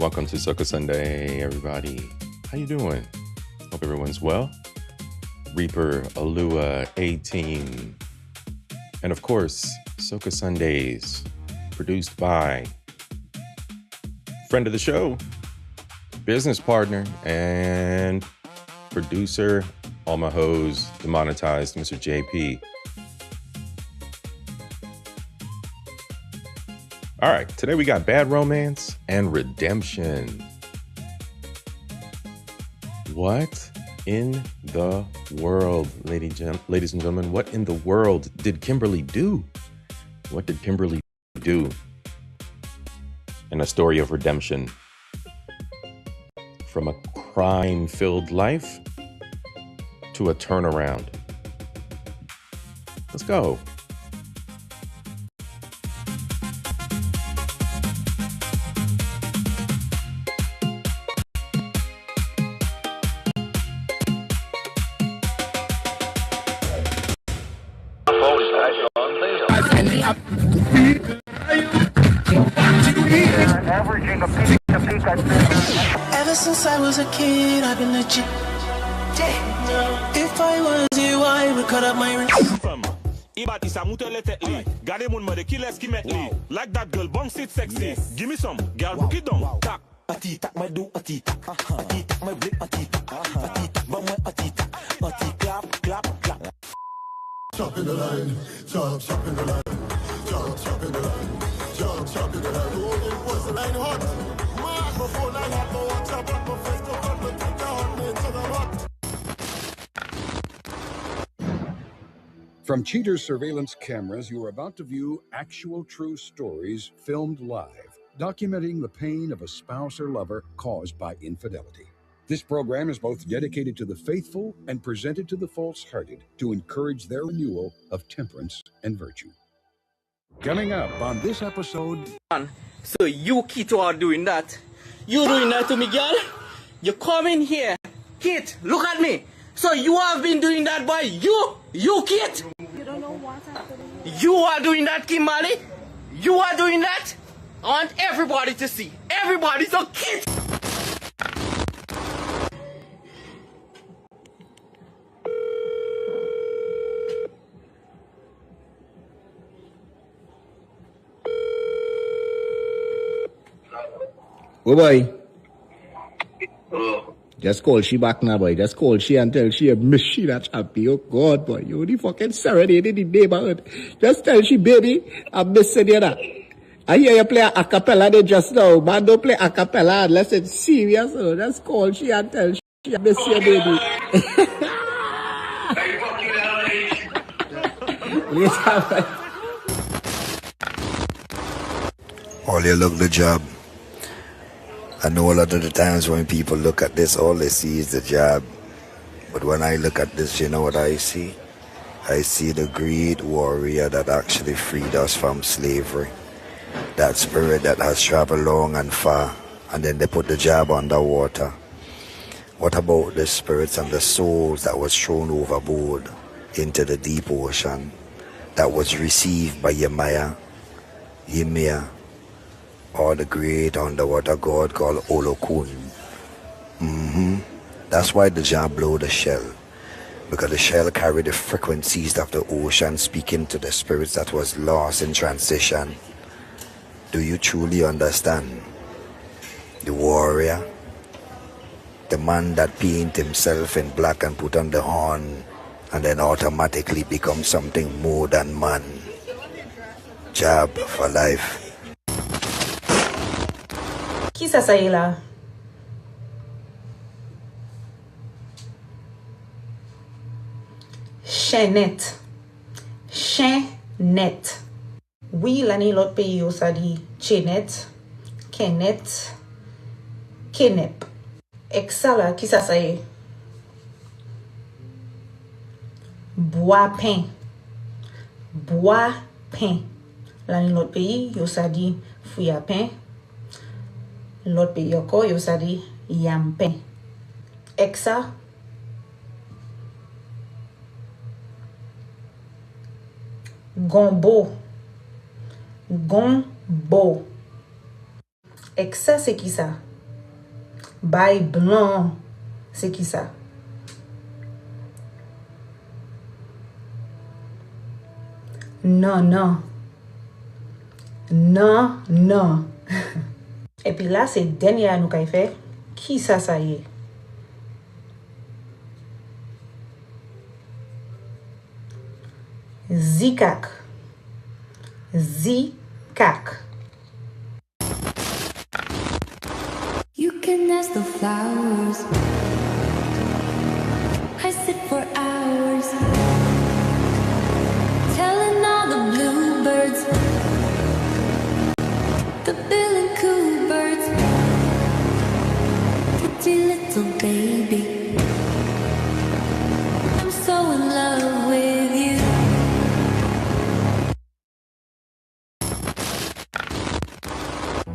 Welcome to Soca Sunday, everybody. How you doing? Hope everyone's well. Reaper Alua 18. And of course, Soca Sundays, produced by friend of the show, business partner, and producer, all my hoes, demonetized, Mr. JP. All right, today we got bad romance and redemption. What in the world, ladies and gentlemen, what in the world did Kimberly do? What did Kimberly do in a story of redemption? From a crime-filled life to a turnaround. Let's go. Ever since I was a kid, I've been legit. If I was you, I would cut up my wrist. Like that girl, bounce it sexy. Give me some, girl, book it down. Tak. Atita, my do atita. Atita, my blip atita. Atita, bang my atita. Atita, clap, clap, clap. Chop in the line, chop in the line, chop in the line, chop in the line. Oh, it was the line hot. Mark before line hot, no watch out, but my first of all, but take the hot man to the hot. From Cheater's surveillance cameras, you are about to view actual true stories filmed live, documenting the pain of a spouse or lover caused by infidelity. This program is both dedicated to the faithful and presented to the false-hearted to encourage their renewal of temperance and virtue. Coming up on this episode... So you Kit are doing that. You doing that to me, girl? You come in here. Kit, look at me. So you have been doing that, boy. You Kit. You don't know what's happening. You are doing that, Kimberly. You are doing that. I want everybody to see. Everybody, so Kit. Oh boy. Just call she back now, boy. Just call she and tell she a miss she that happy. Oh God, boy. You the fucking serenade in the neighborhood. Just tell she, baby, I'm missing you that. I hear you play a cappella there just now. Man, don't play a cappella unless it's serious. So just call she and tell she I miss you, baby. All you look the job. I know a lot of the times when people look at this, all they see is the job. But when I look at this, you know what I see? I see the great warrior that actually freed us from slavery. That spirit that has traveled long and far, and then they put the job underwater. What about the spirits and the souls that was thrown overboard into the deep ocean, that was received by Ymir, or the great underwater god called Olokun? That's why the jar blow the shell, because the shell carried the frequencies of the ocean, speaking to the spirits that was lost in transition. Do you truly understand? The warrior, the man that paint himself in black and put on the horn, and then automatically become something more than man. Job for life. Qui ça y est là? Chaînette. Chaînette. Oui, l'année l'autre pays, ça dit chaînette, kenette, kenep. Et ça là, qui ça y est? Bois pain. Bois pain. L'année l'autre pays, ça dit fouille à pain. L'autre pays encore, yo ça dit yam pain. Et ça, gombo. Gombo. Et ça, c'est qui ça? Bay blanc. C'est qui ça? Non, non. Non, non. Et puis là, c'est dernier à nous qu'il fait. Qui ça y est? Zikak. Zikak. You can ask the flowers. I sit for hours, telling all the bluebirds, the bill and coo birds, pretty little baby, I'm so in love with you.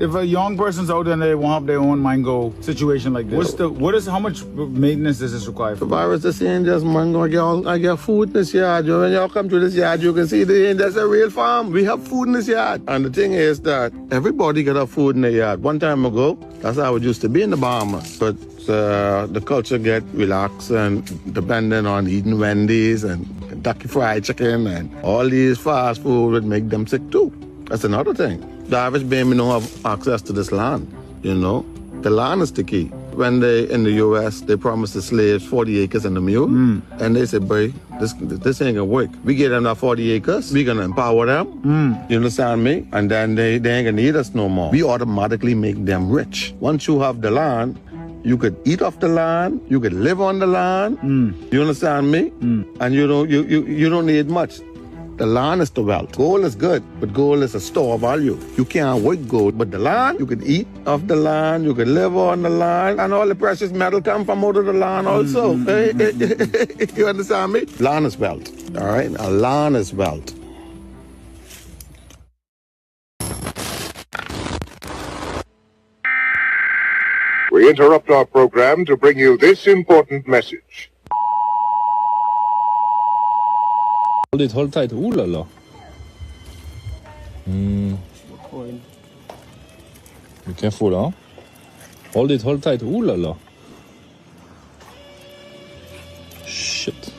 If a young person's out there and they want to have their own mango situation like this, how much maintenance does this require? If I was to say in this mango, I get food in this yard. When you come to this yard, you can see there's a real farm. We have food in this yard. And the thing is that everybody got have food in the yard. One time ago, that's how it used to be in the Bahamas. But the culture get relaxed and depending on eating Wendy's and Kentucky Fried Chicken and all these fast food would make them sick too. That's another thing. The average baby don't have access to this land, you know. The land is the key. When they in the U.S., they promised the slaves 40 acres and a mule. And they said, boy, this ain't gonna work. We get them that 40 acres, we gonna empower them. You understand me? And then they ain't gonna need us no more. We automatically make them rich. Once you have the land, you could eat off the land, you could live on the land. You understand me? And you don't need much. The land is the wealth. Gold is good, but gold is a store of value. You can't work gold, but the land, you could eat off the land, you could live on the land, and all the precious metal come from out of the land also. You understand me? Land is wealth, all right? A land is wealth. We interrupt our program to bring you this important message. Hold tight. Ooh la la. Be careful, huh? Hold tight. Ooh la la. Shit.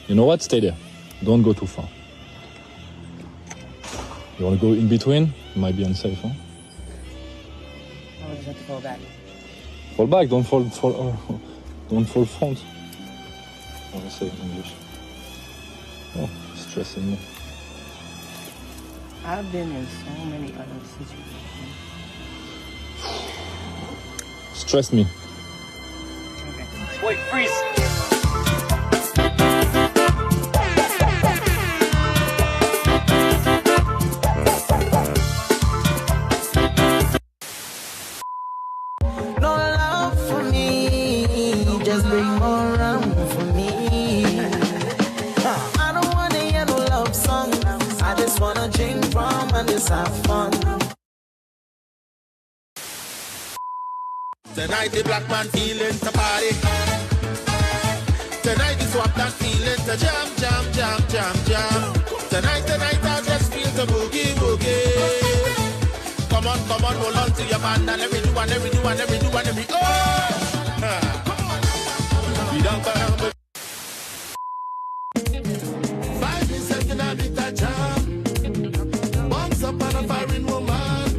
You know what? Stay there. Don't go too far. You want to go in between? It might be unsafe, huh? I'll just have to fall back. Fall back. Don't fall front. I want to say in English. Oh, stressing me. I've been in so many other situations. Stress me. Okay. Wait, freeze! No love for me, just bring more around for me. I don't wanna hear no love song. I just wanna drink from and just have fun. Tonight the black man feeling to party. Tonight is what that feeling to jam, jam, jam, jam, jam. Tonight I just feel the boogie, boogie. Come on, hold on to your band and every do and every do and every do and every oh! We don't go 5 seconds I beat that jam. Bounce up on a firing woman.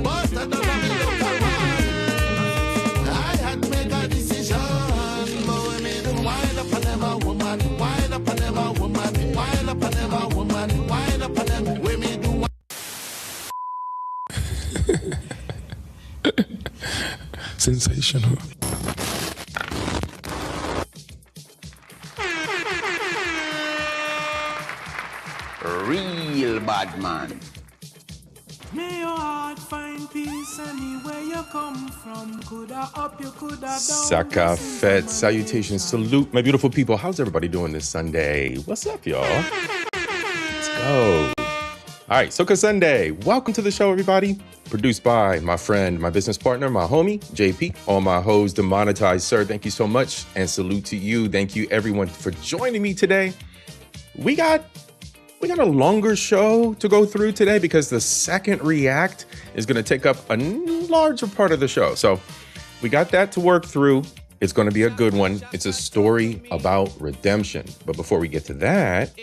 Bust at the local one. I had to make a decision. But we made them wind up on them a woman. Wind up on them a woman. Wind up on them a woman. Wind up on them. We made do Sensational. Real bad man. May your heart find peace anywhere you come from. Coulda up, you coulda down. Sakafet, salutations, salute, my beautiful people. How's everybody doing this Sunday? What's up, y'all? Let's go. All right, Soca Sunday. Welcome to the show, everybody. Produced by my friend, my business partner, my homie, JP. All my hoes demonetized, sir. Thank you so much. And salute to you. Thank you, everyone, for joining me today. We got we got a longer show to go through today because the second react is going to take up a larger part of the show. So we got that to work through. It's going to be a good one. It's a story about redemption. But before we get to that,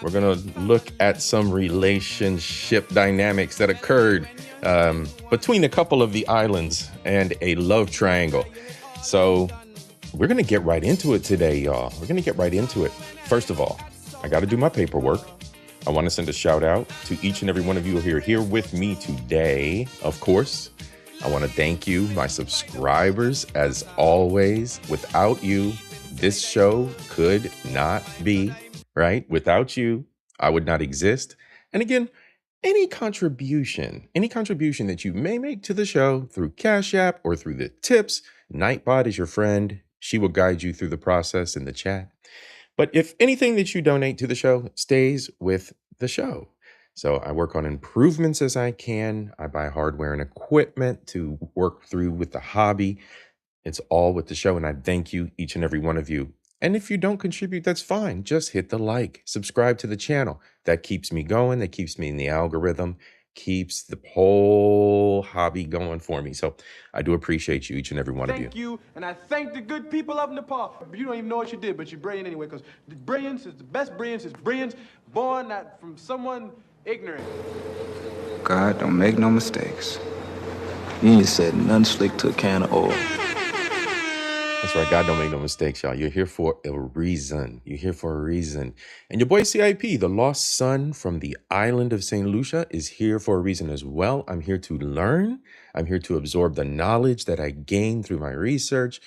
we're going to look at some relationship dynamics that occurred between a couple of the islands and a love triangle. So we're going to get right into it today, y'all. We're going to get right into it. First of all, I got to do my paperwork. I want to send a shout out to each and every one of you who are here with me today. Of course, I want to thank you, my subscribers, as always. Without you, this show could not be, right? Without you, I would not exist. And again, any contribution that you may make to the show through CashApp or through the tips, Nightbot is your friend. She will guide you through the process in the chat. But if anything that you donate to the show stays with the show. So I work on improvements as I can. I buy hardware and equipment to work through with the hobby. It's all with the show. And I thank you, each and every one of you. And if you don't contribute, that's fine. Just hit the like, subscribe to the channel. That keeps me going. That keeps me in the algorithm, keeps the whole hobby going for me. So I do appreciate you, each and every one of you. Thank you, and I thank the good people of Nepal. You don't even know what you did, but you're brilliant anyway, because the brilliance is the best brilliance is brilliance born not from someone ignorant. God, don't make no mistakes. You ain't said nothing slick to a can of oil. That's right. God don't make no mistakes, y'all. You're here for a reason. You're here for a reason. And your boy C.I.P., the lost son from the island of St. Lucia, is here for a reason as well. I'm here to learn. I'm here to absorb the knowledge that I gained through my research.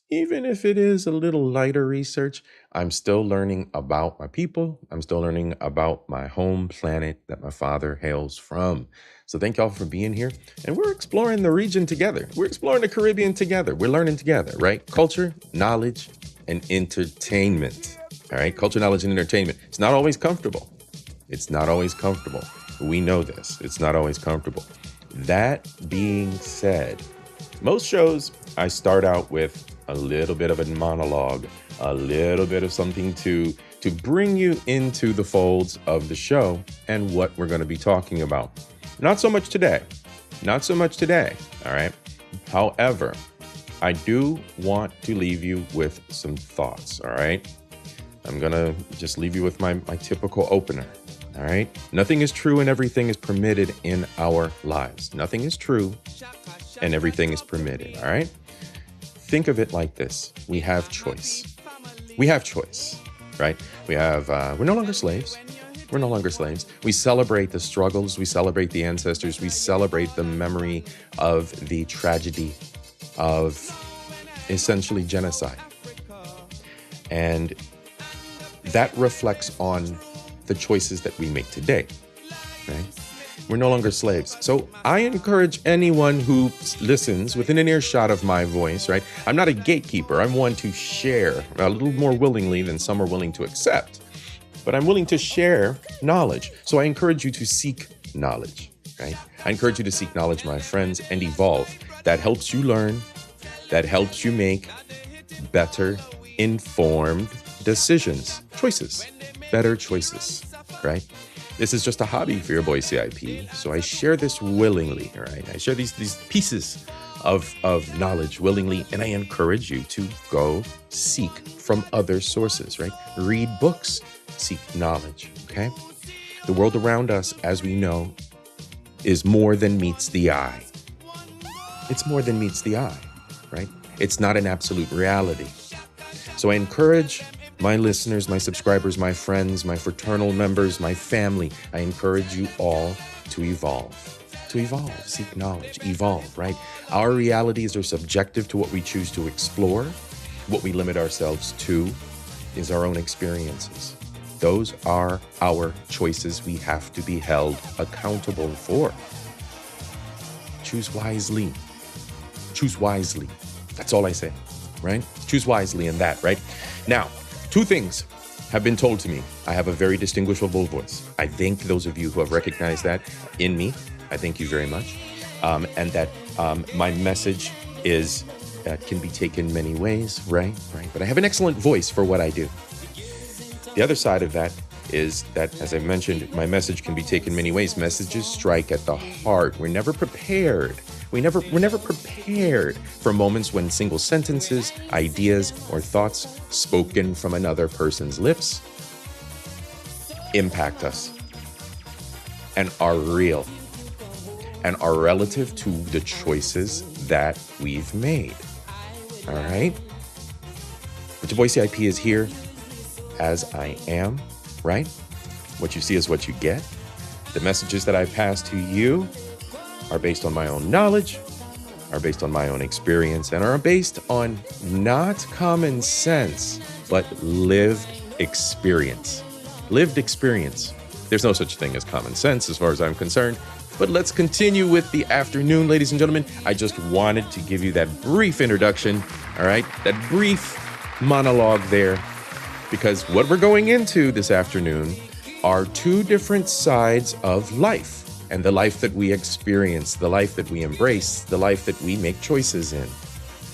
Even if it is a little lighter research, I'm still learning about my people. I'm still learning about my home planet that my father hails from. So thank y'all for being here. And we're exploring the region together. We're exploring the Caribbean together. We're learning together, right? Culture, knowledge, and entertainment. All right? Culture, knowledge, and entertainment. It's not always comfortable. It's not always comfortable. We know this. It's not always comfortable. That being said, most shows I start out with a little bit of a monologue, a little bit of something to bring you into the folds of the show and what we're going to be talking about. Not so much today. Not so much today. All right. However, I do want to leave you with some thoughts. All right. I'm going to just leave you with my typical opener. All right. Nothing is true and everything is permitted in our lives. Nothing is true and everything is permitted. All right. Think of it like this. We have choice. We have choice, right? We have, we're no longer slaves. We're no longer slaves. We celebrate the struggles. We celebrate the ancestors. We celebrate the memory of the tragedy of essentially genocide. And that reflects on the choices that we make today, right? We're no longer slaves. So I encourage anyone who listens within an earshot of my voice, right? I'm not a gatekeeper. I'm one to share a little more willingly than some are willing to accept. But I'm willing to share knowledge. So I encourage you to seek knowledge, right? I encourage you to seek knowledge, my friends, and evolve. That helps you learn. That helps you make better informed decisions, choices, better choices, right? This is just a hobby for your boy C.I.P. So I share this willingly, all right? I share these pieces of knowledge willingly, and I encourage you to go seek from other sources, right? Read books, seek knowledge, okay? The world around us, as we know, is more than meets the eye. It's more than meets the eye, right? It's not an absolute reality. So I encourage my listeners, my subscribers, my friends, my fraternal members, my family, I encourage you all to evolve. To evolve, seek knowledge, evolve, right? Our realities are subjective to what we choose to explore. What we limit ourselves to is our own experiences. Those are our choices we have to be held accountable for. Choose wisely. Choose wisely. That's all I say, right? Choose wisely in that, right? Now, two things have been told to me. I have a very distinguishable voice. I thank those of you who have recognized that in me. I thank you very much. And that my message is can be taken many ways, right? But I have an excellent voice for what I do. The other side of that is that, as I mentioned, my message can be taken many ways. Messages strike at the heart. We're never prepared. We're never prepared for moments when single sentences, ideas, or thoughts spoken from another person's lips impact us and are real and are relative to the choices that we've made. All right? But your boy C.I.P. is here as I am, right? What you see is what you get. The messages that I pass to you are based on my own knowledge, are based on my own experience, and are based on not common sense, but lived experience. Lived experience. There's no such thing as common sense as far as I'm concerned. But let's continue with the afternoon, ladies and gentlemen. I just wanted to give you that brief introduction, all right? That brief monologue there, because what we're going into this afternoon are two different sides of life, and the life that we experience, the life that we embrace, the life that we make choices in.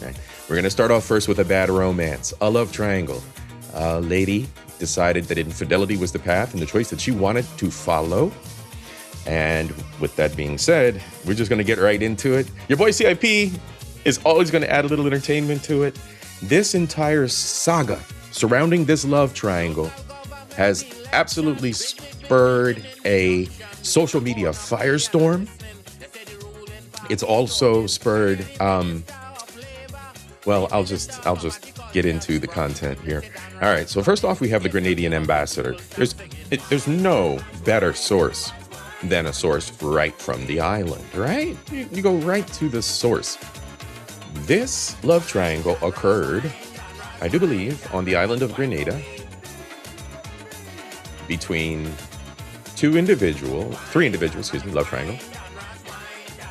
Okay? We're gonna start off first with a bad romance, a love triangle. A lady decided that infidelity was the path and the choice that she wanted to follow. And with that being said, we're just gonna get right into it. Your boy C.I.P. is always gonna add a little entertainment to it. This entire saga surrounding this love triangle has absolutely spurred a social media firestorm. It's also spurred, well, I'll just get into the content here. All right, so first off, we have the Grenadian ambassador. There's no better source than a source right from the island, right? You go right to the source. This love triangle occurred, I do believe, on the island of Grenada between three individuals, love triangle.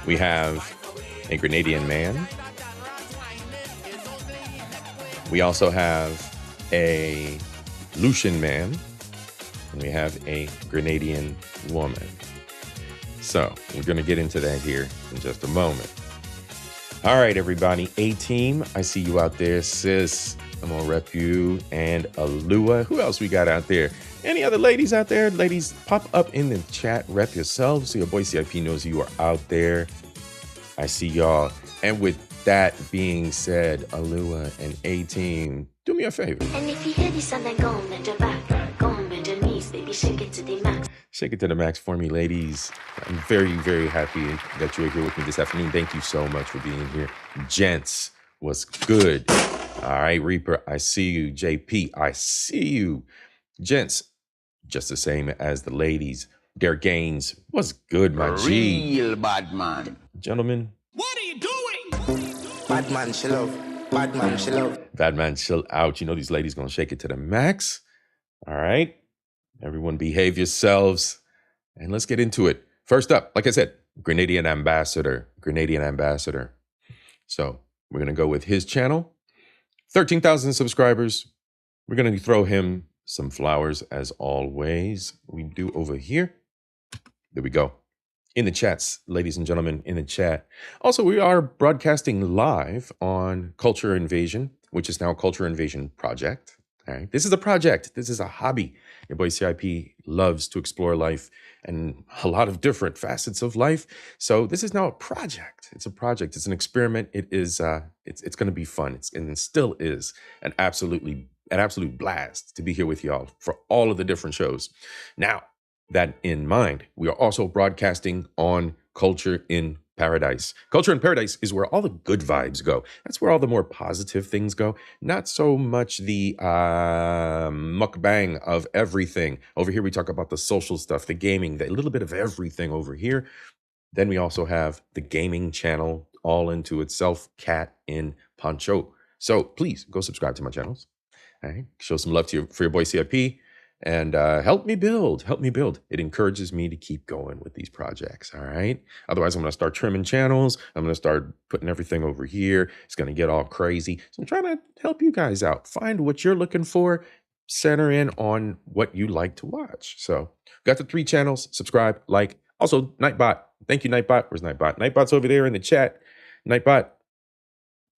We have a Grenadian man. We also have a Lucian man. And we have a Grenadian woman. So we're going to get into that here in just a moment. All right, everybody. A-Team, I see you out there, sis. I'm going to rep you. And Alua. Who else we got out there? Any other ladies out there? Ladies, pop up in the chat. Rep yourselves so your boy CIP knows you are out there. I see y'all. And with that being said, Alua and A-Team, do me a favor. And if you hear this song, then go and bend your back. Go and bend your knees, baby, shake it to the max. Shake it to the max for me, ladies. I'm very, very happy that you're here with me this afternoon. Thank you so much for being here. Gents, what's good? All right, Reaper, I see you. JP, I see you. Gents, just the same as the ladies. Their gains, what's good, my G? Real bad man. Gentlemen. What are you doing? Bad man, chill out. Bad man, chill out. Bad man, chill out. You know these ladies gonna shake it to the max. All right. Everyone behave yourselves. And let's get into it. First up, like I said, Grenadian ambassador. So we're gonna go with his channel. 13,000 subscribers. We're gonna throw him some flowers as always. We do over here. There we go. In the chats, ladies and gentlemen, in the chat. Also, we are broadcasting live on Culture Invasion, which is now Culture Invasion Project. All right. This is a project. This is a hobby. Your boy CIP loves to explore life and a lot of different facets of life. So this is now a project. It's a project. It's an experiment. It is. It's going to be fun. And it still is an absolute blast to be here with y'all for all of the different shows. Now, that in mind, we are also broadcasting on Culture in Paradise. Culture in Paradise is where all the good vibes go. That's where all the more positive things go. Not so much the mukbang of everything. Over here, we talk about the social stuff, the gaming, a little bit of everything over here. Then we also have the gaming channel all into itself, Cat in Poncho. So please go subscribe to my channels. All right, show some love for your boy CIP. And help me build. It encourages me to keep going with these projects, all right? Otherwise, I'm going to start trimming channels. I'm going to start putting everything over here. It's going to get all crazy. So I'm trying to help you guys out. Find what you're looking for. Center in on what you like to watch. So got the 3 channels. Subscribe, like. Also, Nightbot. Thank you, Nightbot. Where's Nightbot? Nightbot's over there in the chat. Nightbot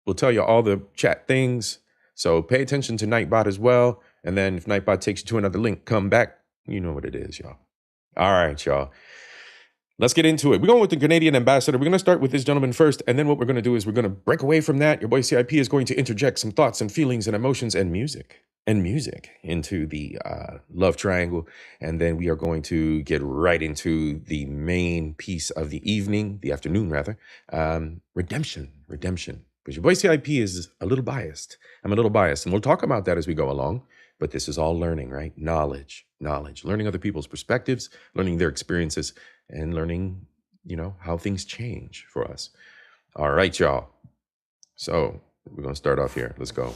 will tell you all the chat things. So pay attention to Nightbot as well. And then if Nightbot takes you to another link, come back. You know what it is, y'all. All right, y'all. Let's get into it. We're going with the Canadian ambassador. We're going to start with this gentleman first, and then what we're going to do is we're going to break away from that. Your boy CIP is going to interject some thoughts and feelings and emotions and music into the love triangle, and then we are going to get right into the main piece of the evening, the afternoon rather, redemption. Because your boy CIP is a little biased. I'm a little biased, and we'll talk about that as we go along. But this is all learning, right? Knowledge, learning other people's perspectives, learning their experiences, and learning, how things change for us. All right, y'all. So we're going to start off here. Let's go.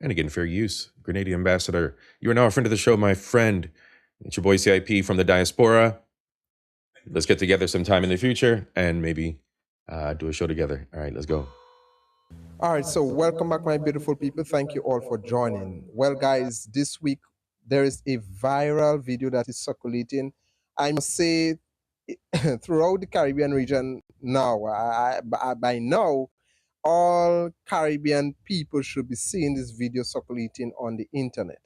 And again, fair use. Grenadian ambassador, you are now a friend of the show, my friend. It's your boy CIP from the diaspora. Let's get together sometime in the future and maybe do a show together. All right, let's go. All right, so welcome back, my beautiful people. Thank you all for joining. Well, guys, this week there is a viral video that is circulating. I must say, throughout the Caribbean region now, by now, all Caribbean people should be seeing this video circulating on the internet.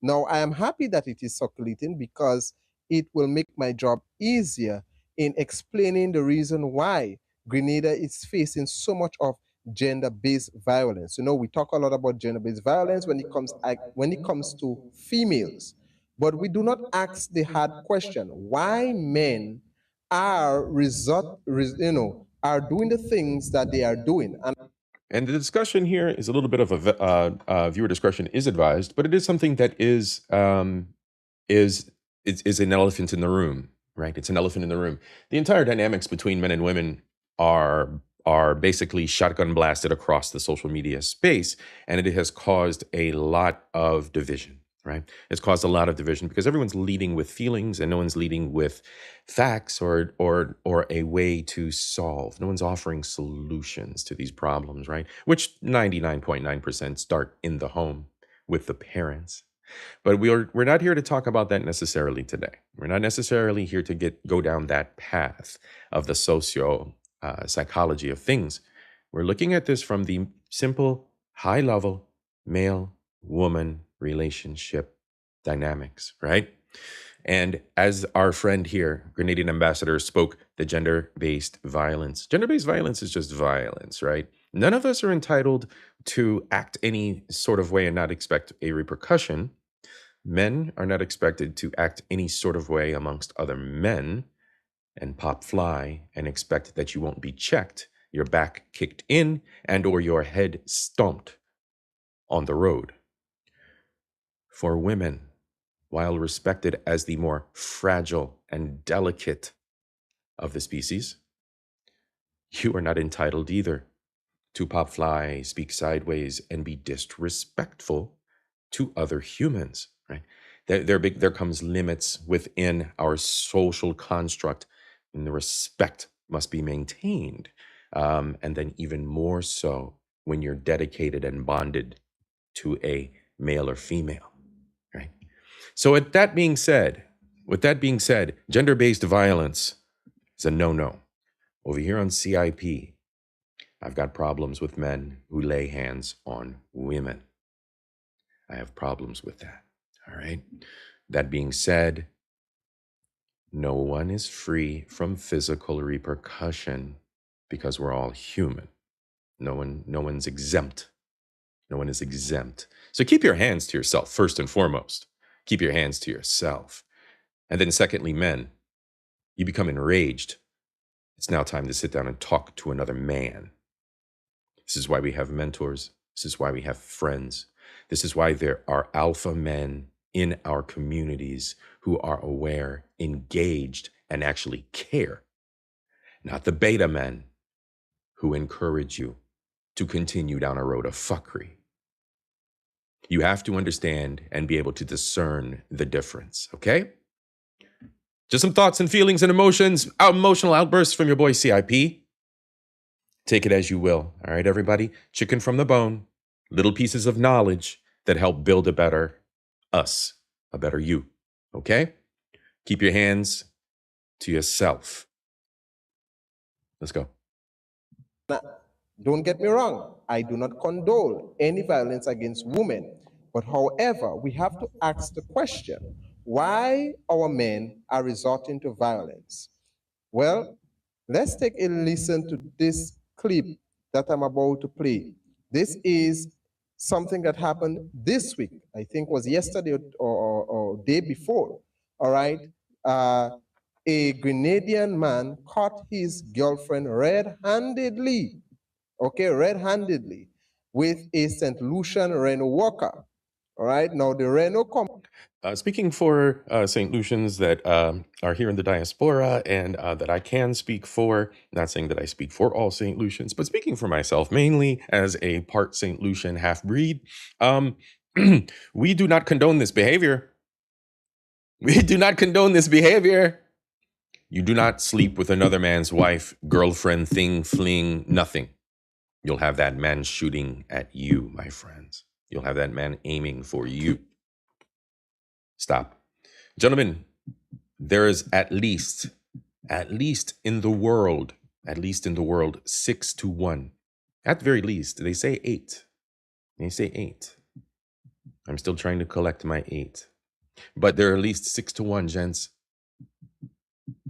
Now, I am happy that it is circulating because it will make my job easier in explaining the reason why Grenada is facing so much of gender-based violence. We talk a lot about gender-based violence when it comes to females, but we do not ask the hard question: why men are doing the things that they are doing. And the discussion here is a little bit of a viewer discretion is advised, but it is something that is an elephant in the room, right? It's an elephant in the room. The entire dynamics between men and women are basically shotgun blasted across the social media space, and it has caused a lot of division, right? It's caused a lot of division because everyone's leading with feelings and no one's leading with facts or a way to solve. No one's offering solutions to these problems, right? Which 99.9% start in the home with the parents. But we're not here to talk about that necessarily today. We're not necessarily here to go down that path of the psychology of things. We're looking at this from the simple, high-level male-woman relationship dynamics, right? And as our friend here, Grenadian ambassador, spoke the gender-based violence. Gender-based violence is just violence, right? None of us are entitled to act any sort of way and not expect a repercussion. Men are not expected to act any sort of way amongst other men and pop fly and expect that you won't be checked, your back kicked in, and or your head stomped on the road. For women, while respected as the more fragile and delicate of the species, you are not entitled either to pop fly, speak sideways, and be disrespectful to other humans, right? There comes limits within our social construct, and the respect must be maintained. And then even more so when you're dedicated and bonded to a male or female, right? So with that being said, gender-based violence is a no-no. Over here on CIP, I've got problems with men who lay hands on women. I have problems with that, all right? That being said, no one is free from physical repercussion because we're all human. No one's exempt. No one is exempt. So keep your hands to yourself, first and foremost. Keep your hands to yourself. And then secondly, men, you become enraged. It's now time to sit down and talk to another man. This is why we have mentors. This is why we have friends. This is why there are alpha men in our communities who are aware, engaged, and actually care. Not the beta men who encourage you to continue down a road of fuckery. You have to understand and be able to discern the difference, okay? Just some thoughts and feelings and emotional outbursts from your boy CIP. Take it as you will, all right, everybody? Chicken from the bone, little pieces of knowledge that help build a better us, a better you, okay? Keep your hands to yourself. Let's go. Don't get me wrong, I do not condone any violence against women. But however, we have to ask the question, why our men are resorting to violence? Well, let's take a listen to this clip that I'm about to play. This is something that happened this week. I think was yesterday or day before. All right. A Grenadian man caught his girlfriend red-handedly, okay, red-handedly, with a St. Lucian Renault Walker. All right. Now the Renault company. Speaking for St. Lucians that are here in the diaspora and that I can speak for, not saying that I speak for all St. Lucians, but speaking for myself mainly as a part St. Lucian half-breed, we do not condone this behavior. We do not condone this behavior. You do not sleep with another man's wife, girlfriend, thing, fling, nothing. You'll have that man shooting at you, my friends. You'll have that man aiming for you. Stop. Gentlemen, there is at least in the world, 6 to 1. At the very least, they say 8. They say 8. I'm still trying to collect my 8. But there are at least 6 to 1, gents.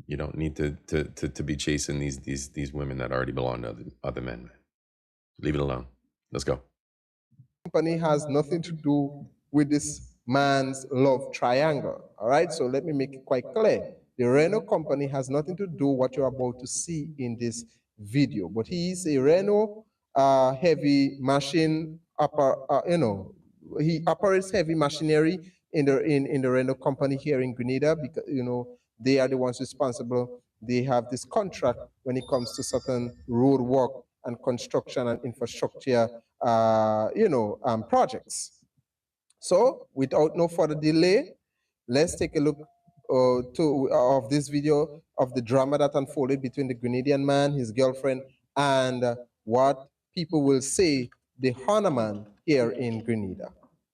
You don't need to be chasing these women that already belong to other men. Leave it alone. Let's go. Company has nothing to do with this man's love triangle. All right, so let me make it quite clear. The Renault company has nothing to do what you're about to see in this video. But he is a Renault heavy machine he operates heavy machinery in the Renault company here in Grenada, because they are the ones responsible. They have this contract when it comes to certain road work and construction and infrastructure projects. So without no further delay, let's take a look of this video of the drama that unfolded between the Grenadian man, his girlfriend, and what people will say the honor man here in Grenada.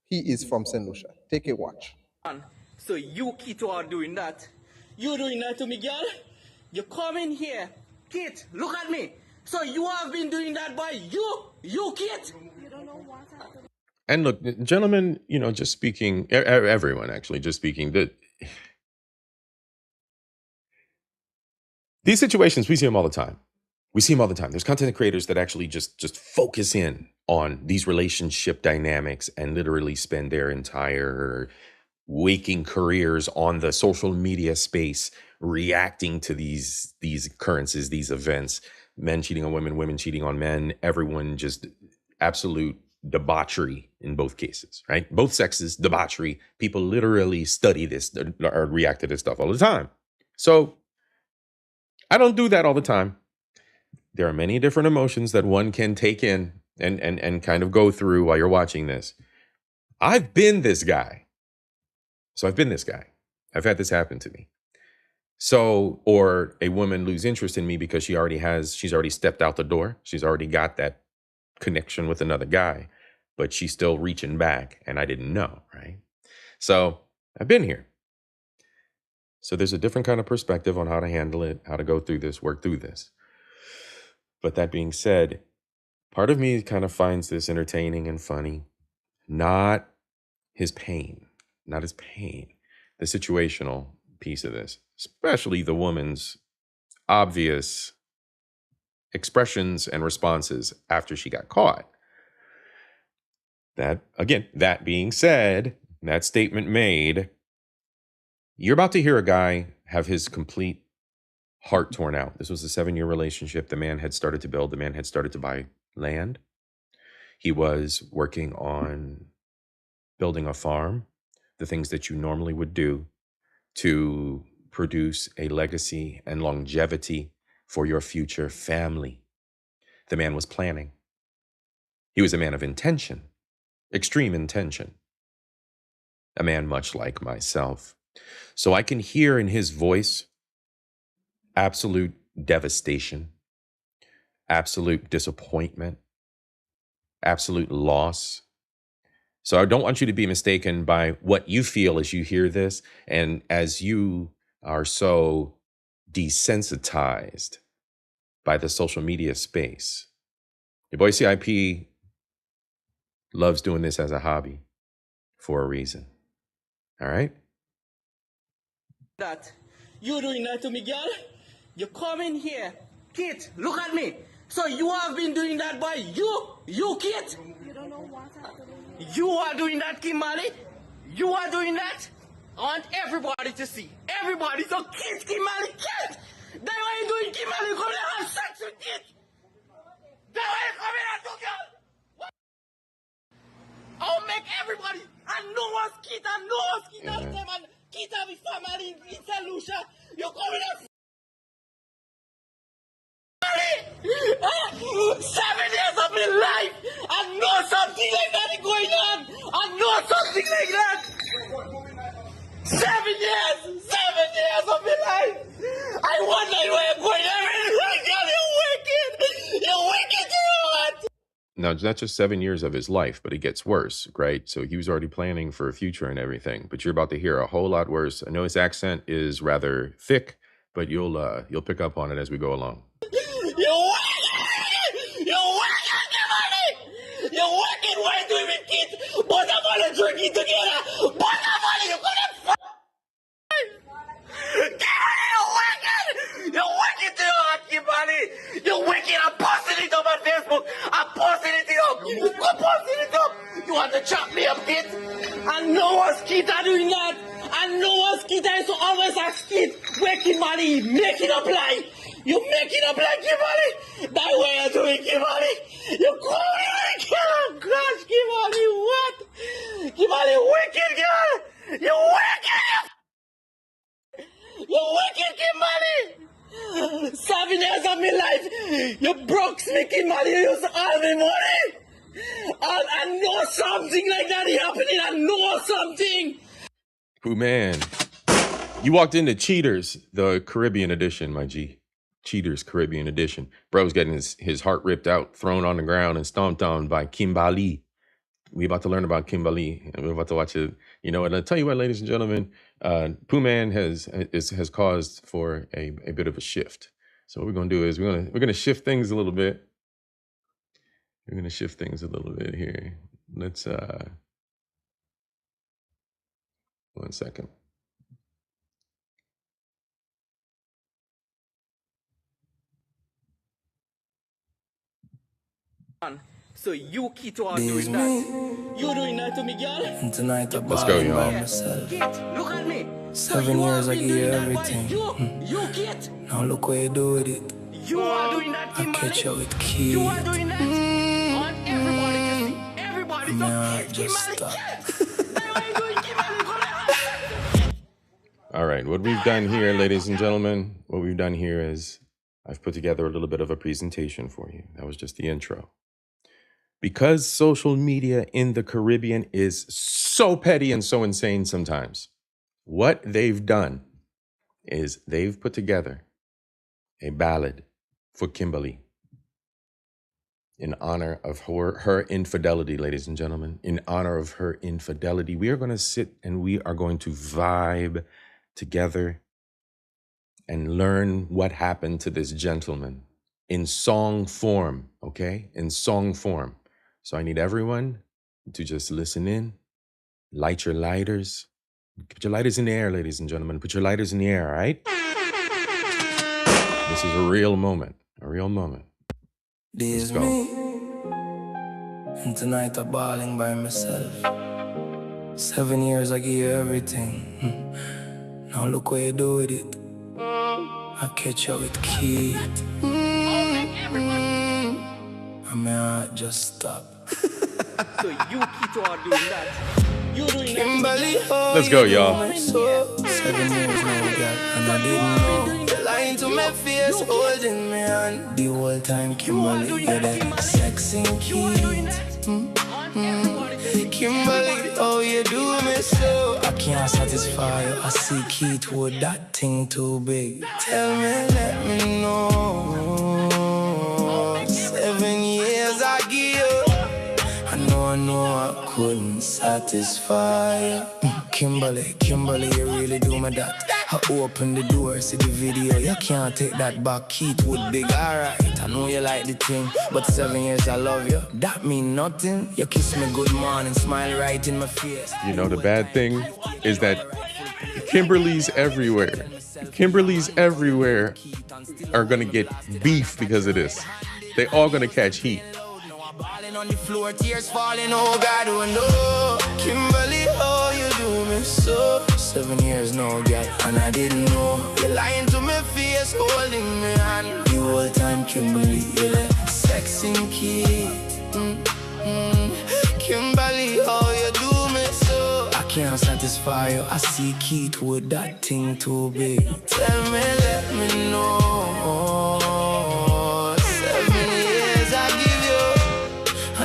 He is from St. Lucia. Take a watch. So you Kito are doing that. You doing that to me, girl? You come in here. Kit, look at me. So you have been doing that, boy. You Kit. You don't know what happened. And look, gentlemen, just speaking, everyone actually, just speaking, these situations, we see them all the time. There's content creators that actually just focus in on these relationship dynamics and literally spend their entire waking careers on the social media space reacting to these occurrences, these events, men cheating on women, women cheating on men, everyone just absolute debauchery in both cases, right? Both sexes, debauchery. People literally study this or react to this stuff all the time. So I don't do that all the time. There are many different emotions that one can take in and kind of go through while you're watching this. I've been this guy. I've had this happen to me. So, or a woman lose interest in me because she's already stepped out the door. She's already got that connection with another guy, but she's still reaching back and I didn't know, right? So I've been here. So there's a different kind of perspective on how to handle it, how to go through this, work through this. But that being said, part of me kind of finds this entertaining and funny, not his pain, the situational piece of this, especially the woman's obvious expressions and responses after she got caught. That being said, that statement made, you're about to hear a guy have his complete heart torn out. This was a 7-year relationship. The man had started to build. The man had started to buy land. He was working on building a farm, the things that you normally would do to produce a legacy and longevity for your future family. The man was planning. He was a man of intention, extreme intention. A man much like myself. So I can hear in his voice absolute devastation, absolute disappointment, absolute loss. So I don't want you to be mistaken by what you feel as you hear this and as you are so desensitized by the social media space. Your boy C.I.P. loves doing this as a hobby for a reason. All right? That you doing that to me, girl? You come in here, Kit, look at me. So you have been doing that, boy. You Kit. You don't know what I'm doing. You are doing that, Kimberly. You are doing that. I want everybody to see. Everybody. So Kit, Kimberly, Kit. That's why you doing, Kimberly. Come here and have sex with Kit. That's why you come here and do, girl. What? I'll make everybody. I know what's Kit. I know what's Kit. I tell man, Kit have a family in St. Lucia. You come here. 7 years of my life, I know something like that is going on. I know something like that. 7 years of my life. I wonder where I'm going. You're wicked. You're wicked. Now, it's not just 7 years of his life, but it gets worse, right? So he was already planning for a future and everything, but you're about to hear a whole lot worse. I know his accent is rather thick, but you'll pick up on it as we go along. You're wicked, Kimberly! You're wicked! Why do we kids? Both of all are drinking together! Both of all, you're gonna Kimberly, you're wicked! You're wicked to your heart, Kimberly! You're wicked! I'm posting it up on Facebook! I'm posting it up! I'm posting it up! You want to chop me up, kid? I know what's kids are doing that! I know what's kids are so always ask kids, where Kimberly? Make it up lie! You make it up like Kimberly! That way you're doing, Kimberly! You call me like, oh gosh, Kimberly, what? Kimberly, wicked girl! You're wicked! You're wicked, Kimberly! 7 years of my life, you broke me, Kimberly, you used all my money! I know something like that is happening, I know something! Ooh, man. You walked into Cheaters, the Caribbean edition, my G. Cheaters Caribbean edition. Bro's getting his heart ripped out, thrown on the ground, and stomped on by Kimberly. We about to learn about Kimberly, and we're about to watch it. You know, and I'll tell you what, ladies and gentlemen, Pooh Man has caused for a bit of a shift. So what we're gonna do is we're gonna shift things a little bit. We're gonna shift things a little bit here. Let's 1 second. So you keep on doing that. You doing that to me, girl? And tonight I'm Let's go, y'all. myself. Look at me. 7 years I give you everything. You get. Now look what you do with it. You are doing that, I catch you with key. You are doing that. I want everybody to see. Everybody to see. Just stop. All right, what we've done here, ladies and gentlemen, what we've done here is I've put together a little bit of a presentation for you. That was just the intro. Because social media in the Caribbean is so petty and so insane sometimes, what they've done is they've put together a ballad for Kimberly in honor of her infidelity, ladies and gentlemen. In honor of her infidelity, we are going to sit and we are going to vibe together and learn what happened to this gentleman in song form, okay? In song form. So I need everyone to just listen in, light your lighters. Put your lighters in the air, ladies and gentlemen. Put your lighters in the air, all right? This is a real moment, a real moment. This is me, and tonight I'm balling by myself. 7 years I give you everything. Now look what you do with it. I catch you with key. I may not just stop. So you keep on doing that. You doing Kimberly, that. Let's go, y'all. 7 years now, girl, and I didn't know. Lying to my face, holding me on. The whole time, Kimberly, you're that sexy kid. Kimberly, oh, you do me so. I can't satisfy you. I see Keith with that thing too big. Tell me, let me know. 7 years I give you. I know I couldn't satisfy you. Kimberly, you really do me that. I open the door, see the video. You can't take that back, Keith with big. Alright, I know you like the thing, but 7 years I love you. That mean nothing. You kiss me good morning, smile right in my face. You know, the bad thing is that Kimberly's everywhere. Kimberly's everywhere are gonna get beef because of this. They all gonna catch heat. Balling on the floor, tears falling, oh God, oh no. Kimberly, oh, you do me so. 7 years, no girl, and I didn't know. You're lying to me face, holding me hand. The whole time, Kimberly, you're the sexy kid. Kimberly, oh, you do me so. I can't satisfy you, I see Keith with that thing too big. Tell me, let me know. 7 years I give you.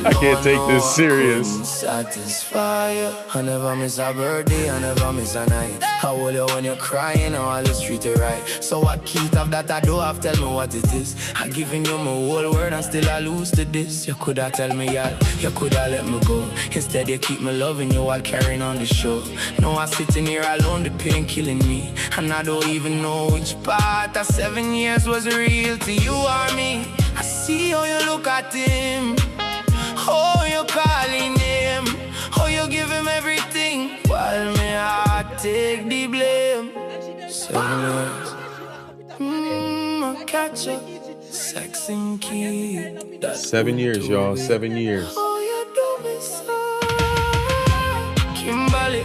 I can't take this serious. Satisfy you. I never miss a birthday, I never miss a night. How old you when you're crying, I always treat you right. So what Keith of that I do have, tell me what it is. I'm giving you my whole word and still I lose to this. You coulda tell me yeah, you coulda let me go. Instead you keep me loving you while carrying on the show. Now I'm sitting here alone, the pain killing me. And I don't even know which part of 7 years was real to you or me. I see how you look at him. Oh, you calling him. Oh, you give him everything. While me heart take the blame. 7 years. I catch you. Sexy kid. 7 years, y'all. 7 years. Oh, you do me so. Kimberly.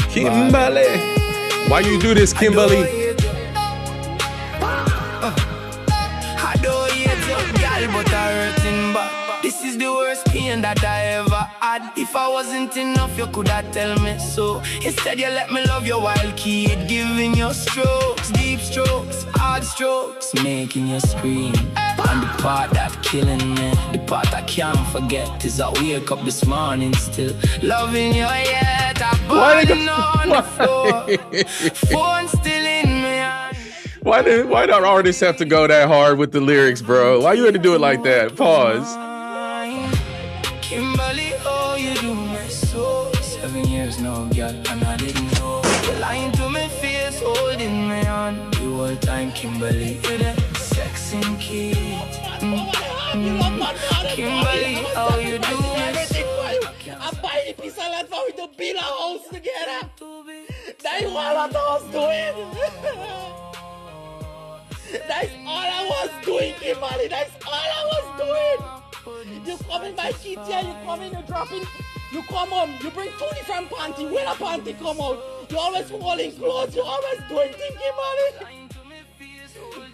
Kimberly. Why you do this, Kimberly? I don't hate you, girl, but I hurting back. This is the worst pain that I ever had. If I wasn't enough, you could have tell me so. Instead, you let me love you while kid, giving you strokes, deep strokes, hard strokes, making you scream. And the part that killing me, the part I can't forget, is I wake up this morning still loving you yet. I'm burning on the floor, phone still in me. Why do artists have to go that hard with the lyrics, bro? Why you had to do it like that? Pause. Kimberly, oh, you do me so. 7 years now, girl, and I didn't know. You're lying to me face, holding me on. The whole time, Kimberly, you're the sexy kid. Kimberly, oh, you do me so. I buy the piece of land for we to build a house together. That's all I was doing. That's all I was doing, Kimberly. That's all I was doing. You come in my kitchen, you come in, you drop in, you come home, you bring 2 different panties. When a panty come out, you always holding clothes, you always doing things, Kimberly.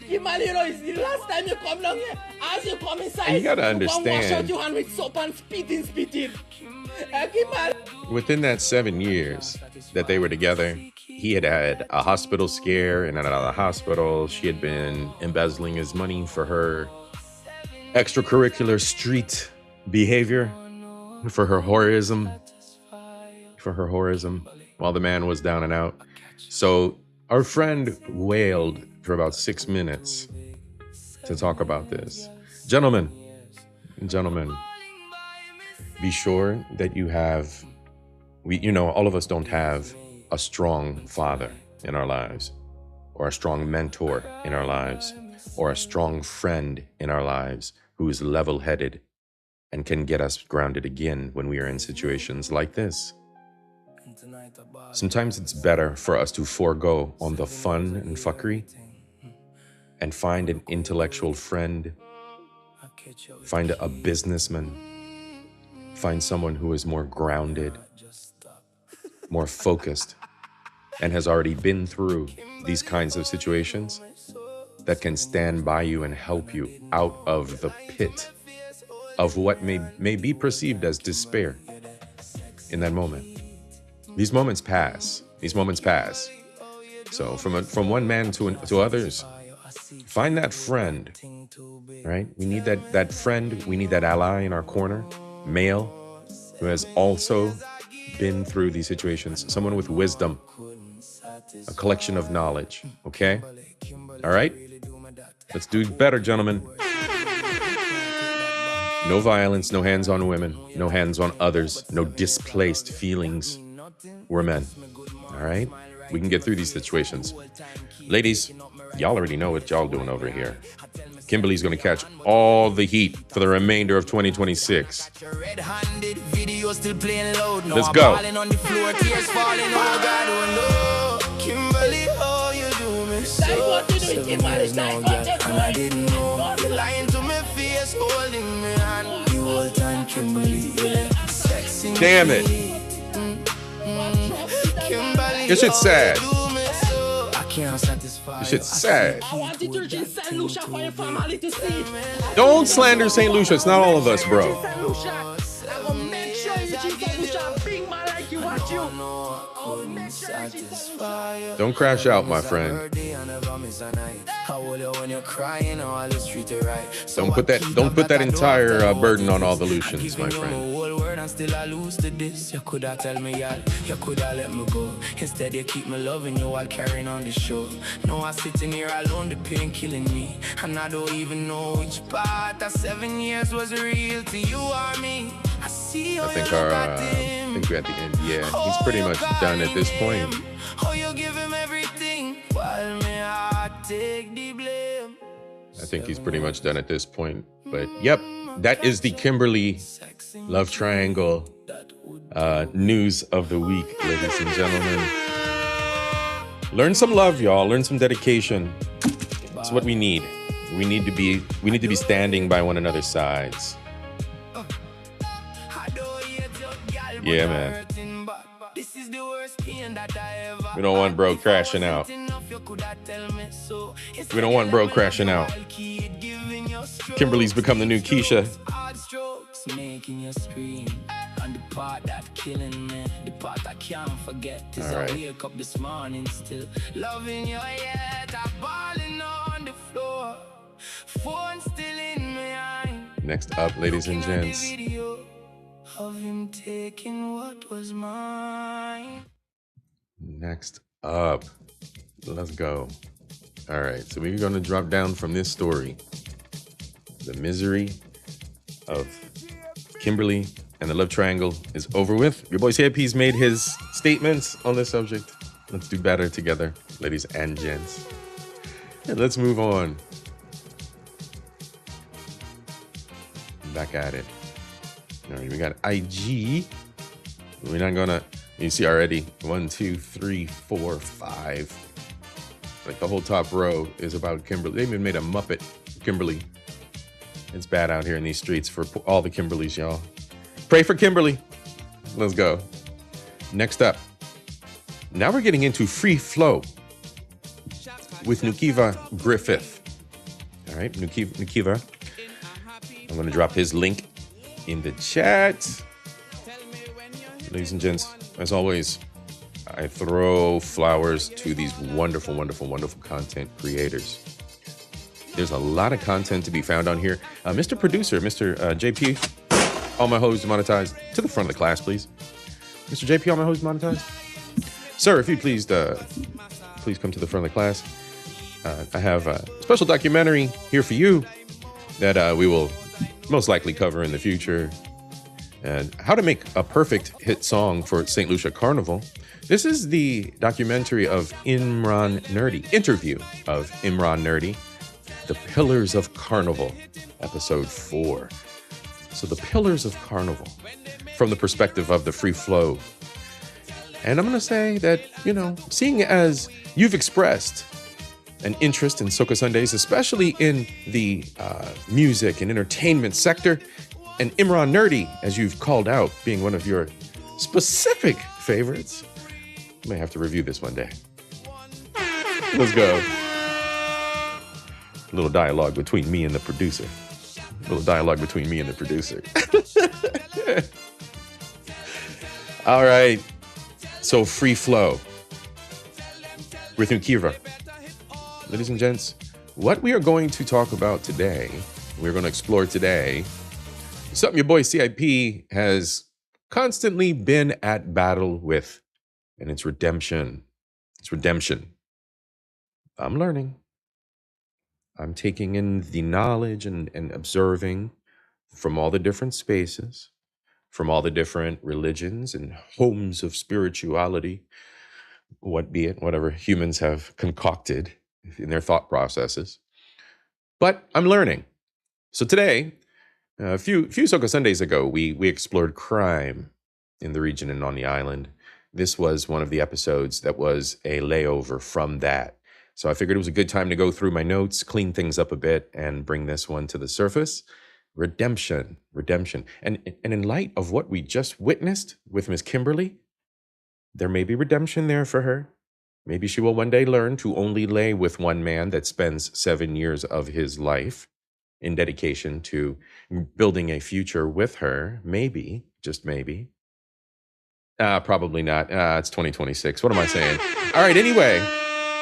Kimberly, you know, it's the last time you come down here. As you come inside, you gotta come wash out understand. your hand with soap and spitting. Kimberly. Within that 7 years that they were together, he had had a hospital scare in and out of the hospital. She had been embezzling his money for her extracurricular street behavior, for her whorism, while the man was down and out. So our friend wailed for about 6 minutes to talk about this. Gentlemen, be sure that you have, all of us don't have a strong father in our lives, or a strong mentor in our lives, or a strong friend in our lives who is level-headed and can get us grounded again when we are in situations like this. Sometimes it's better for us to forego on the fun and fuckery and find an intellectual friend, find a businessman, find someone who is more grounded, more focused, and has already been through these kinds of situations that can stand by you and help you out of the pit of what may be perceived as despair in that moment. These moments pass. So from one man to others, find that friend, right? We need that friend. We need that ally in our corner, male, who has also been through these situations, someone with wisdom, a collection of knowledge, okay? All right? Let's do better, gentlemen. No violence, no hands on women, no hands on others, no displaced feelings. We're men, all right? We can get through these situations. Ladies, y'all already know what y'all doing over here. Kimberly's going to catch all the heat for the remainder of 2026. Let's go. Kimberly, oh, you do me so. 7 years now, girl, and I didn't know. You're lying to me face, holding me hand. You all time, Kimberly, yeah. Sexy. Damn it. Kimberly, This shit's sad. I can't satisfy. This shit's sad. I want to church in St. Lucia for your family to see. Don't slander St. Lucia. It's not all of us, bro. St. Lucia. I'm gonna make sure you see St. Lucia. Big man like you want you. Don't crash out, my friend. Don't put that entire burden on all the Lucians, my friend. Still I lose to this. You coulda tell me y'all, you coulda let me go. Instead you keep me loving you while carrying on the show. No, I'm sitting here alone, the pain killing me, and I don't even know which part of 7 years was real to you or me. I see how I think you look at him. I think we're at the end. Yeah, he's pretty much done at this point. Oh, you give him everything while me I take the blame. I think he's pretty much done at this point. But yep, that is the Kimberly Love Triangle news of the week, ladies and gentlemen. Learn some love, y'all. Learn some dedication. That's what we need. We need to be standing by one another's sides. Yeah, man. We don't want bro crashing out. We don't want bro crashing out. Kimberly's become the new Keisha. Making you scream, and the part that killing me, the part I can't forget is All right. I wake up this morning still loving you yet. I'm balling on the floor, phone still in my eye. Next up, ladies and gents. Video of him taking what was mine. Next up. Let's go. All right, so we're going to drop down from this story. The misery of Kimberly and the love triangle is over with. Your boy C.I.P's made his statements on this subject. Let's do better together, ladies and gents. And let's move on. Back at it. All right, we got IG. We're not gonna, you see already, 1, 2, 3, 4, 5. Like the whole top row is about Kimberly. They even made a Muppet Kimberly. It's bad out here in these streets for all the Kimberlys, y'all. Pray for Kimberly. Let's go. Next up. Now we're getting into Free Flow with Nukiva Griffith. All right, Nukiva. I'm going to drop his link in the chat. Ladies and gents, as always, I throw flowers to these wonderful, wonderful, wonderful content creators. There's a lot of content to be found on here. Mr. Producer, Mr. JP, all my hoes demonetized. To the front of the class, please. Mr. JP, all my hoes demonetized. Sir, if you please come to the front of the class. I have a special documentary here for you that we will most likely cover in the future. And how to make a perfect hit song for St. Lucia Carnival. This is the documentary of Imran Nerdy, interview of Imran Nerdy. The Pillars of Carnival, episode 4. So the Pillars of Carnival, from the perspective of the Free Flow. And I'm going to say that, seeing as you've expressed an interest in Soca Sundays, especially in the music and entertainment sector, and Imran Nerdy, as you've called out, being one of your specific favorites, I may have to review this one day. Let's go. A little dialogue between me and the producer. All right. So Free Flow with Nukiva. Ladies and gents, what we are going to talk about today, we're going to explore today, something your boy C.I.P. has constantly been at battle with, and it's redemption. It's redemption. I'm learning. I'm taking in the knowledge and observing from all the different spaces, from all the different religions and homes of spirituality, whatever humans have concocted in their thought processes. But I'm learning. So today, a few Soca Sundays ago, we explored crime in the region and on the island. This was one of the episodes that was a layover from that. So I figured it was a good time to go through my notes, clean things up a bit, and bring this one to the surface. Redemption. And in light of what we just witnessed with Miss Kimberly, there may be redemption there for her. Maybe she will one day learn to only lay with one man that spends 7 years of his life in dedication to building a future with her. Maybe, just maybe. Probably not. It's 2026. What am I saying? All right, anyway,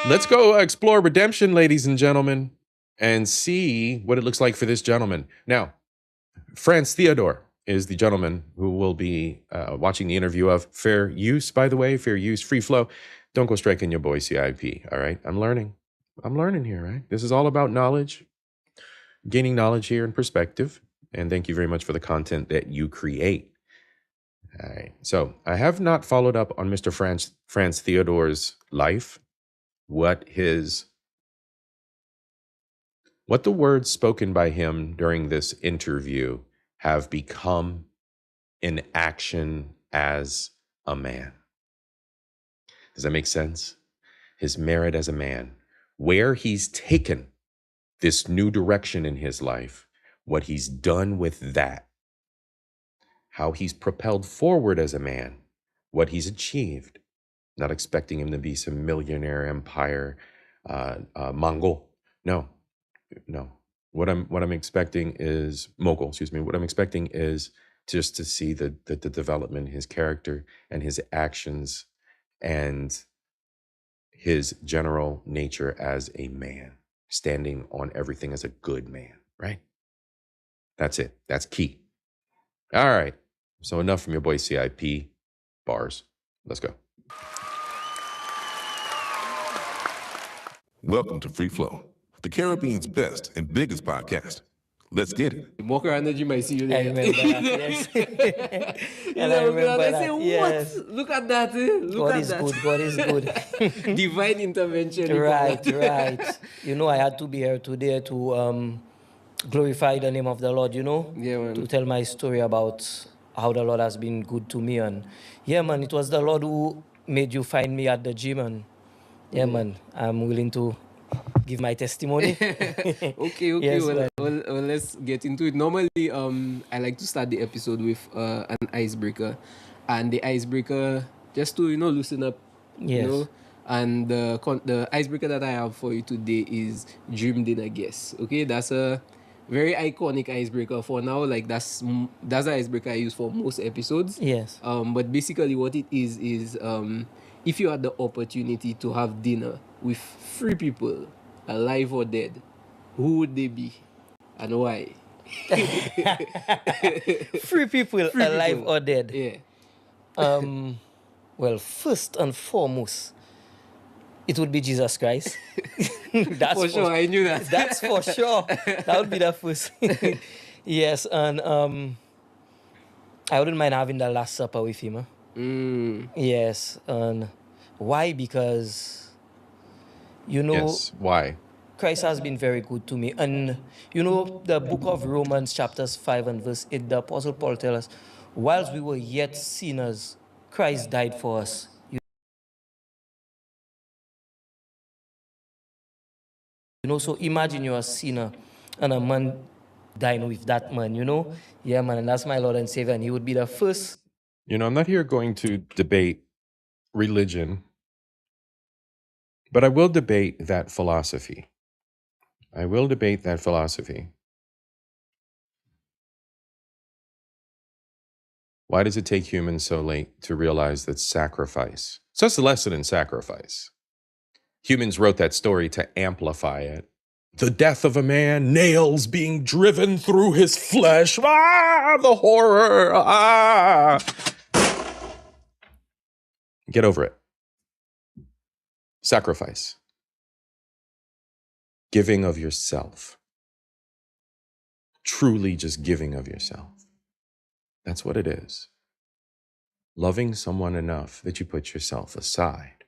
let's go explore redemption, ladies and gentlemen, and see what it looks like for this gentleman. Now, Franz Theodore is the gentleman who will be watching the interview of. Fair use, by the way, fair use, free flow. Don't go striking your boy C.I.P., all right? I'm learning here, right? This is all about knowledge, gaining knowledge here and perspective. And thank you very much for the content that you create. All right. So I have not followed up on Mr. Franz Theodore's life, what the words spoken by him during this interview have become in action as a man. Does that make sense? His merit as a man, where he's taken this new direction in his life, what he's done with that, how he's propelled forward as a man, what he's achieved. Not expecting him to be some millionaire empire Mongol. No. What I'm expecting is mogul. Excuse me. What I'm expecting is just to see the development, his character and his actions, and his general nature as a man, standing on everything as a good man. Right. That's it. That's key. All right. So enough from your boy C.I.P. Bars. Let's go. Welcome to Free Flow, the Caribbean's best and biggest podcast. Let's get it. Walk around the gym, I see you there. I remember that, yes. And I remember I that, say, what? yes. Look at that. Look God at is that. good, God is good. Divine intervention. Right. You know, I had to be here today to glorify the name of the Lord, you know? Yeah, man. To tell my story about how the Lord has been good to me. And yeah, man, it was the Lord who made you find me at the gym. And yeah, man, I'm willing to give my testimony. Okay. Yes, well, let's get into it. Normally, I like to start the episode with an icebreaker. And the icebreaker, just to, loosen up, Yes. And the icebreaker that I have for you today is Dream Dinner Guess. Okay, that's a very iconic icebreaker for now. Like that's the icebreaker I use for most episodes. Yes. But basically what it is if you had the opportunity to have dinner with 3 people, alive or dead, who would they be and why? 3 people, alive or dead. Yeah. Well, first and foremost, it would be Jesus Christ. That's for sure, I knew that. That's for sure. That would be the first. Yes, and I wouldn't mind having the Last Supper with him. Yes, and why? Because, Yes, why? Christ has been very good to me. And, the book of Romans, chapters 5 and verse 8, the Apostle Paul tells us, whilst we were yet sinners, Christ died for us. So imagine you're a sinner and a man dying with that man, Yeah, man, and that's my Lord and Savior, and he would be the first. I'm not here going to debate religion, but I will debate that philosophy. Why does it take humans so late to realize that sacrifice? So that's the lesson in sacrifice. Humans wrote that story to amplify it. The death of a man, nails being driven through his flesh. The horror. Get over it. Sacrifice. Giving of yourself. Truly just giving of yourself. That's what it is. Loving someone enough that you put yourself aside.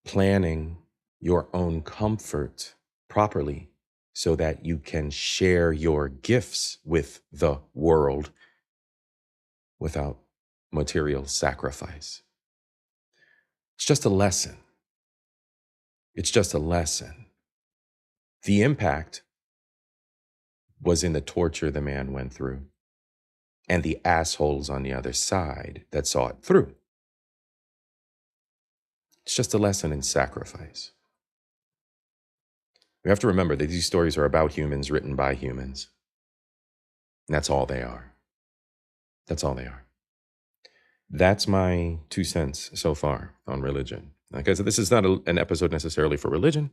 Planning your own comfort, properly so that you can share your gifts with the world without material sacrifice. It's just a lesson. It's just a lesson. The impact was in the torture the man went through and the assholes on the other side that saw it through. It's just a lesson in sacrifice. We have to remember that these stories are about humans, written by humans. And that's all they are. That's all they are. That's my 2 cents so far on religion. Like I said, this is not an episode necessarily for religion,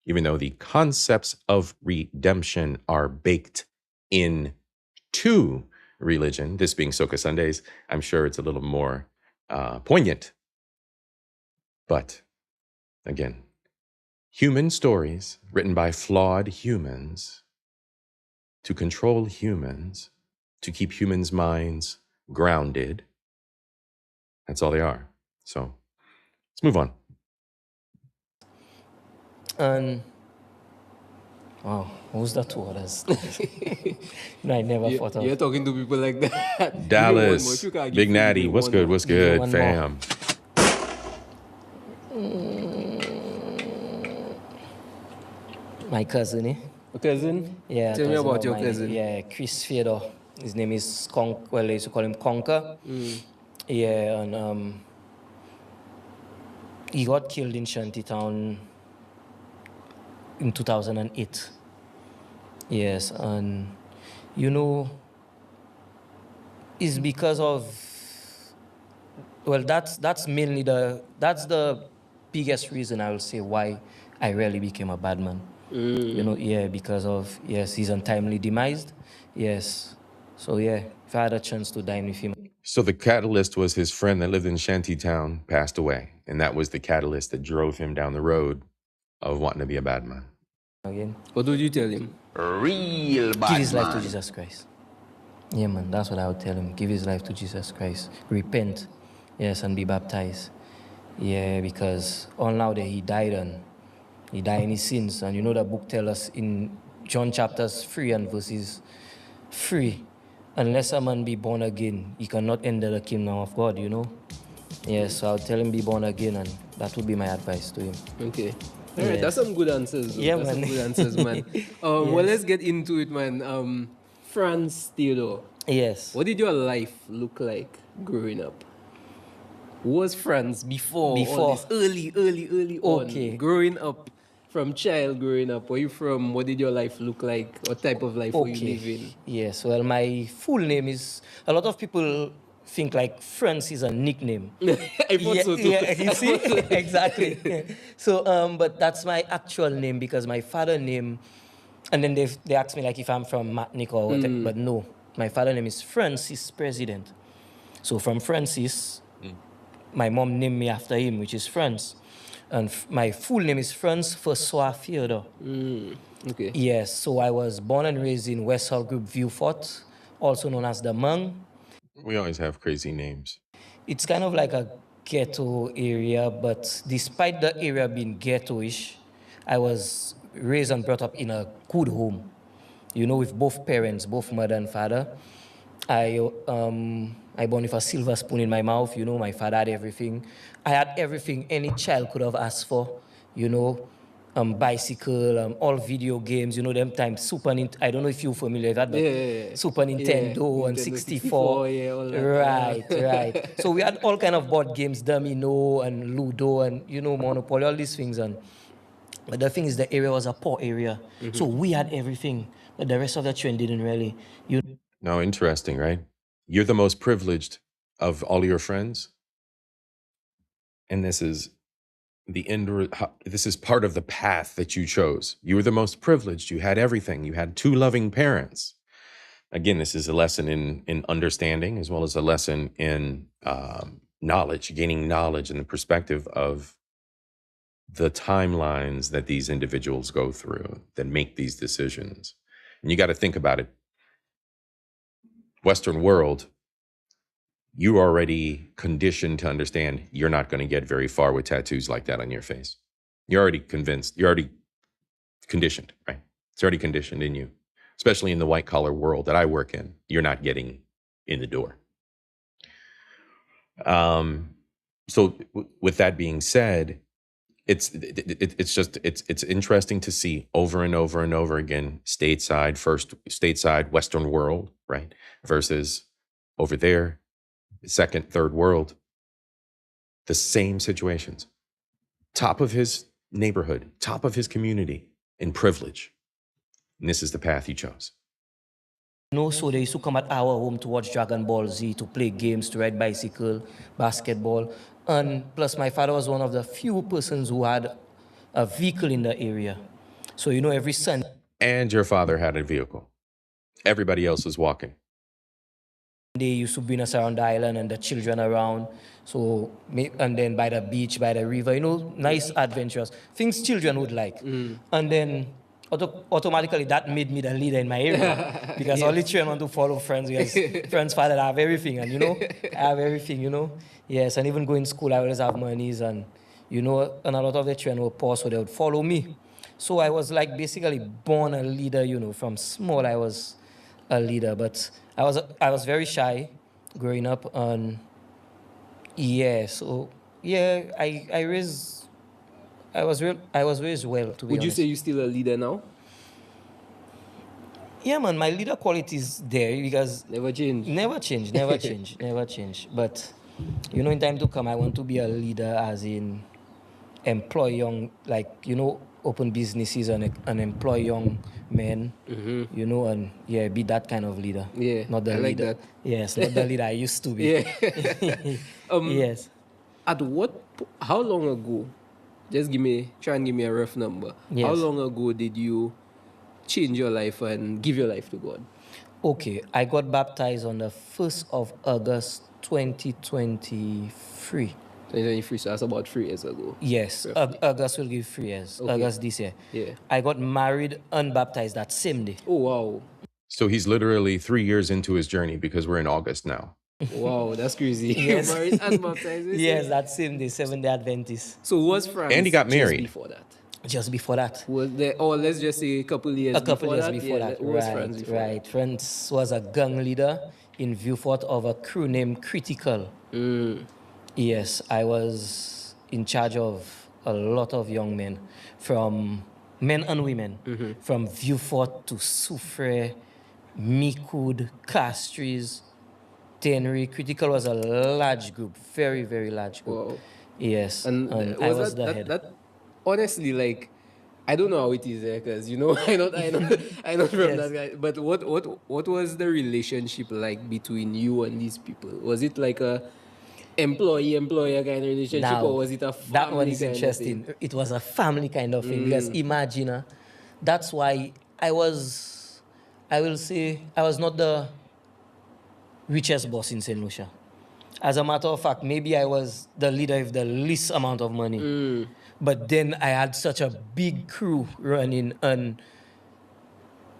even though the concepts of redemption are baked into religion. This being Soca Sundays, I'm sure it's a little more poignant. But again, human stories written by flawed humans to control humans, to keep humans' minds grounded. That's all they are. So let's move on. And wow, who's that to others? No, I never thought of. You're talking to people like that. Dallas, Big Natty, what's good? What's good, fam? My cousin, eh? A cousin? Yeah. Tell me about your cousin. Yeah, Chris Fedor. His name is well, they used to call him Conker. Yeah, and he got killed in Shantytown in 2008. Yes, and you know, it's because of, well, that's mainly that's the biggest reason I will say why I really became a bad man. You know, yeah, because of, yes, his untimely demise. Yes. So yeah, if I had a chance to dine with him. So the catalyst was his friend that lived in Shantytown passed away. And that was the catalyst that drove him down the road of wanting to be a bad man. Again. What would you tell him? Real bad Give his life to Jesus Christ. Yeah, man, that's what I would tell him. Give his life to Jesus Christ. Repent. Yes, and be baptized. Yeah, because all now that he died and he died in his sins. And you know the book tells us in John chapters 3 and verses 3, unless a man be born again, he cannot enter the kingdom of God, you know? Yes, so I'll tell him be born again, and that would be my advice to him. Okay. All right, that's some good answers. Yeah, that's man. some good answers, man. Well, let's get into it, man. Franz Theodore. Yes. What did your life look like growing up? Who was Franz before all this early on? Growing up, from child growing up, where you from? What did your life look like? What type of life were you living? Yes, well, my full name is, a lot of people think like Franz is a nickname. I thought so too. Yeah, you see? Exactly. So, but that's my actual name because my father name, and then they ask me like if I'm from Matnik or whatever, but no. My father name is Francis President. So from Francis, my mom named me after him, which is Franz. And my full name is Franz François Theodore. Okay. Yes, so I was born and raised in West Hall Group, Vieux-Fort, also known as the Mang. We always have crazy names. It's kind of like a ghetto area, but despite the area being ghetto-ish, I was raised and brought up in a good home. You know, with both parents, both mother and father. I born with a silver spoon in my mouth. You know, my father had everything. I had everything any child could have asked for. You know, bicycle, all video games. You know, them times I don't know if you're familiar with that, but Super Nintendo and 64. All that. Right. So we had all kind of board games, Domino and Ludo and, you know, Monopoly, all these things. But the thing is, the area was a poor area. So we had everything, but the rest of the children didn't really. No, interesting, right? You're the most privileged of all your friends. And this is this is part of the path that you chose. You were the most privileged. You had everything. You had 2 loving parents. Again, this is a lesson in understanding as well as a lesson in knowledge, gaining knowledge and the perspective of the timelines that these individuals go through that make these decisions. And you got to think about it. Western world, you're already conditioned to understand you're not going to get very far with tattoos like that on your face. You're already convinced. You're already conditioned, right? It's already conditioned in you, especially in the white collar world that I work in. You're not getting in the door. So with that being said, it's interesting to see over and over and over again, stateside Western world, right? Versus over there, second, third world, the same situations. Top of his neighborhood, top of his community in privilege. And this is the path he chose. So they used to come at our home to watch Dragon Ball Z, to play games, to ride bicycle, basketball. And plus my father was one of the few persons who had a vehicle in the area. So, every Sunday. And your father had a vehicle. Everybody else was walking. They used to bring us around the island and the children around. So, and then by the beach, by the river, nice adventures. Things children would like. And then automatically that made me the leader in my area. Because all the children want to follow friends. Because friends' father have everything. And, I have everything, Yes, and even going to school, I always have monies. And, and a lot of the children were poor, so they would follow me. So I was like basically born a leader, from small I was a leader. But I was very shy growing up, and I was raised well, to be honest. Would you say you're still a leader now? Yeah, man, my leader quality is there because never change. Never change. But in time to come, I want to be a leader, as in employ young, open businesses and employ young men, and be that kind of leader. Yeah, not the I leader. like that. Yes, not the leader I used to be. Yeah. Yes. How long ago? Try and give me a rough number. Yes. How long ago did you change your life and give your life to God? Okay, I got baptized on the 1st of August 2023. 2023, so that's about 3 years ago. Yes, August will give 3 years. Okay. August this year. Yeah. I got married unbaptized that same day. Oh, wow. So he's literally 3 years into his journey because we're in August now. Wow, that's crazy. Yes. Married unbaptized. Yes, that same day, 7-day Adventist. So was France and he got married just before that. Was there? Oh, let's just say a couple years. Before that. Right. France was a gang leader in Vieux-Fort of a crew named Critical. Yes, I was in charge of a lot of young men, from men and women, from Vieux-Fort to Soufrière, Micoud, Castries, Tenry. Critical was a large group, very, very large group. Wow. Yes, and I was the head. Honestly, I don't know how it is there, because I know from Yes. that guy. But what was the relationship like between you and these people? Was it like a employee-employer kind of relationship, or was it a family? That one is kind interesting. of thing? It was a family kind of thing, because imagine, that's why I will say, I was not the richest boss in St. Lucia. As a matter of fact, maybe I was the leader with the least amount of money. But then I had such a big crew running, and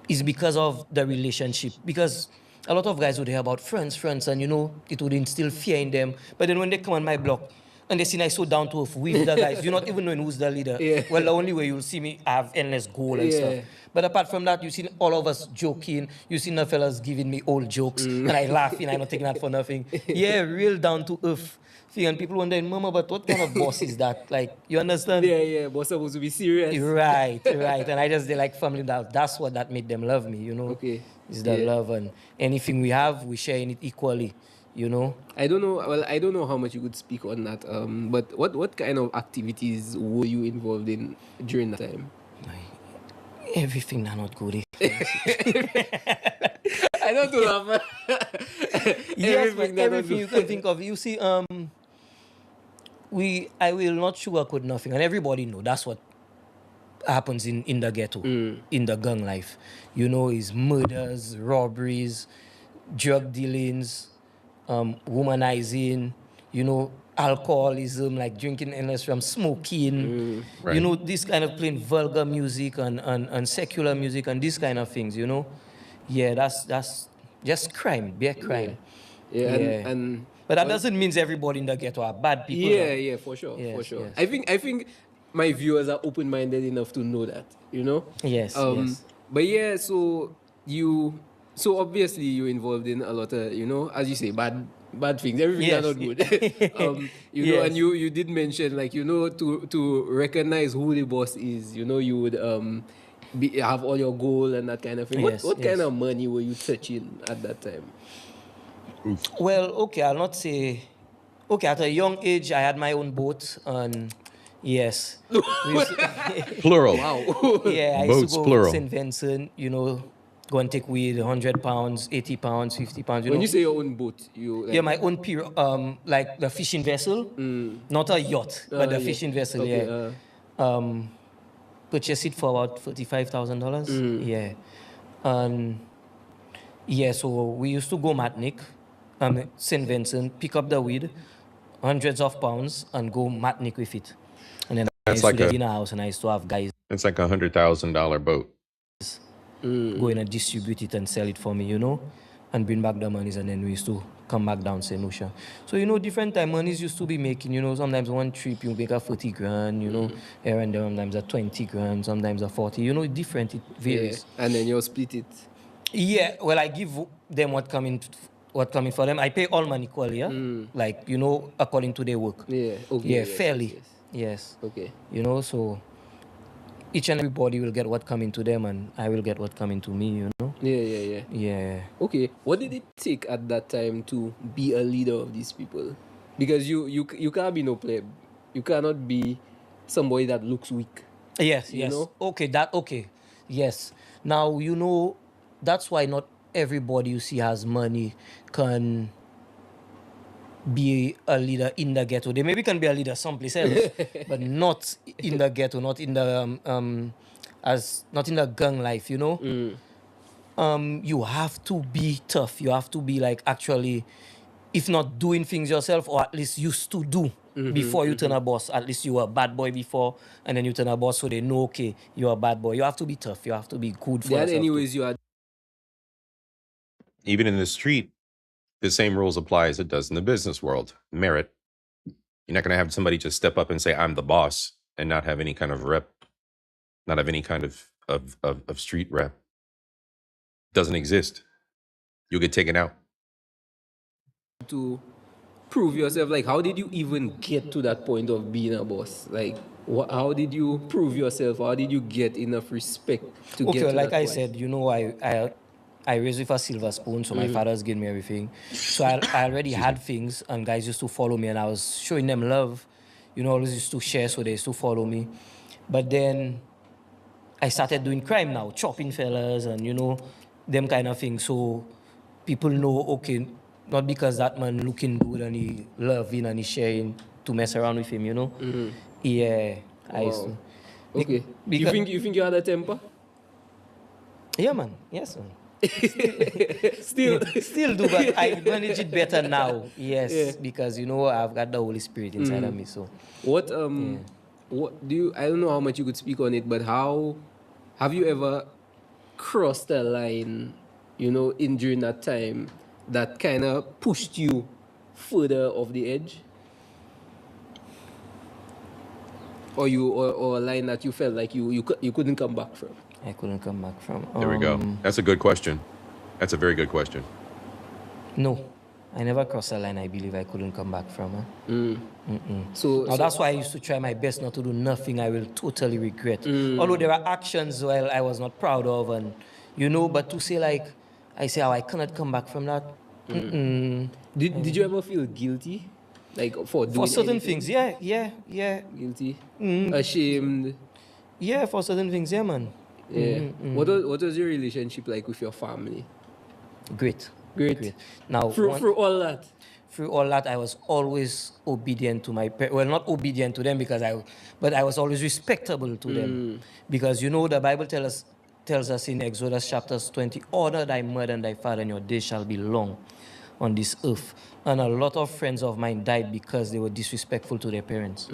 it's because of the relationship. Because a lot of guys would hear about friends, and it would instill fear in them. But then when they come on my block and they see I so down to earth with the guys, you're not even knowing who's the leader. Yeah. Well, the only way you'll see me, I have endless goal and stuff. But apart from that, you see all of us joking. You see the fellas giving me old jokes, and I laughing. I'm not taking that for nothing. Yeah, real down to earth thing. And people wondering, Mama, but what kind of boss is that? You understand? Yeah, boss supposed to be serious. Right. And I just, they like family. That's what that made them love me, Okay. It's the love, and anything we have, we share in it equally, I don't know. Well, I don't know how much you could speak on that. But what kind of activities were you involved in during that time? Everything not good. I don't do that. Yes, everything you can think of. You see, I will not sugarcoat nothing, and everybody know that's what happens in the ghetto, in the gang life. Is murders, robberies, drug dealings, womanizing, alcoholism, like drinking endless from smoking, Right. this kind of playing vulgar music and secular music and these kind of things, Yeah, that's just crime, bare crime. Yeah. And but that doesn't mean everybody in the ghetto are bad people. Yeah, for sure. Yes, For sure. yes. I think my viewers are open-minded enough to know that, you know. Yes, yes. But yeah, so obviously you're involved in a lot of, you know, as you say, bad things. Everything Yes. are not good. You know, and Yes. you did mention, like, you know, to recognize who the boss is, you know, you would have all your goal and that kind of thing. Yes, What yes. kind of money were you touching at that time? Well, okay, I'll not say. Okay, at a young age, I had my own boat, and yes, Plural. Wow. Yeah, I Boats, used to go plural. St. Vincent, you know, go and take weed, 100 pounds, 80 pounds, 50 pounds. When you say your own boat, you like, Yeah, my own like the fishing vessel, not a yacht, but the yeah. fishing vessel. Okay, Yeah, purchased it for about $45,000. Yeah, and yeah, so we used to go Matnik, St. Vincent, pick up the weed, hundreds of pounds, and go Matnik with it. And then I That's used like to a- get in a house, and I used to have guys It's like $100,000 boat. go in and distribute it and sell it for me, you know, and bring back the monies, and then we used to come back down St. Lucia. So, you know, different time monies used to be making, you know, sometimes one trip you make a 40 grand, you know, here and there, sometimes a 20 grand, sometimes a 40, you know, different, it varies. Yeah. And then you'll split it. Yeah, well, I give them what coming for them. I pay all money equally, yeah? Like, you know, according to their work. Yeah, okay. Yeah, yes, fairly. yes. Yes. Okay. You know, so each and everybody will get what coming to them, and I will get what coming to me, you know? Yeah. Yeah. Okay. What did it take at that time to be a leader of these people? Because you can't be no pleb. You cannot be somebody that looks weak. Yes, You yes. know? Okay. Yes. Now, you know, that's why not everybody you see has money can be a leader in the ghetto. They maybe can be a leader someplace else, but not in the ghetto, not in the not in the gang life, you know. You have to be tough. You have to be like actually, if not doing things yourself, or at least used to do before you turn a boss. At least you were a bad boy before, and then you turn a boss, so they know, okay, you're a bad boy. You have to be tough. You have to be good for There are yourself. anyways you are. Even in the street, the same rules apply as it does in the business world. Merit. You're not going to have somebody just step up and say, I'm the boss, and not have any kind of rep, not have any kind of street rep. Doesn't exist. You'll get taken out. To prove yourself, like, how did you even get to that point of being a boss? Like, how did you prove yourself? How did you get enough respect to get to Okay, like that I point? said, you know, I raised with a silver spoon, so my father's gave me everything. So I already had things, and guys used to follow me, and I was showing them love. You know, always used to share, so they used to follow me. But then I started doing crime now, chopping fellas, and you know, them kind of things. So people know, okay, not because that man looking good and he loving and he sharing to mess around with him, you know. Yeah, I used to. Okay. You think you had a temper? Yeah, man. Yes, man. Still do, but I manage it better now. Yes, Yeah. because you know I've got the Holy Spirit inside of me. So what do you? I don't know how much you could speak on it, but how have you ever crossed a line? You know, in during that time, that kind of pushed you further off the edge, or a line that you felt like you couldn't come back from. I couldn't come back from. There we go. That's a good question. That's a very good question. No, I never crossed a line I believe I couldn't come back from. So that's why I used to try my best not to do nothing I will totally regret. Although there are actions I was not proud of, and you know, but to say like, I say, I cannot come back from that. Did you ever feel guilty, like for doing certain anything? things? Yeah. Guilty, ashamed. Yeah, for certain things, yeah, man. Yeah. What was your relationship like with your family? Great. Now, through all that. Through all that, I was always obedient to my parents. Well, not obedient to them but I was always respectable to them. Because you know the Bible tells us in Exodus chapters 20, honor thy mother and thy father, and your days shall be long on this earth. And a lot of friends of mine died because they were disrespectful to their parents.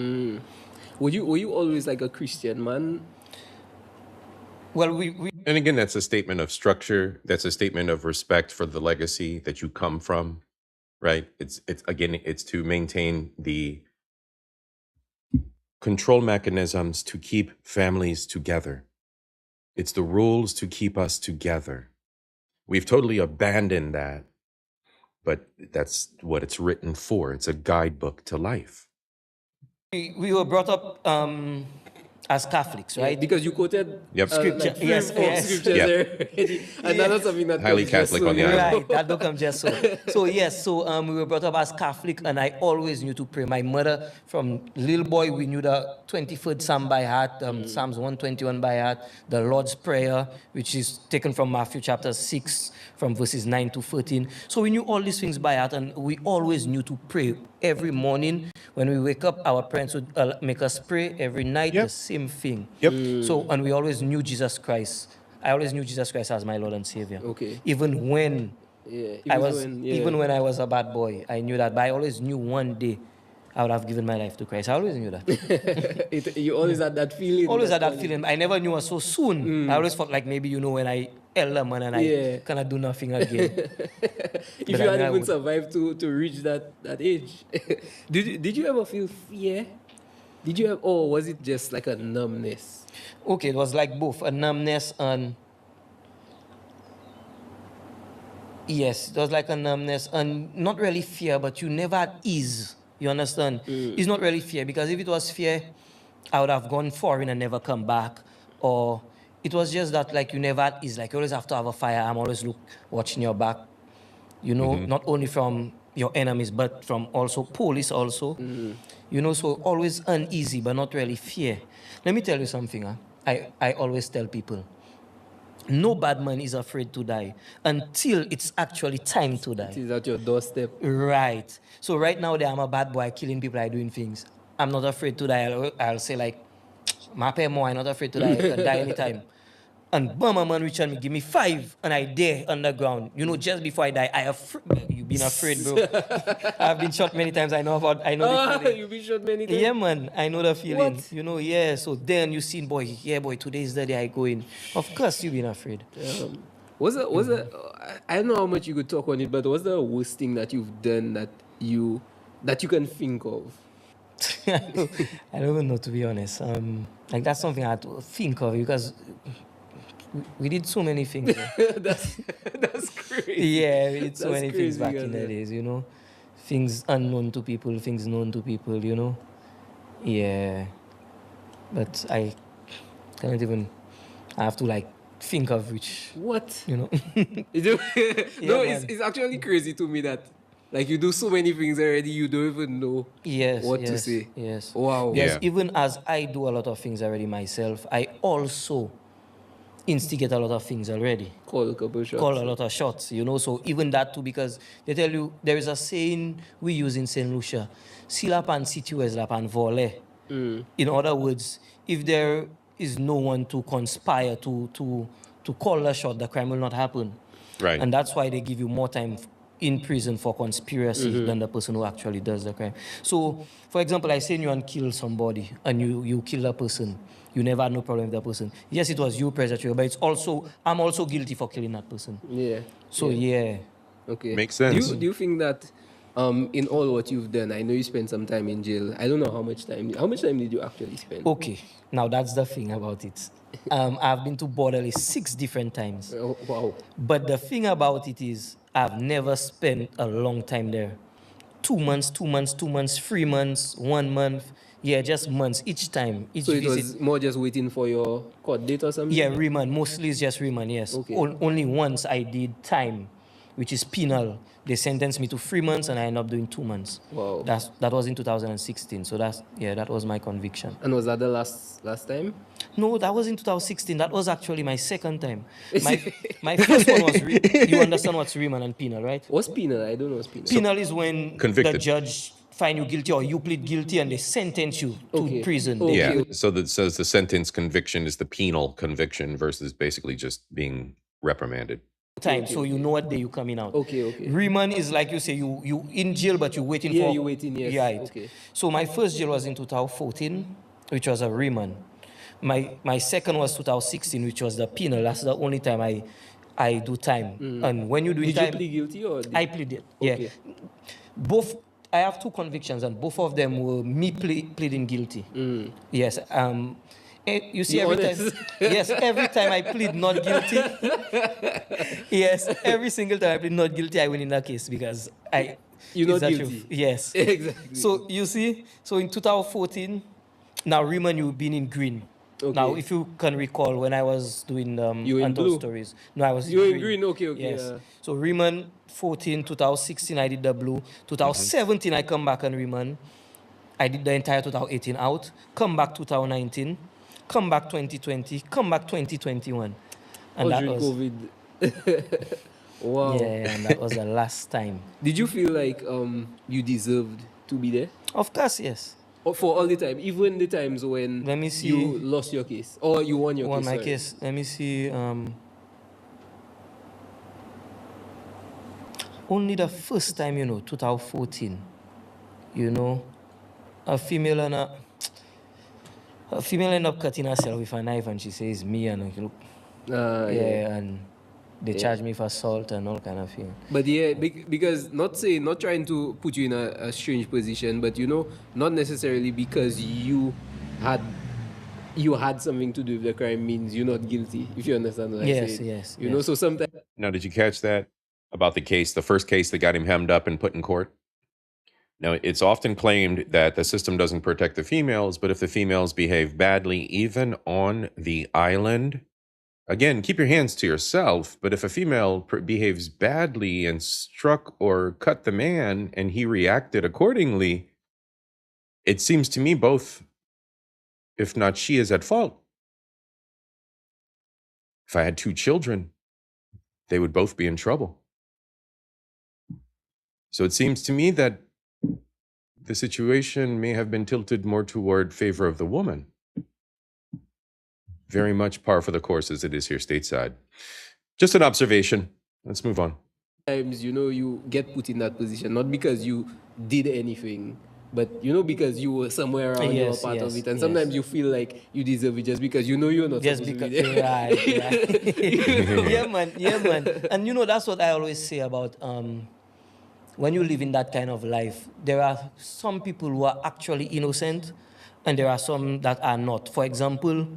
Were you always like a Christian man? Well, and again, that's a statement of structure. That's a statement of respect for the legacy that you come from, right? It's to maintain the control mechanisms to keep families together. It's the rules to keep us together. We've totally abandoned that, but that's what it's written for. It's a guidebook to life. We were brought up as Catholics, right? Because you quoted scripture. like three or four scriptures already, and that's not something that highly comes Catholic just on the so. island. Right, that don't come just so. So yes, so we were brought up as Catholic, and I always knew to pray. My mother, from little boy, we knew the 23rd Psalm by heart, Psalms 121 by heart, the Lord's Prayer, which is taken from Matthew chapter 6, from verses 9 to 13. So we knew all these things by heart, and we always knew to pray. Every morning when we wake up, our parents would make us pray. Every night, the same thing. So, and we always knew Jesus Christ. I always knew Jesus Christ as my Lord and Savior. Okay. Even when even when I was a bad boy, I knew that. But I always knew one day I would have given my life to Christ. I always knew that. You always had that feeling. Always had that feeling. I never knew it so soon. I always felt like maybe, when I elder man and I cannot do nothing again. If you had even survived to reach that age. Did you ever feel fear? Did you have, or was it just like a numbness? Okay, it was like both a numbness and yes, it was like a numbness and not really fear, but you never had ease. You understand? It's not really fear, because if it was fear, I would have gone foreign and never come back. Or it was just that like you never had ease. Like you always have to have a fire. I'm always watching your back. Not only from your enemies, but from also police also. So always uneasy, but not really fear. Let me tell you something. I always tell people, no bad man is afraid to die until it's actually time to die. It is at your doorstep. Right. So right now, I'm a bad boy, killing people, I'm doing things. I'm not afraid to die. I'll say like, my pay more, I'm not afraid to die. I can die anytime. And Burma man reach on me, give me 5, and I dare underground. Just before I die, you've been afraid, bro. I've been shot many times. I know the feeling. You've been shot many times? Yeah, man. I know the feeling. What? So then you seen, boy, today is the day I go in. Of course you've been afraid. Was it? I don't know how much you could talk on it, but what's the worst thing that you've done that you can think of? I don't even know, to be honest. Like that's something I had to think of, because we did so many things. That's crazy. Yeah, we did so many things back in the days, Things unknown to people, things known to people, Yeah. But I can't even, I have to like think of which. What? No, it's actually crazy to me that like you do so many things already, you don't even know what to say. Yes. Wow. Yes, even as I do a lot of things already myself, I also instigate a lot of things already. Call a couple shots. Call a lot of shots, So even that too, because they tell you, there is a saying we use in St. Lucia, Silapan situes lapan vole. In other words, if there is no one to conspire to call a shot, the crime will not happen. Right. And that's why they give you more time in prison for conspiracy than the person who actually does the crime. So, for example, I say you and kill somebody and you kill a person. You never had no problem with that person. Yes, it was you, President, but I'm also guilty for killing that person. Yeah. So, yeah. Okay. Makes sense. Do you think that in all what you've done, I know you spent some time in jail. I don't know how much time. How much time did you actually spend? Okay. Now, that's the thing about it. I've been to Borderless 6 different times. Oh, wow. But the thing about it is, I've never spent a long time there. 2 months, 3 months, 1 month. Yeah, just months each time. So it was more just waiting for your court date or something? Yeah, remand. Mostly it's just remand, yes. Okay. Only once I did time, which is penal. They sentenced me to 3 months and I ended up doing 2 months. Wow. That was in 2016. So that was my conviction. And was that the last time? No, that was in 2016. That was actually my second time. My first one was, you understand what's remand and penal, right? What's penal? I don't know what's penal. Penal is when Convicted. the judge find you guilty or you plead guilty and they sentence you to prison. Yeah. So that says the sentence conviction is the penal conviction versus basically just being reprimanded. So you know what day you coming out. Okay. Remand is like you say, you in jail, but you're waiting for... Yeah, you're waiting, yes. Right. Okay. So my first jail was in 2014, which was a remand. My second was 2016, which was the penal. That's the only time I do time. And when you do time... Did you plead guilty or... I pleaded, yeah. Okay. Both I have 2 convictions, and both of them were me pleading guilty. Yes. You see, You're every time, honest. yes, every time I plead not guilty, yes, every single time I plead not guilty, I win in that case because You're it's not the guilty. truth. Yes. Exactly. So you see, so in 2014, now Raymond, you've been in green. Now, Okay. if you can recall, when I was doing You were in Untold blue? Stories, no, I was You were in in green. green, okay. Yes. Yeah. So Raymond 14, 2016, I did the blue. 2017, I come back on Raymond. I did the entire 2018 out. Come back 2019. Come back 2020. Come back 2021. And that during was COVID. Wow. Yeah, and that was the last time. Did you feel like you deserved to be there? Of course, yes. For all the time, even the times when Let me see. you lost your case or you won your Won case. my sorry. case. Let me see. Only the first time, 2014, a female ended up cutting herself with a knife, and she says, "Me," and yeah. and they charged me for assault and all kind of thing. But yeah, because not trying to put you in a strange position, but not necessarily because you had something to do with the crime means you're not guilty. If you understand what I say. Yes. You know, so sometimes. Now, did you catch that about the first case that got him hemmed up and put in court? Now, it's often claimed that the system doesn't protect the females, but if the females behave badly, even on the island, again, keep your hands to yourself, but if a female behaves badly and struck or cut the man and he reacted accordingly, it seems to me both, if not she, is at fault. If I had 2 children, they would both be in trouble. So it seems to me that the situation may have been tilted more toward favor of the woman. Very much par for the course as it is here stateside. Just an observation. Let's move on. Sometimes, you get put in that position, not because you did anything, but, because you were somewhere around, you were part of it. And sometimes you feel like you deserve it just because you're not Just supposed because, to be there. right. Yeah, man. And that's what I always say about when you live in that kind of life, there are some people who are actually innocent, and there are some that are not. For example,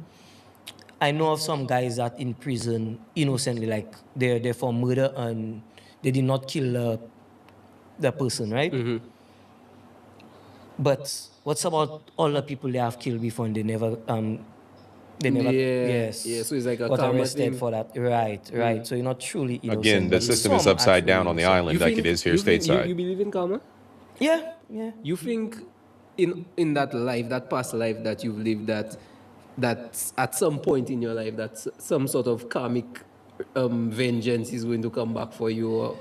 I know of some guys that in prison innocently, like they're for murder and they did not kill the person, right? Mm-hmm. But what's about all the people they have killed before and they never Yes. Yeah, so it's like a got karma arrested thing. for that. Right. So you're not truly innocent. Again, the but system is some upside actually down on the innocent. island like it is here you stateside. believe in karma? Yeah. You think in that life, that past life that you've lived, that at some point in your life, that some sort of karmic vengeance is going to come back for you? Or?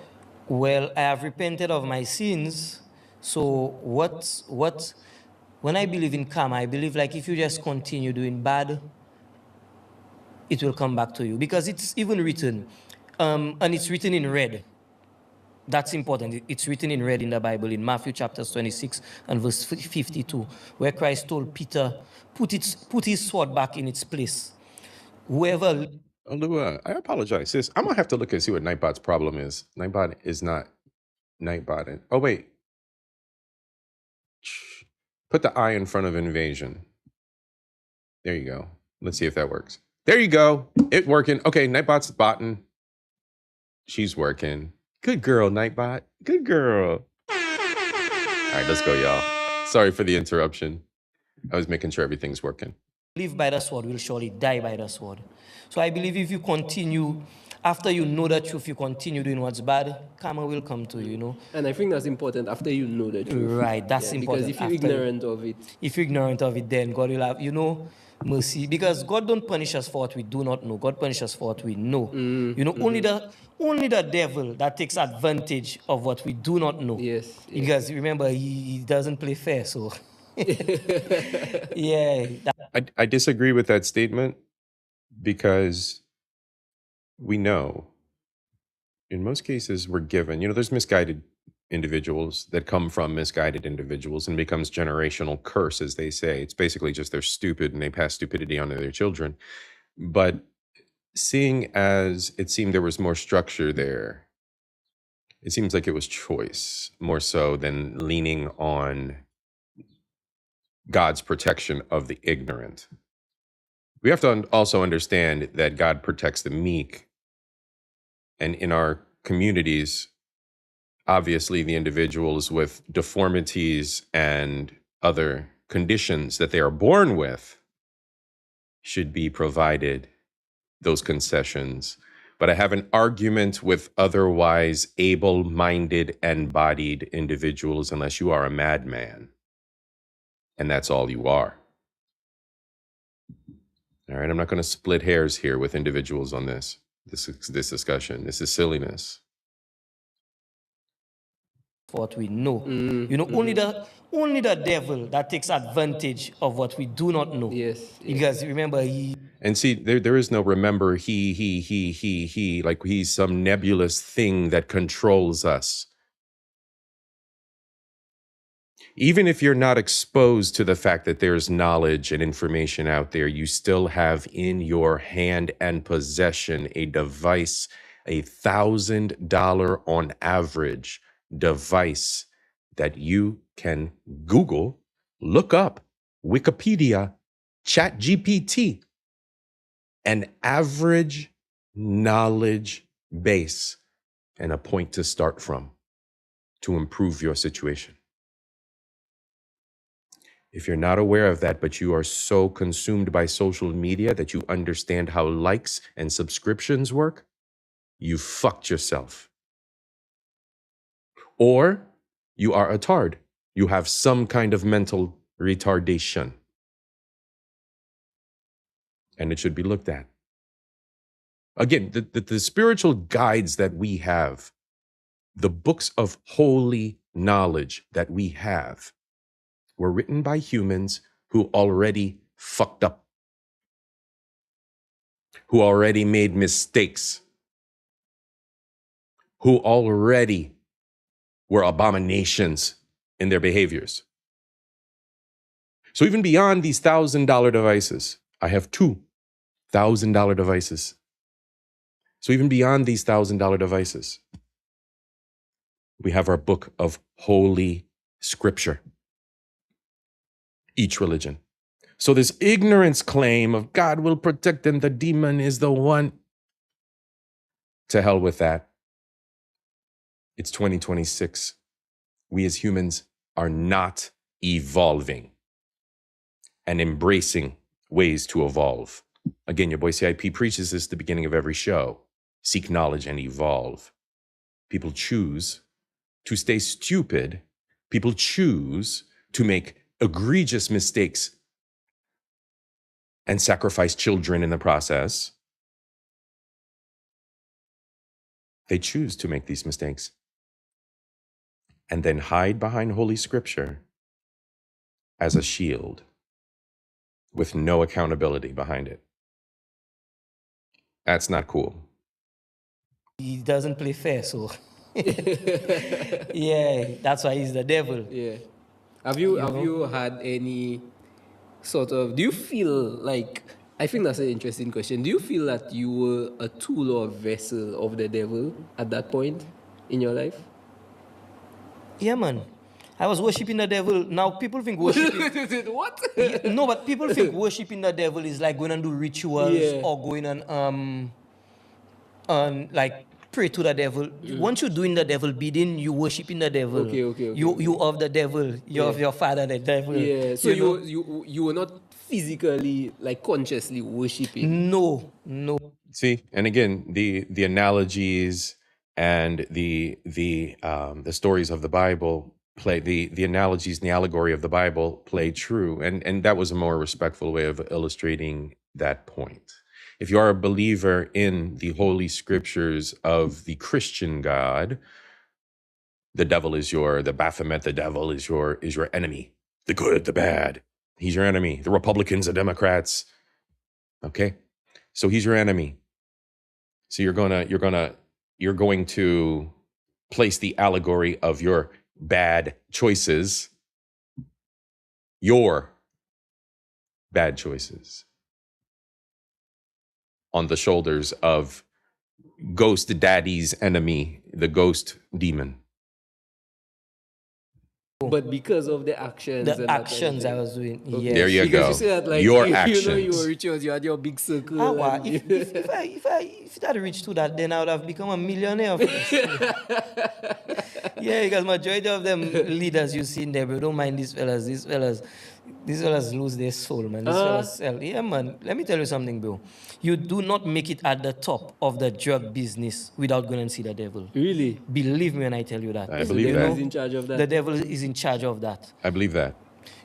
Well, I have repented of my sins. So when I believe in karma, I believe like if you just continue doing bad, it will come back to you, because it's even written, and it's written in red. That's important. It's written in red in the Bible in Matthew chapter 26 and verse 52, where Christ told Peter, put his sword back in its place. Whoever... Alua, I apologize, sis. I'm going to have to look and see what Nightbot's problem is. Nightbot is not Nightbot. Oh, wait. Put the I in front of invasion. There you go. Let's see if that works. There you go. It working. Okay, Nightbot's botting. She's working. Good girl, Nightbot. Good girl. All right, let's go, y'all. Sorry for the interruption. I was making sure everything's working. Live by the sword will surely die by the sword. So I believe if you continue, after you know the truth, you continue doing what's bad, karma will come to you, And I think that's important after you know the truth. Right, that's important. Because if you're ignorant of it. If you're ignorant of it, then God will have, mercy. Because God don't punish us for what we do not know. God punishes us for what we know. Only the devil that takes advantage of what we do not know. Yes. Because remember, he doesn't play fair, so... Yeah. I disagree with that statement, because we know in most cases we're given, there's misguided individuals that come from misguided individuals and becomes generational curse, as they say. It's basically just they're stupid and they pass stupidity on to their children. But seeing as it seemed there was more structure there, It seems like it was choice more so than leaning on God's protection of the ignorant. We have to also understand that God protects the meek. And in our communities, obviously the individuals with deformities and other conditions that they are born with should be provided those concessions. But I have an argument with otherwise able-minded and bodied individuals unless you are a madman. And that's all you are. All right, I'm not going to split hairs here with individuals on this discussion. This is silliness. What we know. You know, only the devil that takes advantage of what we do not know. Yes. Because remember, he... And see, there is no remember he, like he's some nebulous thing that controls us. Even if you're not exposed to the fact that there's knowledge and information out there, you still have in your hand and possession a device, $1,000 on average device that you can Google, look up, Wikipedia, ChatGPT, an average knowledge base and a point to start from to improve your situation. If you're not aware of that, but you are so consumed by social media that you understand how likes and subscriptions work, you fucked yourself. Or you are a tard. You have some kind of mental retardation. And it should be looked at. Again, the spiritual guides that we have, the books of holy knowledge that we have, were written by humans who already fucked up, who already made mistakes, who already were abominations in their behaviors. So even beyond these $1,000 devices, I have two $1,000 devices. So even beyond these $1,000 devices, we have our book of holy scripture. Each religion. So this ignorance claim of God will protect and the demon is the one, to hell with that. It's 2026. We as humans are not evolving and embracing ways to evolve. Again, your boy C.I.P. preaches this at the beginning of every show. Seek knowledge and evolve. People choose to stay stupid. People choose to make egregious mistakes and sacrifice children in the process. They choose to make these mistakes and then hide behind Holy Scripture as a shield with no accountability behind it. That's not cool. He doesn't play fair, so... Yeah, that's why he's the devil. Yeah. Have you had any sort of... Do you feel like... I think that's an interesting question. Do you feel that you were a tool or a vessel of the devil at that point in your life? Yeah, man. I was worshiping the devil. Now people think worshiping... What? Yeah, no, but people think worshiping the devil is like going and do rituals or going and like pray to the devil. Once you're doing the devil bidding, you worshiping the devil. Okay. You of the devil. You of your father, the devil. Yeah. So you were not physically, like consciously worshiping. No. See, and again, the analogies and the stories of the Bible play the analogies and the allegory of the Bible play true, and that was a more respectful way of illustrating that point. If you are a believer in the holy scriptures of the Christian God, the devil is the Baphomet, the devil is your enemy. The good, the bad. He's your enemy. The Republicans, the Democrats. Okay? So he's your enemy. So you're going to place the allegory of your bad choices, your bad choices, on the shoulders of Ghost Daddy's enemy, the ghost demon. But because of the actions. The actions I was doing. Okay. Yes. There you because go. you say that like Your you actions. know you were rituals, you had your big circle. If it had reached to that, then I would have become a millionaire. Yeah, because majority of them leaders you see in there, bro, don't mind these fellas. These fellas lose their soul, man. These fellas sell. Yeah, man. Let me tell you something, bro. You do not make it at the top of the drug business without going and see the devil. Really? Believe me when I tell you that. I believe the that. devil is in charge of that. The devil is in charge of that. I believe that.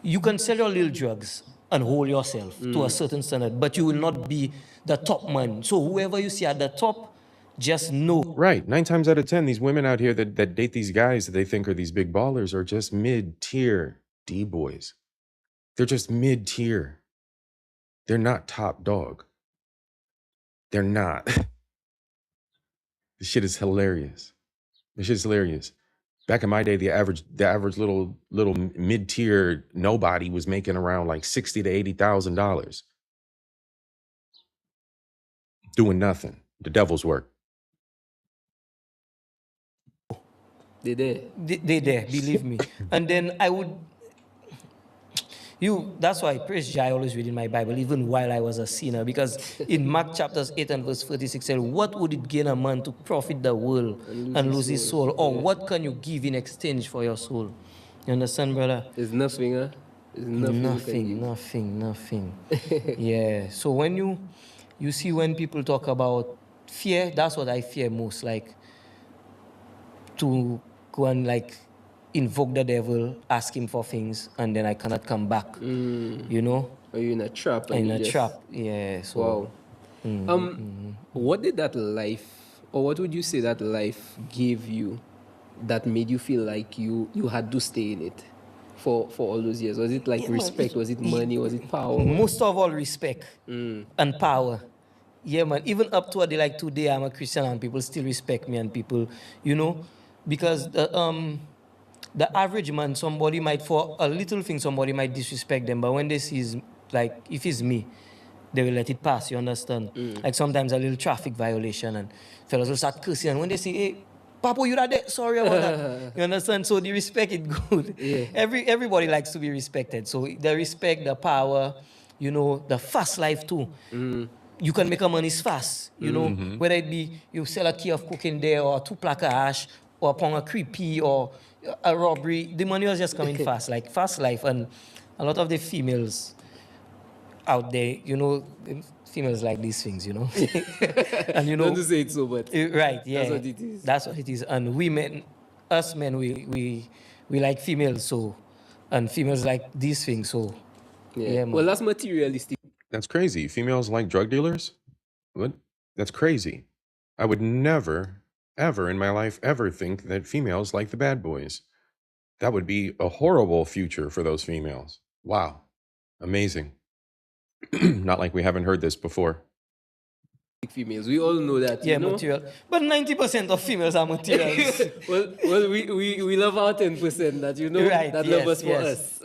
You can sell your little drugs and hold yourself to a certain standard, but you will not be the top man. So whoever you see at the top, just know. Right. 9 times out of 10, these women out here that date these guys that they think are these big ballers are just mid-tier D-boys. They're just mid-tier. They're not top dog. They're not. This shit is hilarious. This shit is hilarious. Back in my day, the average little mid-tier nobody was making around like $60,000 to $80,000. Doing nothing. The devil's work. They there. They there, believe me. And then I would, that's why praise Jah I always read in my Bible, even while I was a sinner, because in Mark chapters 8 and verse 36 said, what would it gain a man to profit the world and lose his soul? Or what can you give in exchange for your soul? You understand, brother? There's nothing, huh? There's Nothing. Yeah. So when you see when people talk about fear, that's what I fear most, like to go and like invoke the devil, ask him for things, and then I cannot come back. You know? Are you in a trap? In a trap, yeah. So, wow. What did that life, or what would you say that life gave you that made you feel like you had to stay in it for all those years? Was it like respect? Was it money? Was it power? Most of all, respect and power. Yeah, man. Even up to a day like today, I'm a Christian and people still respect me and people, you know, because the average man, somebody might, for a little thing, somebody might disrespect them, but when they see, like, if it's me, they will let it pass, you understand? Like sometimes a little traffic violation and fellas will start cursing, and when they say, hey, Papa, you're not there, sorry about that. You understand? So the respect is good. Yeah. Everybody likes to be respected. So the respect, the power, you know, the fast life too. You can make a money fast, you know, whether it be you sell a key of cocaine there or 2 plaque of hash or upon a creepy or a robbery, the money was just coming fast, like fast life. And a lot of the females out there, you know, females like these things, you know. And you know, don't say it so, but right, yeah, that's what it is. That's what it is. And women, us men, we like females, so, and females like these things, so yeah. Well, that's materialistic. That's crazy. Females like drug dealers? What? That's crazy. I would never, ever in my life ever think that females like the bad boys. That would be a horrible future for those females. Wow. Amazing. Not like we haven't heard this before. Females, we all know that. Yeah, you know? material. But 90% of females are materials. well, we love our 10% that you know right, that yes, love us for us.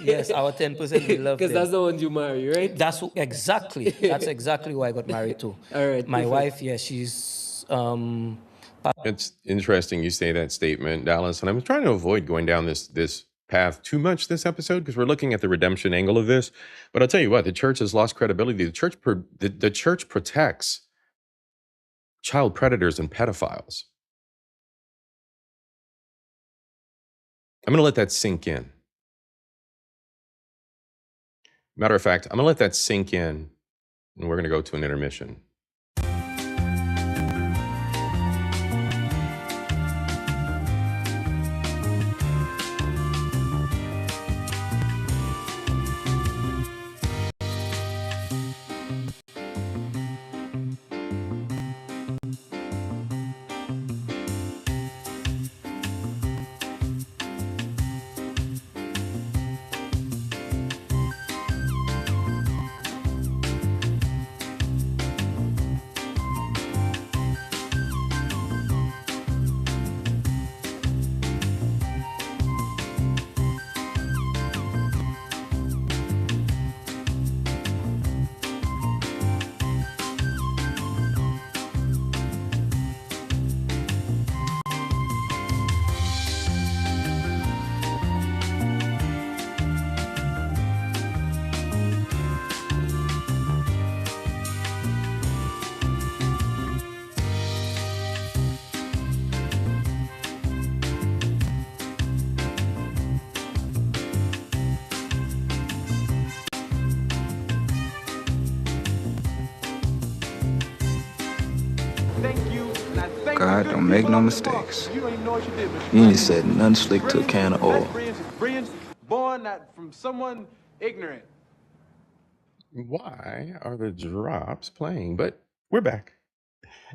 yes, our 10% we love them. Because that's the one you marry, right? That's exactly who I got married to. All right. My perfect. wife, yeah, she's It's interesting you say that statement, Dallas, and I'm trying to avoid going down this path too much this episode because we're looking at the redemption angle of this. But I'll tell you what, the church has lost credibility. The church protects child predators and pedophiles. I'm going to let that sink in. Matter of fact, I'm going to let that sink in, and we're going to go to an intermission. God don't make no mistakes. You don't even know what you did, but You ain't said nothing slick to a can of oil. Brilliance born not from someone ignorant. Why are the drops playing? But we're back.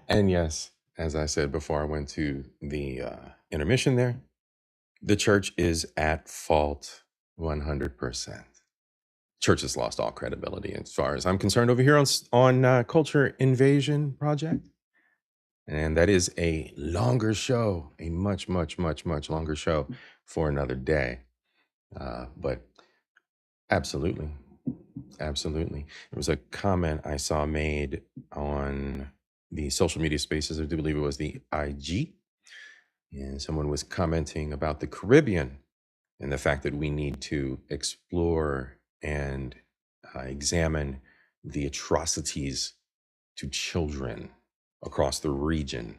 And yes, as I said before, I went to the intermission there. The church is at fault 100%. Church has lost all credibility as far as I'm concerned over here on Culture Invasion Project. And that is a longer show, a much, much, much, much longer show for another day. But absolutely. Absolutely. There was a comment I saw made on the social media spaces. I do believe it was the IG. And someone was commenting about the Caribbean and the fact that we need to explore and examine the atrocities to children across the region.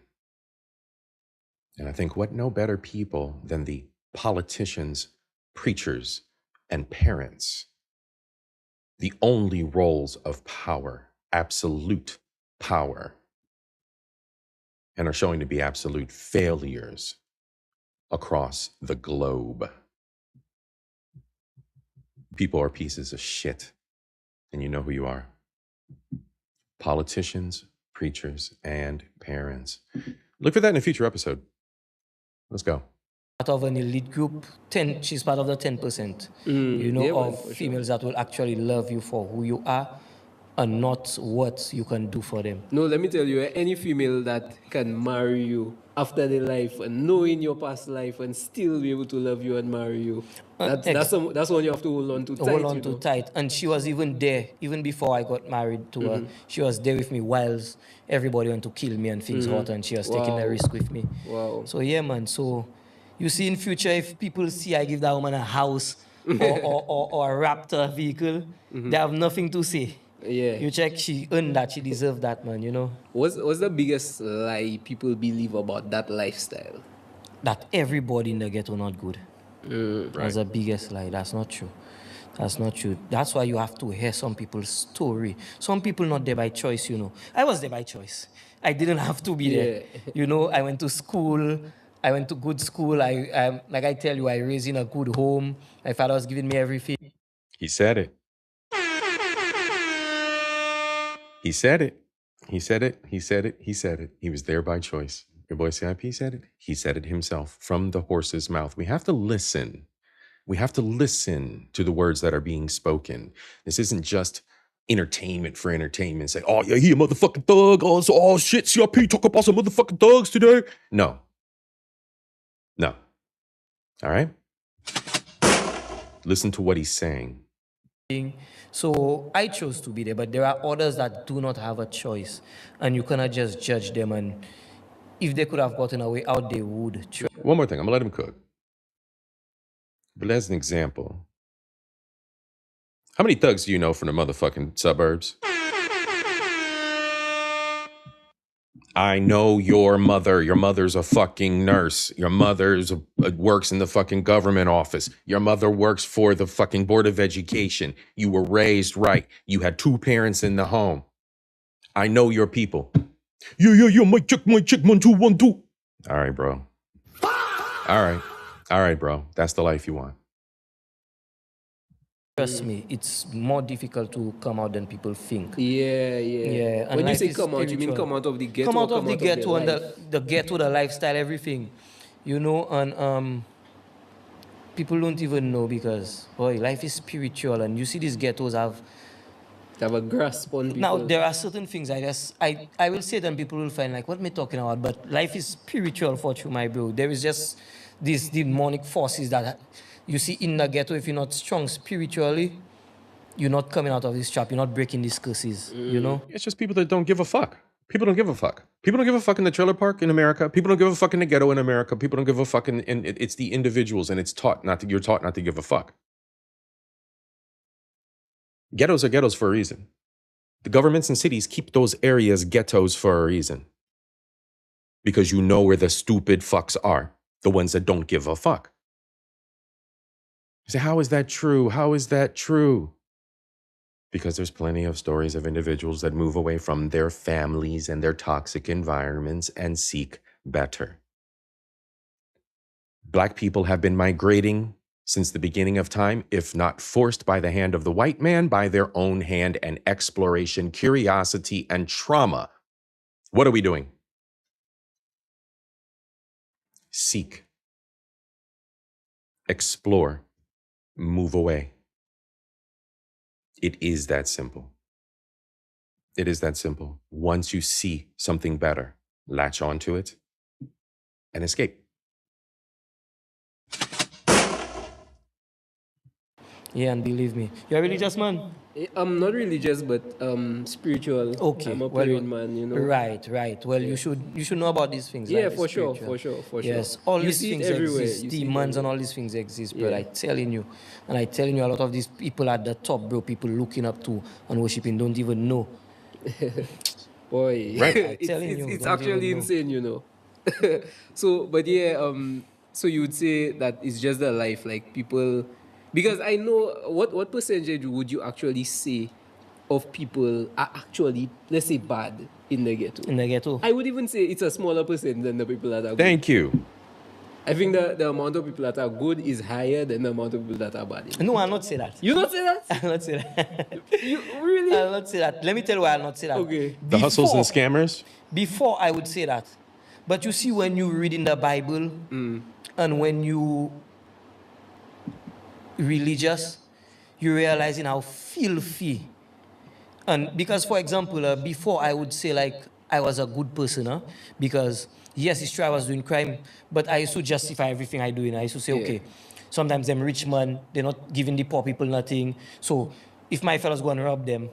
And I think what no better people than the politicians, preachers, and parents, the only roles of power, absolute power, and are showing to be absolute failures across the globe. People are pieces of shit, and you know who you are. Politicians, preachers, and parents. Look for that in a future episode. Let's go. Part of an elite group, she's part of the 10%, of females that will actually love you for who you are and not what you can do for them. No, let me tell you, any female that can marry you after their life and knowing your past life and still be able to love you and marry you, that's one you have to hold on to tight. Hold on to tight. And she was even there, even before I got married to her. She was there with me whilst everybody went to kill me and things hot, and she was taking a risk with me. Wow. So yeah, man. So you see in future, if people see I give that woman a house or a Raptor vehicle, they have nothing to say. Yeah. You check, she earned that, she deserved that, man, you know. What's the biggest lie people believe about that lifestyle? That everybody in the ghetto not good. That's the biggest lie. That's not true. That's not true. That's why you have to hear some people's story. Some people not there by choice, you know. I was there by choice. I didn't have to be there. You know, I went to school. I went to good school. I like I tell you, I raised in a good home. My father was giving me everything. He said it. He said it. He said it. He said it. He said it. He was there by choice. Your boy C.I.P. said it. He said it himself from the horse's mouth. We have to listen. We have to listen to the words that are being spoken. This isn't just entertainment for entertainment. Say, oh, yeah, he a motherfucking thug. Oh, shit, C.I.P. talk about some motherfucking thugs today. No. No. All right? Listen to what he's saying. So I chose to be there, but there are others that do not have a choice, and you cannot just judge them. And if they could have gotten away out, they would. One more thing, I'm gonna let him cook. But as an example, how many thugs do you know from the motherfucking suburbs? I know your mother. Your mother's a fucking nurse. Your mother's works in the fucking government office. Your mother works for the fucking Board of Education. You were raised right. You had two parents in the home. I know your people. Yeah, my chick, 1, 2, 1, 2. All right, bro. All right, bro. That's the life you want. Trust me, it's more difficult to come out than people think. Yeah. When you say come out, you mean come out of the ghetto? Come out of the ghetto and the ghetto, the lifestyle, everything. You know, and people don't even know because, boy, life is spiritual, and you see these ghettos have a grasp on people. Now, there are certain things I will say, then people will find like, what am I talking about? But life is spiritual for you, my bro. There is just these demonic forces that you see in the ghetto. If you're not strong spiritually, you're not coming out of this trap. You're not breaking these curses, you know? It's just people that don't give a fuck. People don't give a fuck. People don't give a fuck in the trailer park in America. People don't give a fuck in the ghetto in America. People don't give a fuck it's the individuals, and you're taught not to give a fuck. Ghettos are ghettos for a reason. The governments and cities keep those areas ghettos for a reason. Because you know where the stupid fucks are. The ones that don't give a fuck. You say, how is that true? How is that true? Because there's plenty of stories of individuals that move away from their families and their toxic environments and seek better. Black people have been migrating since the beginning of time, if not forced by the hand of the white man, by their own hand and exploration, curiosity, and trauma. What are we doing? Seek, explore, move away. It is that simple. It is that simple. Once you see something better, latch onto it and escape. Yeah, and believe me, you're a religious man. I'm not religious, but spiritual. Okay, I'm a well, praying man, you know. Right. Well, you should know about these things. Yeah, like the for sure. spiritual. For Yes, sure. all You these see it things everywhere. exist. You see it Demons and everywhere. all these things exist, bro. Yeah. I'm telling you, and I'm telling you, a lot of these people at the top, bro, people looking up to and worshiping, don't even know. Boy, Right. I'm telling you, it's don't actually even know. insane, you know. So, but yeah, so you would say that it's just the life, like people, because I know what percentage would you actually say of people are actually, let's say, bad in the ghetto? In the ghetto, I would even say it's a smaller percent than the people that are good. Thank you. I think the amount of people that are good is higher than the amount of people that are bad. No, I'll not say that. You not say that? I'll not say that. You really? I'll not say that. Let me tell you why I'll not say that. Okay. The hustles and scammers? Before I would say that. But you see, when you read in the Bible and when you religious, you realizing how filthy. And because, for example, before I would say like I was a good person, because yes, it's true I was doing crime, but I used to justify everything I do. I used to say, okay, sometimes them rich man, they're not giving the poor people nothing. So if my fellas go and rob them,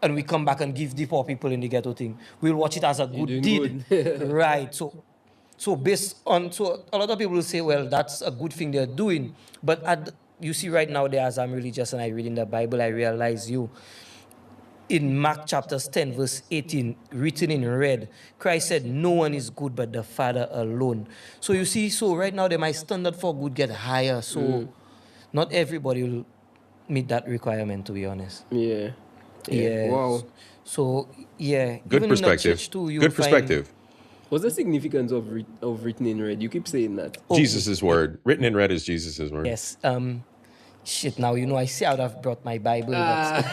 and we come back and give the poor people in the ghetto thing, we'll watch it as a good deed. Right. So based on, so a lot of people will say, well, that's a good thing they're doing. But you see right now there, as I'm religious and I read in the Bible, I realize in Mark chapters 10, verse 18, written in red, Christ said, no one is good but the Father alone. So you see, so right now, my standard for good get higher. So not everybody will meet that requirement, to be honest. Yeah. Yes. Wow. So, yeah. Good even perspective. In the church too, Good perspective. What's the significance of written in red? You keep saying that. Jesus' word. Written in red is Jesus' word. Yes. Shit, now, I say I would have brought my Bible, but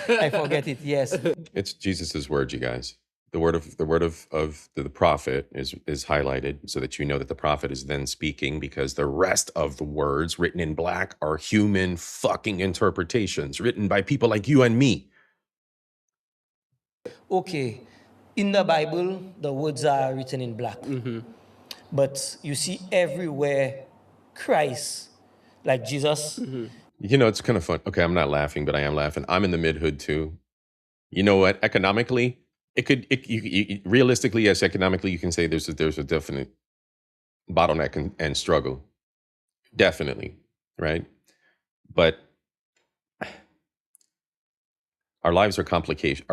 I forget it, yes. It's Jesus' word, you guys. The word of the prophet is highlighted so that you know that the prophet is then speaking, because the rest of the words written in black are human fucking interpretations written by people like you and me. Okay, in the Bible, the words are written in black. But you see everywhere Christ, like Jesus. You know, it's kind of fun. Okay, I'm not laughing, but I am laughing. I'm in the mid-hood too. You know what? Economically, realistically, yes, economically, you can say there's a definite bottleneck and struggle. Definitely, right? But our lives are complicated,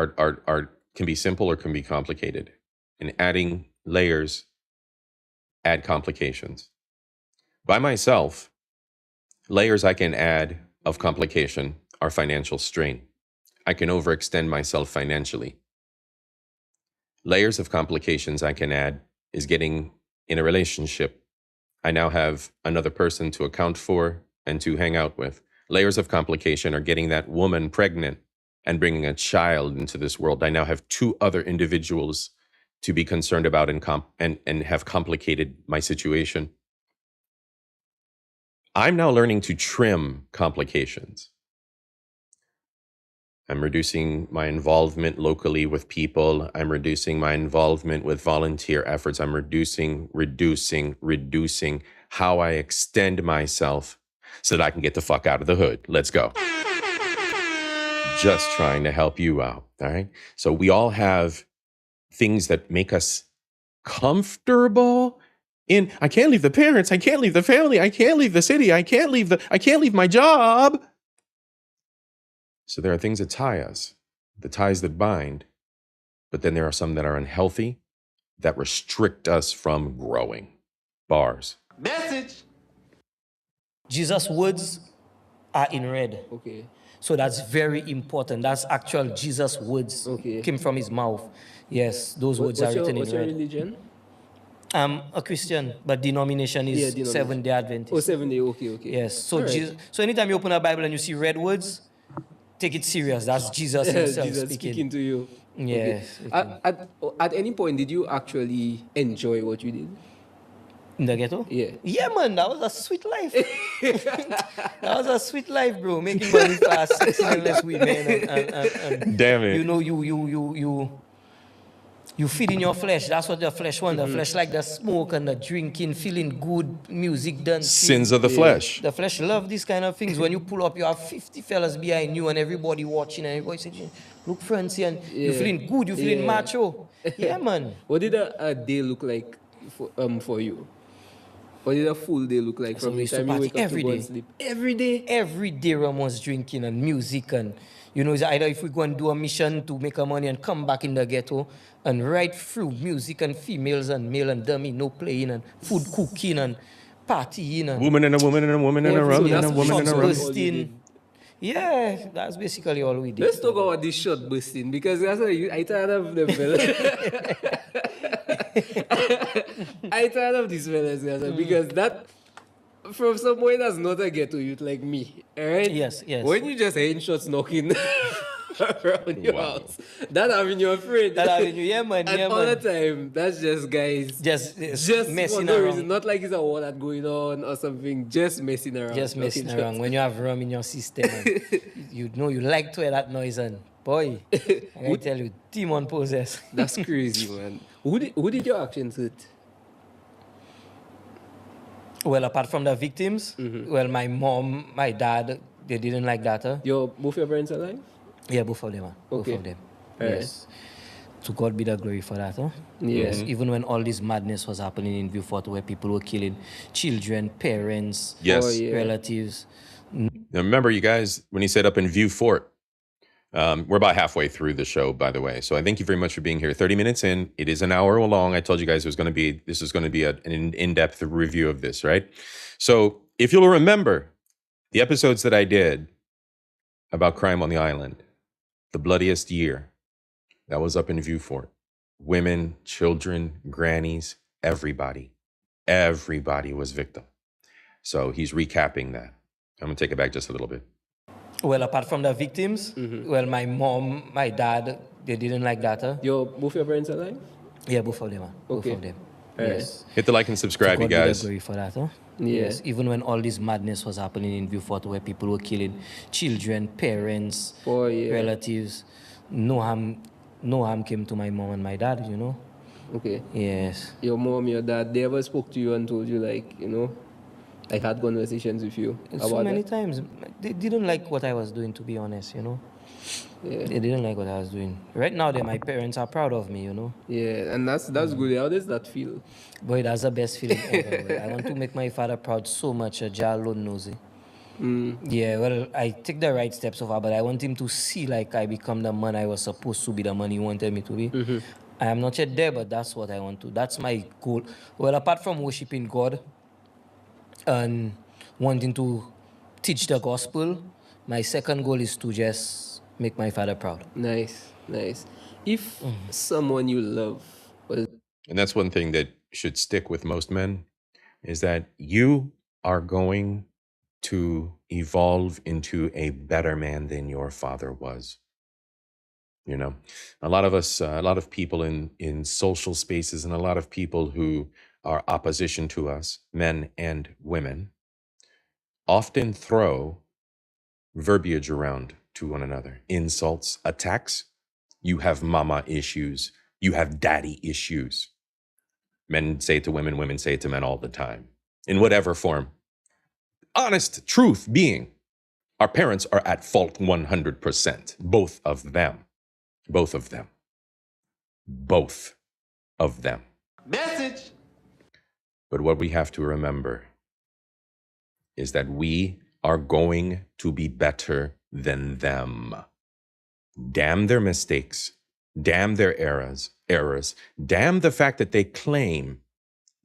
can be simple or can be complicated. And adding layers add complications. By myself, layers I can add of complication are financial strain. I can overextend myself financially. Layers of complications I can add is getting in a relationship. I now have another person to account for and to hang out with. Layers of complication are getting that woman pregnant and bringing a child into this world. I now have two other individuals to be concerned about and have complicated my situation. I'm now learning to trim complications. I'm reducing my involvement locally with people. I'm reducing my involvement with volunteer efforts. I'm reducing how I extend myself so that I can get the fuck out of the hood. Let's go. Just trying to help you out, all right? So we all have things that make us comfortable in, I can't leave the parents, I can't leave the family, I can't leave the city, I can't leave my job. So there are things that tie us, the ties that bind, but then there are some that are unhealthy that restrict us from growing. Bars. Message. Jesus' words are in red. Okay. So that's very important. That's actual Jesus words came from his mouth. Yes, those words are written in What's your red. religion? I'm a Christian, but denomination is Seventh-day Adventist. Oh, 7-day, okay. Yes. So All right. Jesus, so anytime you open a Bible and you see red words, take it serious. That's Jesus himself Jesus speaking to you. Yes. Okay. At any point, did you actually enjoy what you did? In the ghetto? Yeah. Yeah, man, that was a sweet life. That was a sweet life, bro. Making money fast, sexless women, and damn it. You know, you feed in your flesh. That's what the flesh wants. The flesh like the smoke and the drinking, feeling good, music done. Sins of the flesh. The flesh love these kind of things. When you pull up, you have 50 fellas behind you and everybody watching and everybody saying, look fancy and you're feeling good, you're feeling macho. Yeah, man. What did a day look like for you? What did a full day look like from the time you wake up to go and sleep? Every day Ramon's drinking and music and, you know, it's either if we go and do a mission to make our money and come back in the ghetto and right through music and females and male and dummy, no playing and food cooking and partying and... Woman and a woman and a woman and a rum and a woman and a rum. Yeah, that's basically all we did. Let's talk about this shot busting because that's what I tired of the fellas. I tired of these fellas because that from somewhere that's not a ghetto youth like me, alright? Yes. When you just hearing shots knocking around your house, that having you afraid. That having you, and all the time, that's just guys just messing for no around. reason. Not like it's a war that's going on or something. Just messing around. Just messing around. When you have rum in your system, and you know you like to hear that noise and boy, I tell you, demon possessed. That's crazy, man. Who did your actions hurt? Well, apart from the victims, well, my mom, my dad, they didn't like that. Both your parents alive? Yeah, both of them. Both of them. Yes. To God be the glory for that. Yes. Even when all this madness was happening in Vieux-Fort, where people were killing children, parents, relatives. Now remember, you guys, when he said up in Vieux-Fort, we're about halfway through the show, by the way. So I thank you very much for being here. 30 minutes in. It is an hour long. I told you guys this is going to be an in-depth review of this, right? So if you'll remember the episodes that I did about crime on the island, the bloodiest year, that was up in Vieux-Fort. Women, children, grannies, everybody was victim. So he's recapping that. I'm going to take it back just a little bit. Well, apart from the victims, well, my mom, my dad, they didn't like that. Both your parents alive? Yeah, both of them. Both of them. Yes. Hit the like and subscribe, you guys. Glory for that. Yes. Even when all this madness was happening in Vieux-Fort, where people were killing children, parents, relatives, no harm came to my mom and my dad, you know. Okay. Yes. Your mom, your dad, they ever spoke to you and told you, like, you know, I had conversations with you about so many that? times. They didn't like what I was doing, to be honest, you know. Yeah. They didn't like what I was doing. Right now, my parents are proud of me, you know. Yeah, and that's good. How does that feel? Boy, that's the best feeling ever. Boy. I want to make my father proud so much. Jah alone knows it. Yeah, well, I take the right steps so far, but I want him to see like I become the man I was supposed to be, the man he wanted me to be. I am not yet there, but that's what I want to. That's my goal. Well, apart from worshiping God and wanting to teach the gospel, my second goal is to just make my father proud. Nice. If someone you love... And that's one thing that should stick with most men, is that you are going to evolve into a better man than your father was. You know, a lot of us, a lot of people in social spaces and a lot of people who are opposition to us, men and women, often throw verbiage around to one another. Insults, attacks. You have mama issues. You have daddy issues. Men say it to women, women say it to men all the time, in whatever form. Honest truth being, our parents are at fault 100%. Both of them. Both of them. Both of them. Message. But what we have to remember is that we are going to be better than them. Damn their mistakes. Damn their errors. Damn the fact that they claim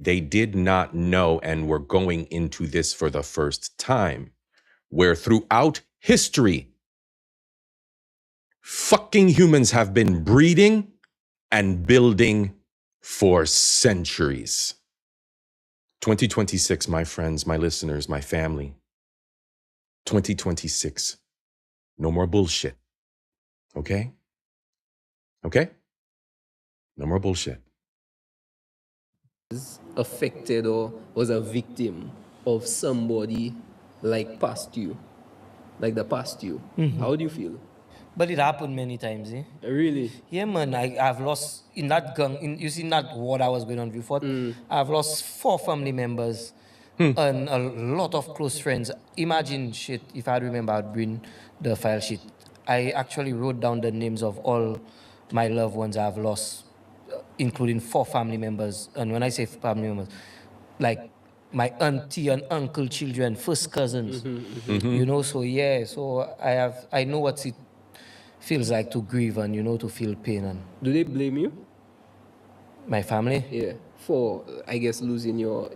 they did not know and were going into this for the first time, where throughout history, fucking humans have been breeding and building for centuries. 2026, my friends, my listeners, my family. 2026. No more bullshit. Okay? Okay? No more bullshit. Affected or was a victim of somebody like past you, like the past you. How do you feel? But it happened many times, eh? Really? Yeah, man. I've lost in that gang. You see, that war that was going on before. I've lost 4 family members and a lot of close friends. Imagine shit. If I remember, I'd bring the file sheet. I actually wrote down the names of all my loved ones I've lost, including 4 family members. And when I say family members, like my auntie and uncle children, first cousins. You know, so yeah, so I know what it feels like to grieve and, you know, to feel pain. And do they blame you? My family? Yeah, for, I guess, losing your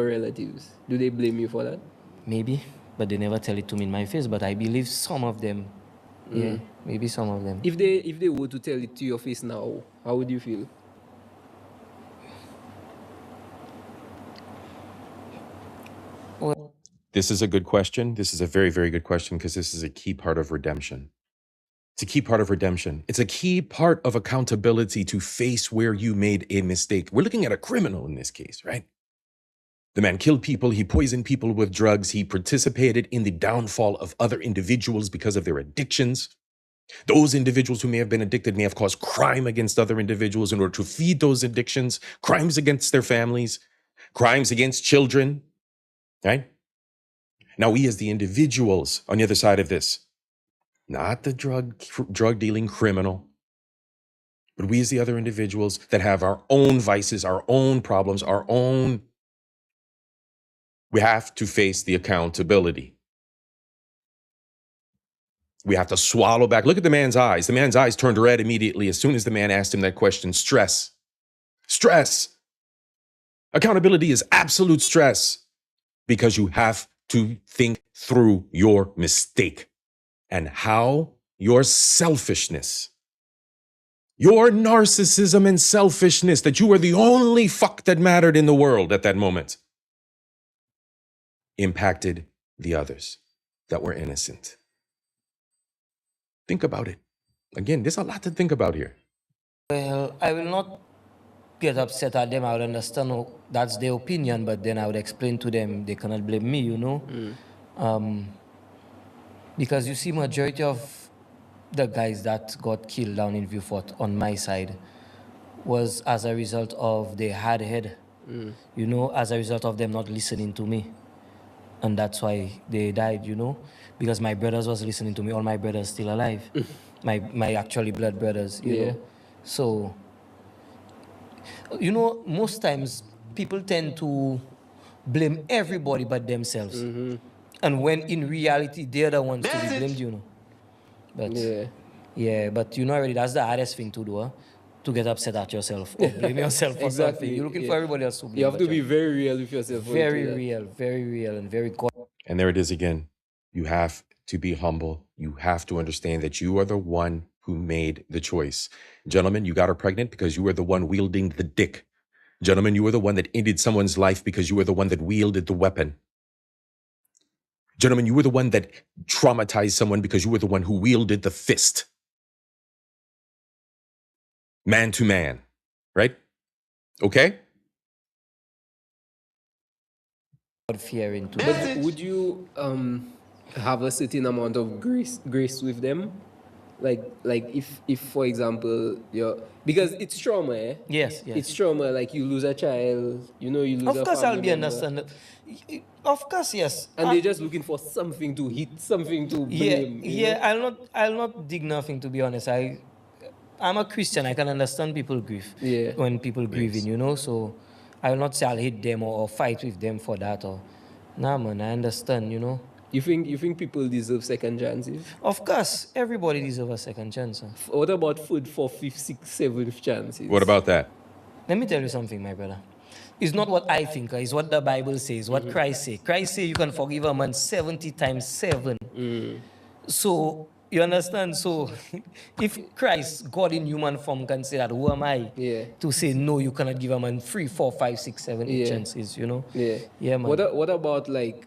relatives. Do they blame you for that? Maybe, but they never tell it to me in my face. But I believe some of them. Yeah, maybe some of them. If they were to tell it to your face now, how would you feel? This is a good question. This is a very, very good question because this is a key part of redemption. It's a key part of redemption. It's a key part of accountability to face where you made a mistake. We're looking at a criminal in this case, right? The man killed people. He poisoned people with drugs. He participated in the downfall of other individuals because of their addictions. Those individuals who may have been addicted may have caused crime against other individuals in order to feed those addictions, crimes against their families, crimes against children, right? Now, we as the individuals on the other side of this, not the drug dealing criminal, but we as the other individuals that have our own vices, our own problems, we have to face the accountability. We have to swallow back. Look at the man's eyes. The man's eyes turned red immediately as soon as the man asked him that question. Stress. Stress. Accountability is absolute stress because you have to think through your mistake and how your selfishness, your narcissism and selfishness, that you were the only fuck that mattered in the world at that moment, impacted the others that were innocent. Think about it. Again, there's a lot to think about here. Well, I will not get upset at them. I would understand that's their opinion, but then I would explain to them they cannot blame me, you know? Because you see, majority of the guys that got killed down in Vieux-Fort on my side was as a result of their hard head, you know, as a result of them not listening to me. And that's why they died, you know? Because my brothers was listening to me. All my brothers still alive. my actually blood brothers, you know? So, you know, most times people tend to blame everybody but themselves. And when in reality, they're the ones to be blamed, you know? But, yeah, but you know already, that's the hardest thing to do, huh? To get upset at yourself or blame yourself for something. You're looking for everybody else to blame. You have to be very real with yourself. Very real, and very God. And there it is again. You have to be humble. You have to understand that you are the one who made the choice. Gentlemen, you got her pregnant because you were the one wielding the dick. Gentlemen, you were the one that ended someone's life because you were the one that wielded the weapon. Gentlemen, you were the one that traumatized someone because you were the one who wielded the fist. Man to man, right? Okay? Fearing too. But would you have a certain amount of grace with them? Like if for example, because it's trauma, eh? Yes. It's trauma, like you lose a child, you know, you lose a family. Of course, I'll be member. understandable. Of course, yes. And they're just looking for something to hit, something to blame. Yeah. I'll not dig nothing, to be honest. I'm a Christian. I can understand people grieve. Yeah. When people grieving, you know. So I will not say I'll hit them or fight with them for that. Or nah, man. I understand. You know. You think people deserve second chances? Of course, everybody deserves a second chance. Huh? What about food for 5th, 6th, 7th chances? What about that? Let me tell you something, my brother. It's not what I think. It's what the Bible says. What Christ says. Christ says you can forgive a man 70 times 7. So You understand? So, if Christ, God in human form, can say that, who am I to say no? You cannot give a man 3, 4, 5, 6, 7, 8 chances. You know? Yeah, man. What about like?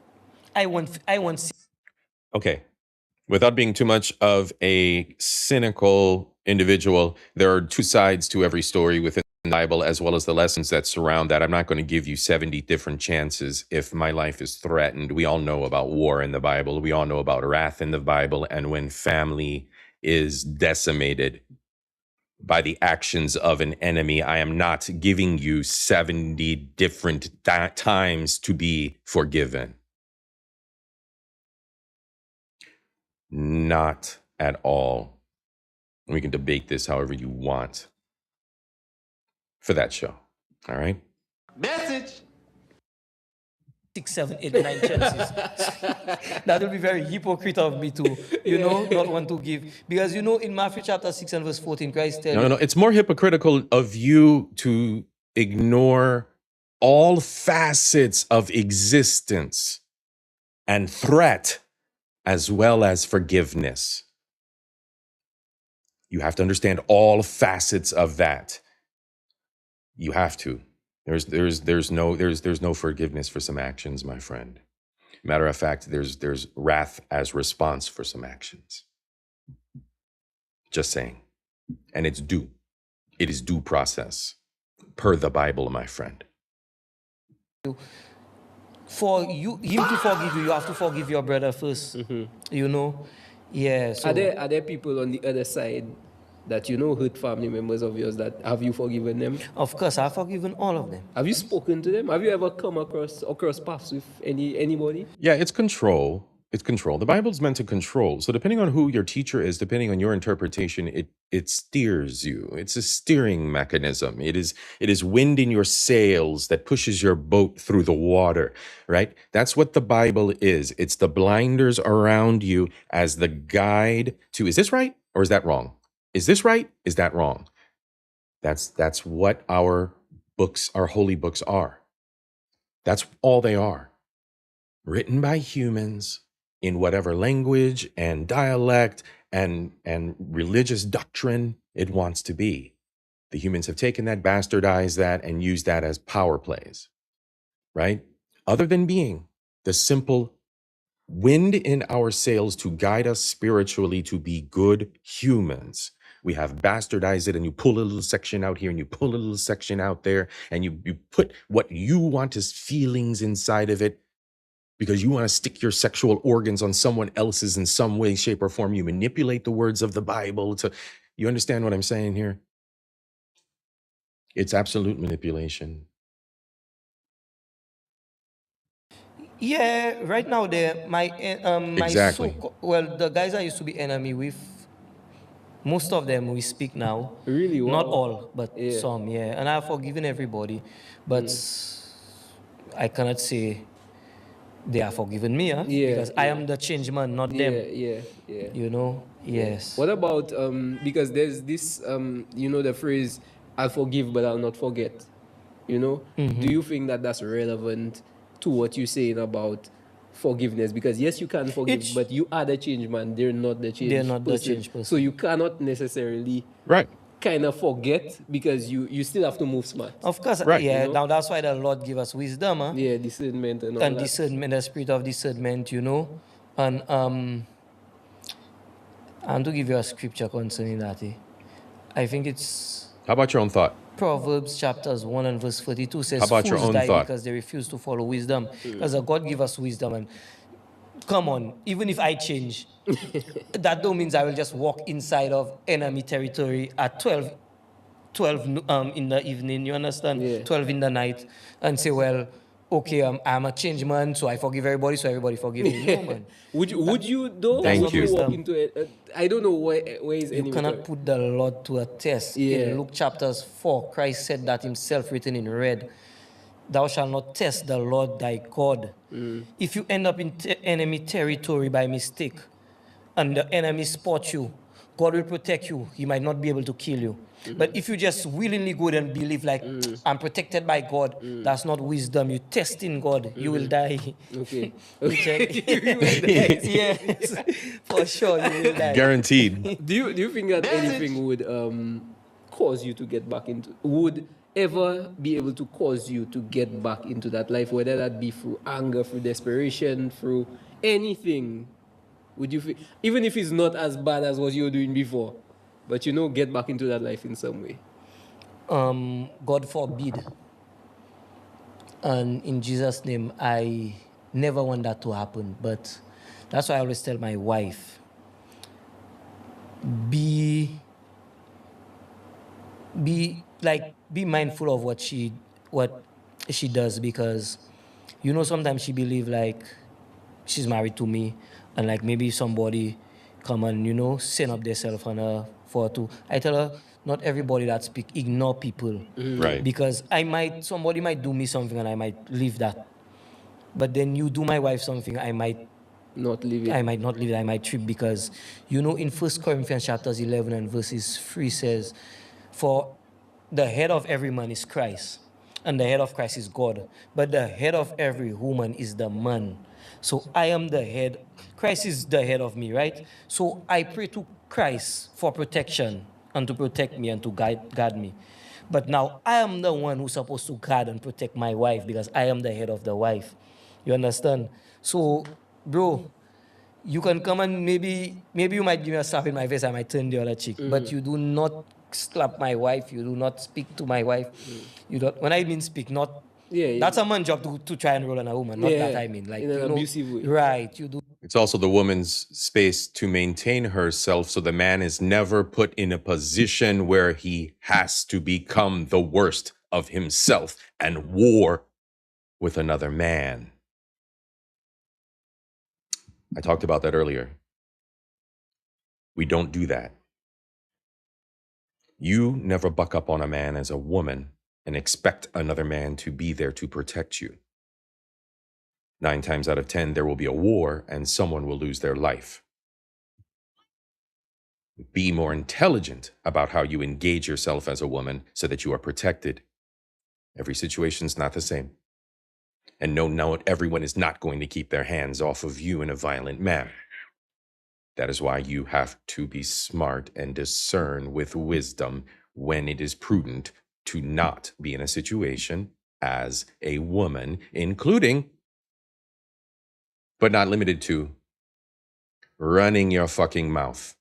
I want. Okay. Without being too much of a cynical individual, there are two sides to every story within the Bible, as well as the lessons that surround that. I'm not going to give you 70 different chances if my life is threatened. We all know about war in the Bible. We all know about wrath in the Bible. And when family is decimated by the actions of an enemy, I am not giving you 70 different times to be forgiven. Not at all. We can debate this however you want for that show. All right? Message. 6, 7, 8, 9 chances. That will be very hypocrite of me to, not want to give. Because, in Matthew chapter 6 and verse 14, Christ tells No. It's more hypocritical of you to ignore all facets of existence and threat as well as forgiveness. You have to understand all facets of that. You have to. There's no forgiveness for some actions, my friend. Matter of fact, there's wrath as response for some actions. Just saying. And it's due. It is due process per the Bible, my friend. For him to forgive you, you have to forgive your brother first. Yeah. So Are there people on the other side that hurt family members of yours that have you forgiven them? Of course, I've forgiven all of them. Have you spoken to them? Have you ever come across paths with anybody? Yeah, it's control. It's control. The Bible's meant to control. So depending on who your teacher is, depending on your interpretation, it steers you. It's a steering mechanism. It is wind in your sails that pushes your boat through the water, right? That's what the Bible is. It's the blinders around you as the guide to, is this right or is that wrong? Is this right? Is that wrong? That's what our books, our holy books are. That's all they are. Written by humans in whatever language and dialect and religious doctrine it wants to be. The humans have taken that, bastardized that, and used that as power plays, right? Other than being the simple wind in our sails to guide us spiritually to be good humans, we have bastardized it, and you pull a little section out here and you pull a little section out there, and you put what you want as feelings inside of it, because you want to stick your sexual organs on someone else's in some way, shape, or form. You manipulate the words of the Bible to, you understand what I'm saying here? It's absolute manipulation. Yeah, right now my Exactly. the guys I used to be enemy with, most of them we speak now. Really? Wow. Not all, but some, yeah. And I've forgiven everybody, but I cannot say they have forgiven me, because I am the change man, not them. Yeah. Yes. What about because there's this the phrase, I'll forgive but I'll not forget. Do you think that that's relevant to what you're saying about forgiveness? Because yes, you can forgive, but you are the change man. They're not the change. They're not the change person. So you cannot necessarily kind of forget, because you still have to move smart. Of course, yeah. Now that's why the Lord give us wisdom, Yeah, discernment and all that. Discernment, the spirit of discernment, And I'm to give you a scripture concerning that. I think it's. How about your own thought? Proverbs chapters 1 and verse 42 says, How about your fools own die thought? because they refuse to follow wisdom. Because God give us wisdom. And come on, even if I change, that don't mean I will just walk inside of enemy territory at 12 in the evening, you understand? 12 in the night, and say, well, okay, I'm a change man, so I forgive everybody, so everybody forgive me. No, man. Would you though? Thank you. Walk into it? I don't know where is you cannot put the Lord to a test. In Luke chapters 4, Christ said that himself, written in red. Thou shalt not test the Lord thy God. If you end up in enemy territory by mistake, and the enemy spot you, God will protect you. He might not be able to kill you. But if you just willingly go and believe like, I'm protected by God, that's not wisdom. You test in God, you will die. Okay. You check. You will die. Yes, for sure you will die. Guaranteed. Do you think that anything would cause you to get back into, would ever be able to cause you to get back into that life, whether that be through anger, through desperation, through anything? Would you feel, even if it's not as bad as what you were doing before, but get back into that life in some way? God forbid. And in Jesus' name, I never want that to happen. But that's why I always tell my wife, be mindful of what she does, because sometimes she believe like she's married to me, and like maybe somebody come and send up themselves on her for to. I tell her, not everybody that speak, ignore people. Right. Because somebody might do me something and I might leave that. But then you do my wife something, I might not leave it. I might not leave it, I might trip, because in 1 Corinthians chapters 11 and verses 3 says, for the head of every man is Christ, and the head of Christ is God, but the head of every woman is the man. So I am the head, Christ is the head of me, right? So I pray to Christ for protection and to protect me and to guide me. But now I am the one who's supposed to guard and protect my wife, because I am the head of the wife. You understand? So, bro, you can come and maybe you might give me a slap in my face, I might turn the other cheek, but you do not slap my wife, you do not speak to my wife. You don't. When I mean speak, not that's a man's job to try and roll on a woman, not that I mean like in an abusive way. Right, you do. It's also the woman's space to maintain herself, so the man is never put in a position where he has to become the worst of himself and war with another man. I talked about that earlier. We don't do that. You never buck up on a man as a woman and expect another man to be there to protect you. 9 times out of 10, there will be a war and someone will lose their life. Be more intelligent about how you engage yourself as a woman so that you are protected. Every situation's not the same. And no, everyone is not going to keep their hands off of you in a violent manner. That is why you have to be smart and discern with wisdom when it is prudent to not be in a situation as a woman, including, but not limited to, running your fucking mouth.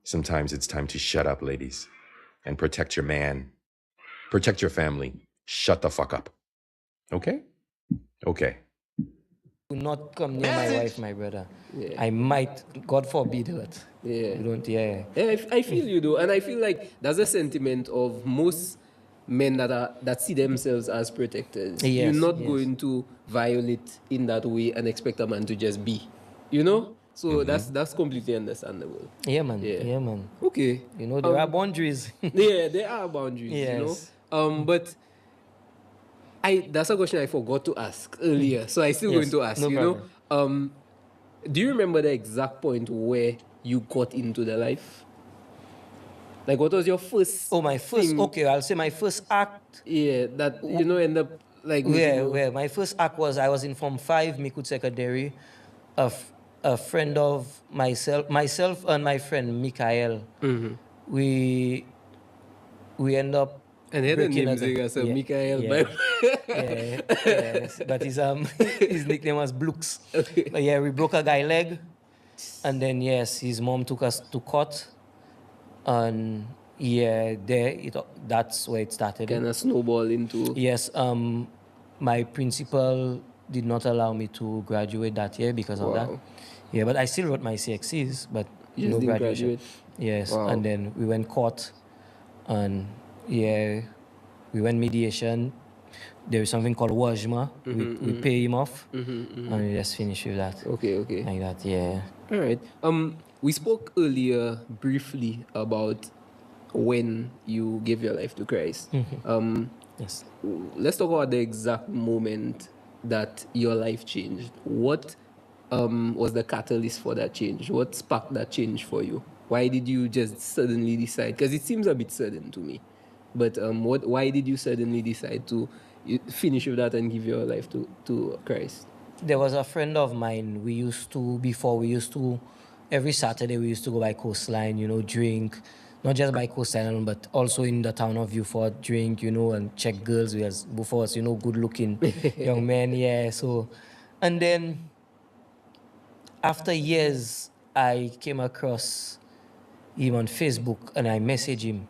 Sometimes it's time to shut up, ladies, and protect your man. Protect your family. Shut the fuck up. Okay? Okay. Do not come near my wife, my brother. Yeah. I might, God forbid it. Yeah. You don't, I feel you though, and I feel like that's a sentiment of most men that see themselves as protectors. Yes, You're not going to violate in that way and expect a man to just be, So that's completely understandable. Yeah, man. Yeah, man. Okay. There are boundaries. Yeah, there are boundaries. Yes. But that's a question I forgot to ask earlier, so I'm still going to ask. No problem. Do you remember the exact point where you got into the life? Like, what was your first? Oh, my first. Thing? Okay, I'll say my first act. Yeah, that end up like. Where my first act was, I was in Form 5, Mikud Secondary. A friend of myself and my friend Mikael. Mm-hmm. We end up. And he had a name, so Mikael. Yes. But his nickname was Blux. Okay. But yeah, we broke a guy's leg, and then his mom took us to court, and that's where it started. Kind of snowball into. Yes. My principal did not allow me to graduate that year because of that. Yeah, but I still wrote my CXCs, but no graduation. Yes, wow. And then we went court, and we went mediation. There is something called wajma. We pay him off, and we just finish with that. Okay. Like that, yeah. All right. We spoke earlier briefly about when you gave your life to Christ. Yes. Let's talk about the exact moment that your life changed. What was the catalyst for that change? What sparked that change for you? Why did you just suddenly decide? Because it seems a bit sudden to me. But why did you suddenly decide to finish with that and give your life to Christ? There was a friend of mine. Every Saturday we used to go by coastline, drink, not just by coastline, but also in the town of Beaufort, drink, and check girls. Both of us, good looking young men. Yeah. So, and then after years, I came across him on Facebook and I messaged him.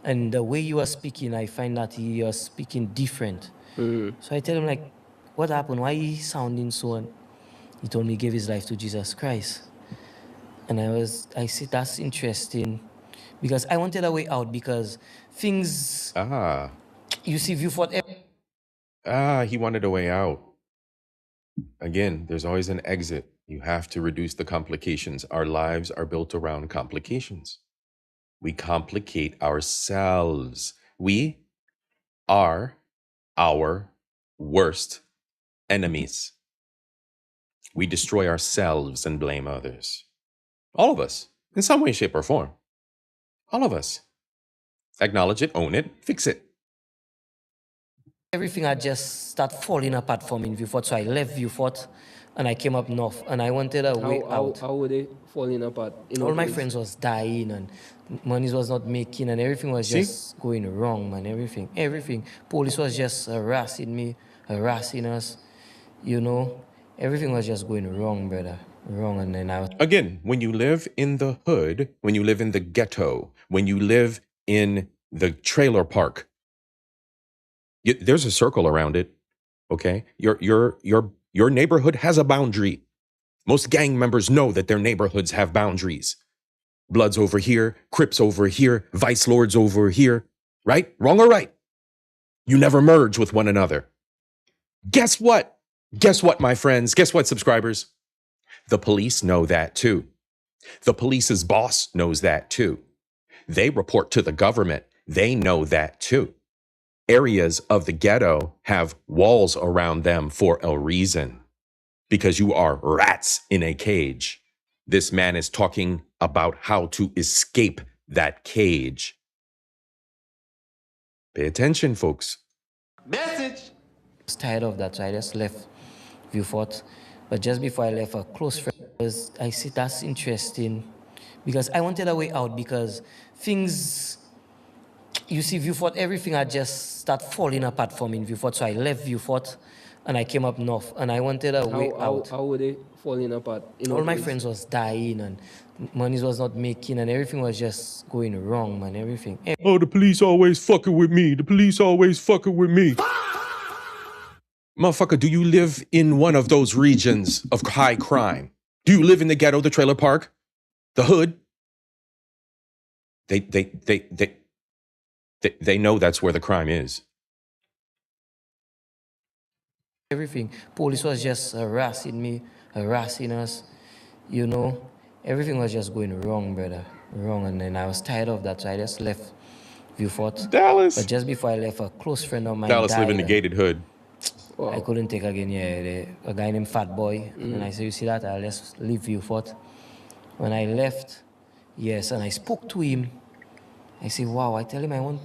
And the way you are speaking, I find that you are speaking different. So I tell him, like, what happened? Why he sounding so? And he told me he gave his life to Jesus Christ. And I said, that's interesting. Because I wanted a way out because things... You see, Beaufort... He wanted a way out. Again, there's always an exit. You have to reduce the complications. Our lives are built around complications. We complicate ourselves. We are our worst enemies. We destroy ourselves and blame others. All of us, in some way, shape, or form. All of us. Acknowledge it, own it, fix it. Everything had just started falling apart for me in Beaufort. So I left Beaufort and I came up north and I wanted a way out. How were they falling apart? All my friends was dying and money was not making and everything was just going wrong, man. Everything. Police was just harassing me, harassing us. Everything was just going wrong, brother. Wrong. And then Again, when you live in the hood, when you live in the ghetto, when you live in the trailer park, there's a circle around it. Okay, your neighborhood has a boundary. Most gang members know that their neighborhoods have boundaries. Bloods over here, Crips over here, Vice Lords over here. Right? Wrong or right? You never merge with one another. Guess what? Guess what, my friends? Guess what, subscribers? The police know that too. The police's boss knows that too. They report to the government. They know that too. Areas of the ghetto have walls around them for a reason. Because you are rats in a cage. This man is talking about how to escape that cage. Pay attention, folks. Message. I was tired of that, so I just left Beaufort. But just before I left, a close friend I said, that's interesting. Because I wanted a way out because things... You see, Beaufort, everything had just started falling apart for me in Beaufort. So I left Beaufort and I came up north and I wanted a way out. How were they falling apart? All my friends was dying and money was not making and everything was just going wrong, man. Everything. Oh, the police always fucking with me. The police always fucking with me. Motherfucker, do you live in one of those regions of high crime? Do you live in the ghetto, the trailer park, the hood? They know that's where the crime is. Everything. Police was just harassing me, harassing us. Everything was just going wrong, brother. Wrong. And then I was tired of that, so I just left Beaufort. Dallas. But just before I left, a close friend of mine Dallas died. live in the gated hood. Wow. I couldn't take again, a guy named Fat Boy. And I said, you see that? I'll just leave Beaufort. When I left, yes, and I spoke to him. I said, wow, I tell him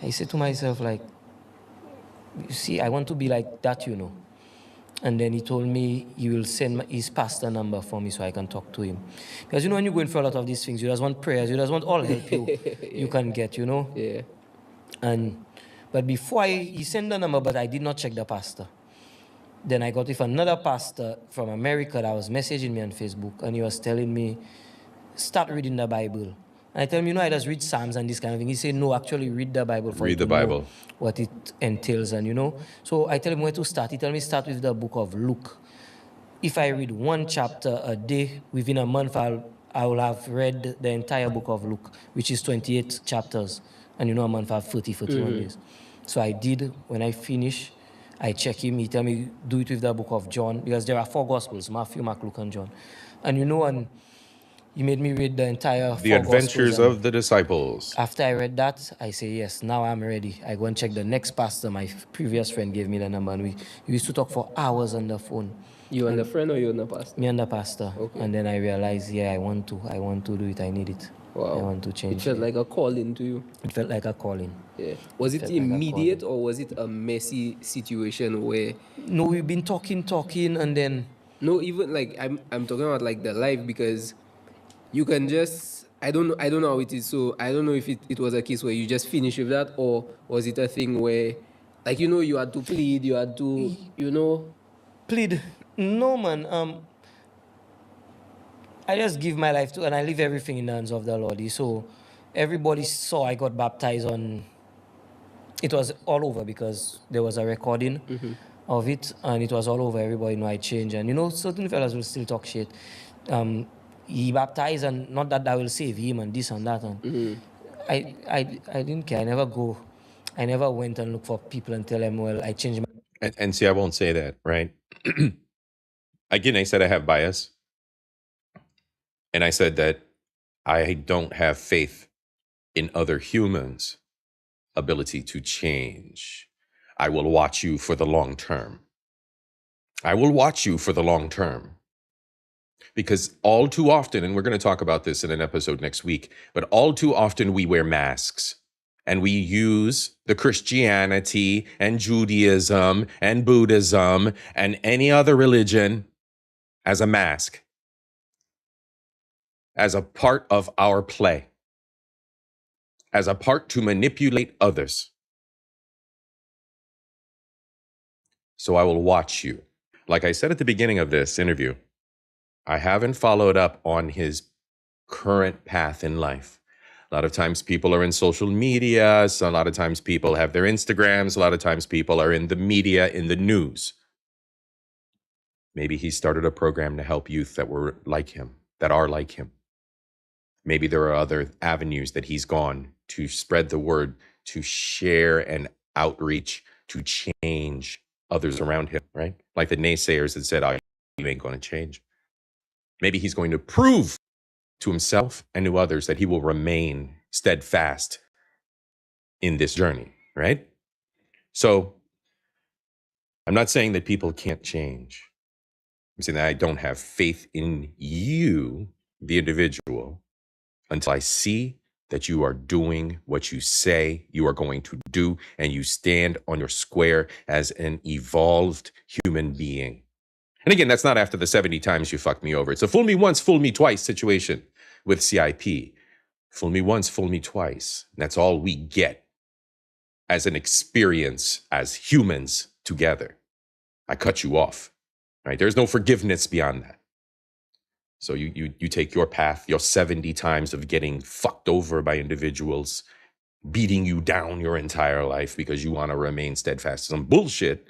I said to myself, like, you see, I want to be like that, And then he told me he will send his pastor number for me so I can talk to him. Because, when you're going through a lot of these things, you just want prayers, you just want all help you can get, Yeah. But before he sent the number, but I did not check the pastor. Then I got with another pastor from America that was messaging me on Facebook, and he was telling me, start reading the Bible. And I tell him, I just read Psalms and this kind of thing. He said, no, actually read the Bible for read the Bible. What it entails. And, so I tell him where to start. He tell me start with the book of Luke. If I read one chapter a day, within a month, I will have read the entire book of Luke, which is 28 chapters. And a month I have 41 days. So I did. When I finish, I check him. He tell me, do it with the book of John, because there are 4 Gospels, Matthew, Mark, Luke, and John. And and he made me read the entire The Adventures of the Disciples. After I read that, I say, yes, now I'm ready. I go and check the next pastor. My previous friend gave me the number, and we used to talk for hours on the phone. You and the friend or you and the pastor? Me and the pastor. Okay. And then I realized, I want to do it. I need it. Wow. I want to change. It felt like a calling to you. It felt like a calling. Yeah. Was it immediate or was it a messy situation where? No, we've been talking, and then. No, even like I'm talking about like the life, because you can just I don't know how it is. So I don't know if it was a case where you just finish with that, or was it a thing where, like, you had to plead, you had to plead. No, man. I just give my life to, and I leave everything in the hands of the Lord. So everybody saw I got baptized on. It was all over because there was a recording of it, and it was all over. Everybody know I changed, and certain fellas will still talk shit. He baptized, and not that will save him and this and that. And I didn't care. I never went and looked for people and tell them, well, I changed my. And see, I won't say that, right? Again, I said I have bias. And I said that I don't have faith in other humans' ability to change. I will watch you for the long term. I will watch you for the long term. Because all too often, and we're going to talk about this in an episode next week, but all too often we wear masks and we use the Christianity and Judaism and Buddhism and any other religion as a mask, as a part of our play, as a part to manipulate others. So I will watch you. Like I said at the beginning of this interview, I haven't followed up on his current path in life. A lot of times people are in social media. So a lot of times people have their Instagrams. A lot of times people are in the media, in the news. Maybe he started a program to help youth that were like him, that are like him. Maybe there are other avenues that he's gone to spread the word, to share and outreach, to change others around him, right? Like the naysayers that said, oh, you ain't going to change. Maybe he's going to prove to himself and to others that he will remain steadfast in this journey, right? So I'm not saying that people can't change. I'm saying that I don't have faith in you, the individual, until I see that you are doing what you say you are going to do and you stand on your square as an evolved human being. And again, that's not after the 70 times you fucked me over. It's a fool me once, fool me twice situation with C.I.P. Fool me once, fool me twice. And that's all we get as an experience as humans together. I cut you off, right? There's no forgiveness beyond that. So you take your path, your 70 times of getting fucked over by individuals, beating you down your entire life because you want to remain steadfast. Some bullshit,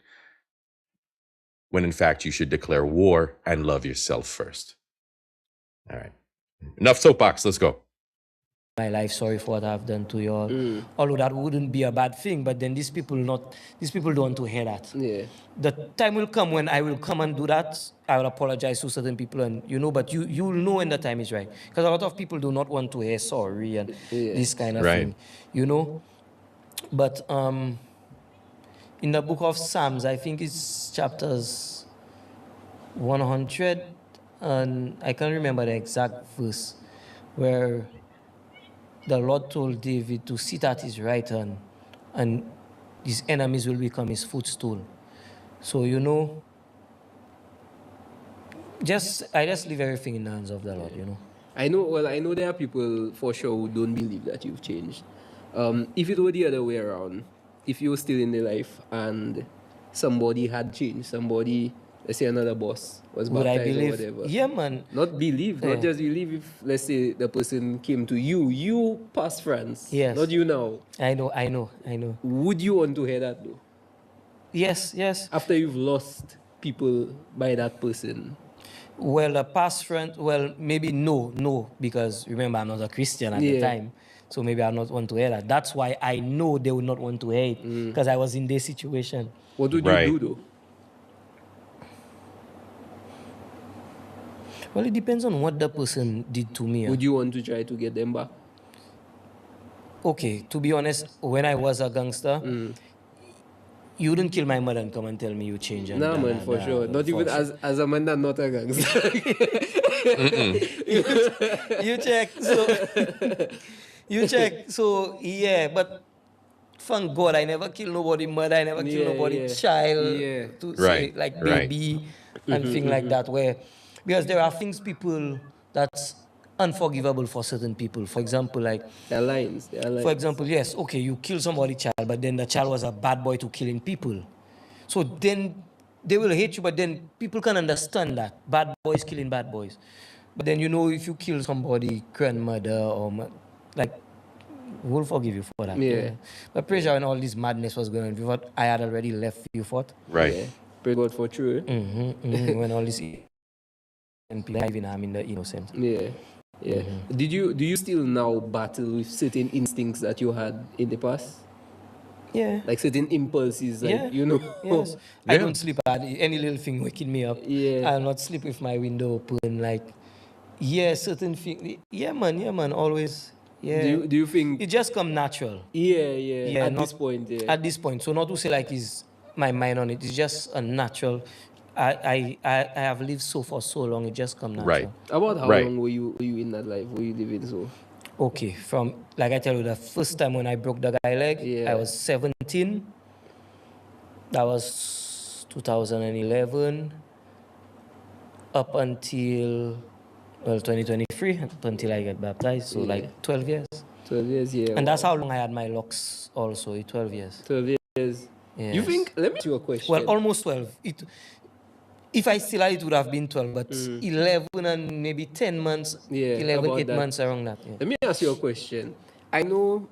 when in fact you should declare war and love yourself first. All right. Enough soapbox, let's go. My life, sorry for what I've done to you all. Although that wouldn't be a bad thing, but then these people don't want to hear that. Yeah. The time will come when I will come and do that. I will apologize to certain people, and but you will know when the time is right. Because a lot of people do not want to hear sorry and this kind of thing. But in the book of Psalms, I think it's chapters 100, and I can't remember the exact verse, where the Lord told David to sit at his right hand, and his enemies will become his footstool. So, I just leave everything in the hands of the Lord, I know there are people for sure who don't believe that you've changed. If it were the other way around, if you were still in the life and somebody had changed, somebody, let's say another boss was baptized or whatever. Yeah, man. Not believe, not just believe. If, let's say, the person came to you past friends, yes, not you now. I know. Would you want to hear that though? Yes. After you've lost people by that person. Well, a past friend, maybe no, because remember, I'm not a Christian at the time. So maybe I not want to hear that. That's why I know they would not want to hear it, because I was in their situation. What would you do though? Well, it depends on what the person did to me. Would you want to try to get them back? Okay, to be honest, when I was a gangster, you wouldn't kill my mother and come and tell me you change. Nah, man, for sure. Not even sure. as a man that not a gangster. you check. So you check. So yeah, but thank God I never kill nobody mother. I never kill nobody child. To say like baby and things like that. Because there are things people that's unforgivable for certain people. For example, like their lines. For example, yes, okay, you kill somebody's child, but then the child was a bad boy to killing people. So then they will hate you, but then people can understand that bad boys killing bad boys. But then if you kill somebody grandmother or like, we'll forgive you for that. Yeah. But pretty sure when all this madness was going on, I had already left you for it. Right. Yeah. Pray God for true. When all this and people even harming the innocent. Yeah. Yeah. Do you still now battle with certain instincts that you had in the past? Yeah. Like certain impulses, like Yes. I don't sleep at any little thing waking me up. Yeah. I'll not sleep with my window open. Like, certain things. Yeah, man. Always. Yeah. Do you think it just come natural? Yeah. At this point, At this point. So not to say like is my mind on it. It's just a natural. I have lived for so long. It just come natural. Right. About how long were you in that life? Were you living so? Okay, from like I tell you, the first time when I broke the guy leg, I was 17. That was 2011. Up until 2023, up until I get baptized. So like 12 years. 12 years, yeah. And that's how long I had my locks. Also, 12 years. 12 years. Yes. You think? Let me ask you a question. Well, almost 12. If I still had it, would have been 12, but 11 and maybe 10 months, 11, 8 months around that. Yeah. Let me ask you a question. I know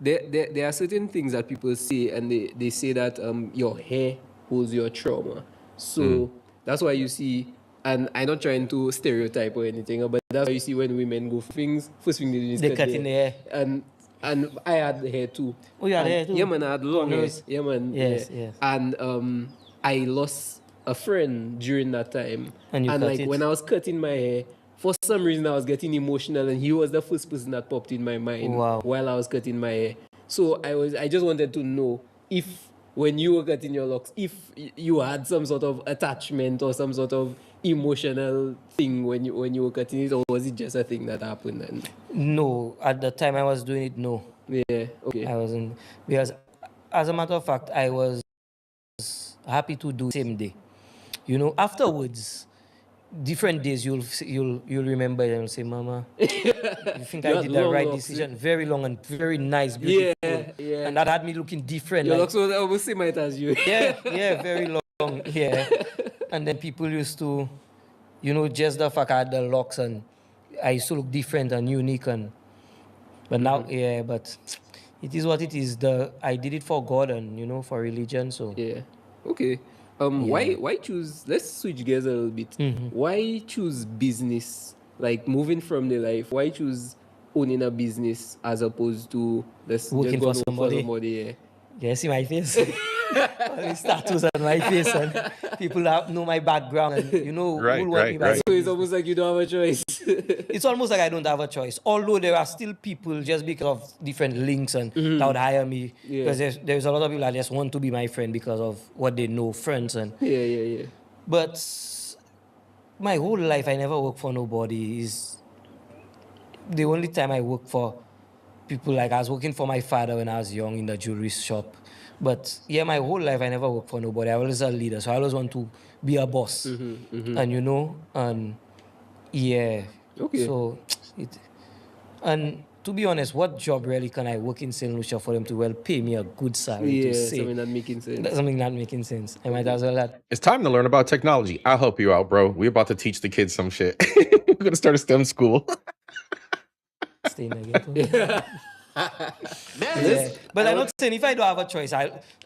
there are certain things that people say, and they say that your hair holds your trauma. So that's why you see, and I'm not trying to stereotype or anything, but that's why you see when women go for things, first thing they do is cut in the hair. And I had the hair too. Oh, you had hair too? Yeah, man, I had long hair. Yeah, man. Yes. And I lost a friend during that time. And like when I was cutting my hair, for some reason I was getting emotional, and he was the first person that popped in my mind while I was cutting my hair. So I just wanted to know if when you were cutting your locks, if you had some sort of attachment or some sort of emotional thing when you were cutting it, or was it just a thing that happened? And no, at the time I was doing it, no. Yeah, okay. I wasn't, because as a matter of fact, I was happy to do the same day. Afterwards, different days you'll remember it and you'll say, Mama, you think I did the right decision? Very long and very nice, beautiful. Yeah. And that had me looking different. Your locks were almost same height as you. Yeah, very long. Yeah. And then people used to, just the fact I had the locks and I used to look different and unique. But now, but it is what it is. I did it for God and, for religion. So yeah. Okay. Why choose? Let's switch gears a little bit. Why choose business? Like moving from the life. Why choose owning a business as opposed to working for somebody? Yeah, see my face. Tattoos on my face, and people know my background, and right. So it's almost like you don't have a choice. It's almost like I don't have a choice. Although there are still people, just because of different links, and that would hire me. Because there's a lot of people that just want to be my friend because of what they know, friends, and yeah. But my whole life, I never worked for nobody. Is the only time I worked for people. Like I was working for my father when I was young in the jewelry shop. But my whole life I never worked for nobody. I was a leader, so I always want to be a boss. And Okay. So and to be honest, what job really can I work in St. Lucia for them to pay me a good salary to say? Something not making sense. Something not making sense. I might as well that. It's time to learn about technology. I'll help you out, bro. We're about to teach the kids some shit. We're gonna start a STEM school. Stay in the ghetto. But I'm not saying if I don't have a choice,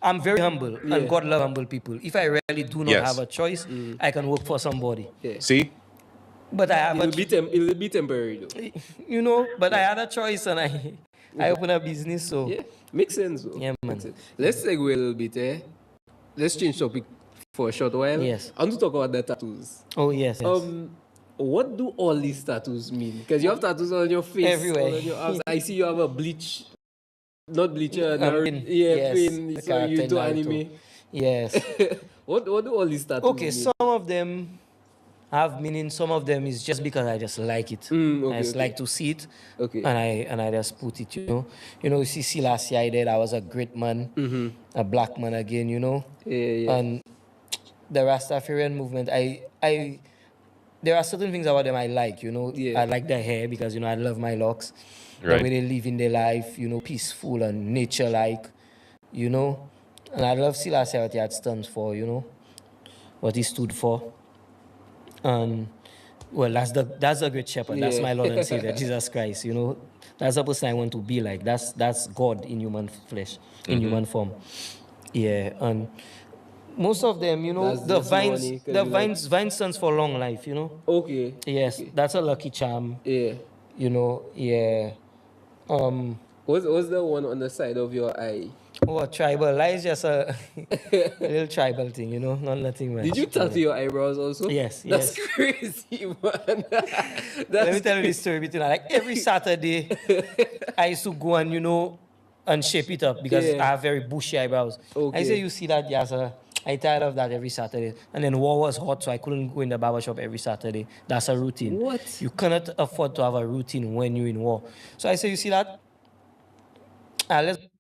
I'm very humble, and God loves humble people. If I really do not have a choice, I can work for somebody. See? But I have it'll be temporary though. But I had a choice and I opened a business, so makes sense though. Yeah, man. Let's segue a little bit, Let's change topic for a short while. Yes. I want to talk about the tattoos. Oh yes. What do all these tattoos mean? Because you have tattoos on your face, everywhere. On your arms. I see you have a bleach, not bleacher, pin. pin. So you do anime. Yes. What do all these tattoos Okay, mean? some of them have meaning. Some of them is just because I just like it. I just like to see it. Okay. And I just put it, you see last year I did. I was a great man, a black man again, Yeah. And the Rastafarian movement, there are certain things about them I like, I like their hair because, I love my locks. Right. The way they live in their life, peaceful and nature-like, And I love Selassie what he had stands for, what he stood for. And, well, that's the great shepherd. That's my Lord and Savior, Jesus Christ, That's the person I want to be like. That's God in human flesh, in human form. Yeah, and most of them, the vine stands for long life, Okay. Yes, that's a lucky charm. Yeah. Yeah. What's the one on the side of your eye? Oh, tribal. That is just a little tribal thing, nothing much. Did you tattoo your eyebrows also? Yes. That's crazy, man. Let me tell you this story between like every Saturday I used to go and shape it up because I have very bushy eyebrows. Okay. I say you see that, yes, I tired of that every Saturday. And then war was hot, so I couldn't go in the barbershop every Saturday. That's a routine. What? You cannot afford to have a routine when you're in war. So I say, you see that?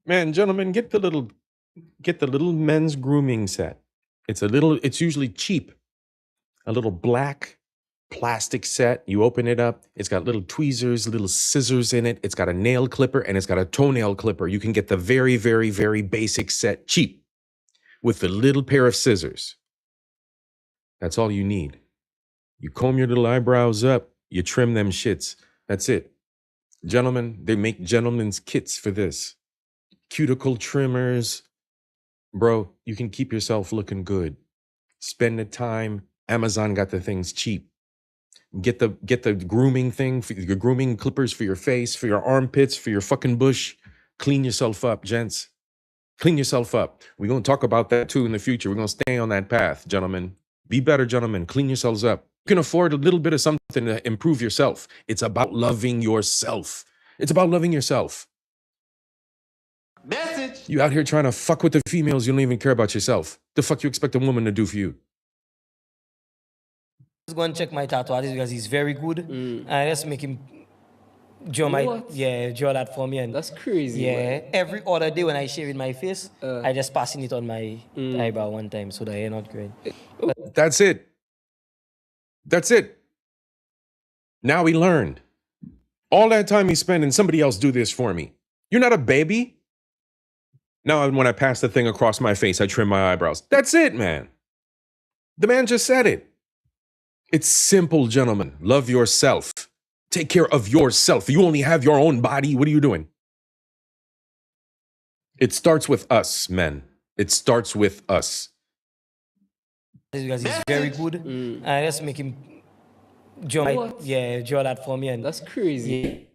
Man, gentlemen, get the little men's grooming set. It's usually cheap. A little black plastic set. You open it up. It's got little tweezers, little scissors in it. It's got a nail clipper and it's got a toenail clipper. You can get the very, very, very basic set cheap with the little pair of scissors. That's all you need. You comb your little eyebrows up. You trim them shits. That's it. Gentlemen, they make gentlemen's kits for this. Cuticle trimmers. Bro, you can keep yourself looking good. Spend the time. Amazon got the things cheap. Get the grooming thing, your grooming clippers for your face, for your armpits, for your fucking bush. Clean yourself up, gents. Clean yourself up. We're going to talk about that too in the future. We're going to stay on that path, gentlemen. Be better, gentlemen. Clean yourselves up. You can afford a little bit of something to improve yourself. It's about loving yourself. It's about loving yourself. Message. You out here trying to fuck with the females, you don't even care about yourself. The fuck you expect a woman to do for you? Let's go and check my tattoo artist because he's very good. And I just make him draw draw that for me. And that's crazy. Yeah, man. every other day when I shave in my face, I just passing it on my eyebrow one time so the hair not growing. That's it. That's it. Now he learned. All that time he spent and somebody else do this for me. You're not a baby. Now when I pass the thing across my face, I trim my eyebrows. That's it, man. The man just said it. It's simple, gentlemen. Love yourself. Take care of yourself. You only have your own body. What are you doing? It starts with us, men. It starts with us. Because he's very good. And I just make him draw that for me. And that's crazy.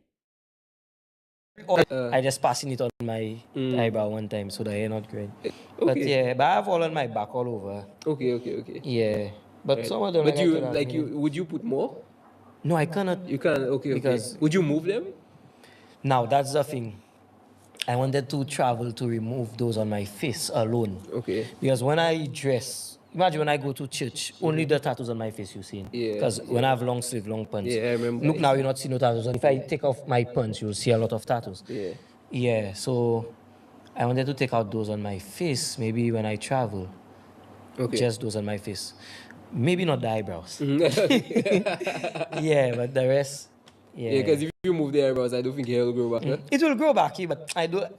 I just passing it on my eyebrow one time so the hair not growing. But I have all on my back all over. Okay. Yeah. But some of them would you put more? No, I cannot. You can't. Okay. Would you move them? Now that's the thing. I wanted to travel to remove those on my face alone. Okay. Because when I dress, imagine when I go to church, only the tattoos on my face you see. Yeah. Because when I have long sleeve, long pants. Yeah, I remember. Look now, you not see no tattoos. And if I take off my pants, you'll see a lot of tattoos. Yeah. Yeah. So I wanted to take out those on my face. Maybe when I travel. Okay. Just those on my face. Maybe not the eyebrows. Yeah, but the rest. Yeah, because if you move the eyebrows, I don't think hair will grow back. Huh? It will grow back, but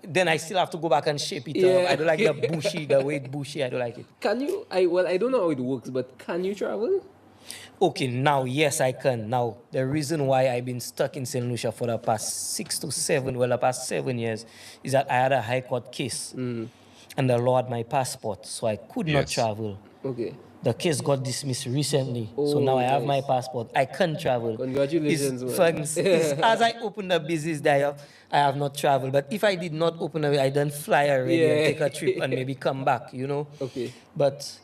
then I still have to go back and shape it up. I don't like the way it's bushy. I don't like it. Can you? I don't know how it works, but can you travel? Okay, now, yes, I can. Now, the reason why I've been stuck in St. Lucia for the past 7 years is that I had a high court case. And the law had my passport, so I could not travel. Okay. The case got dismissed recently, so now I have my passport. I can travel. Congratulations, as I open the business there, I have not traveled. But if I did not open it, I don't fly already and take a trip and maybe come back, Okay. But,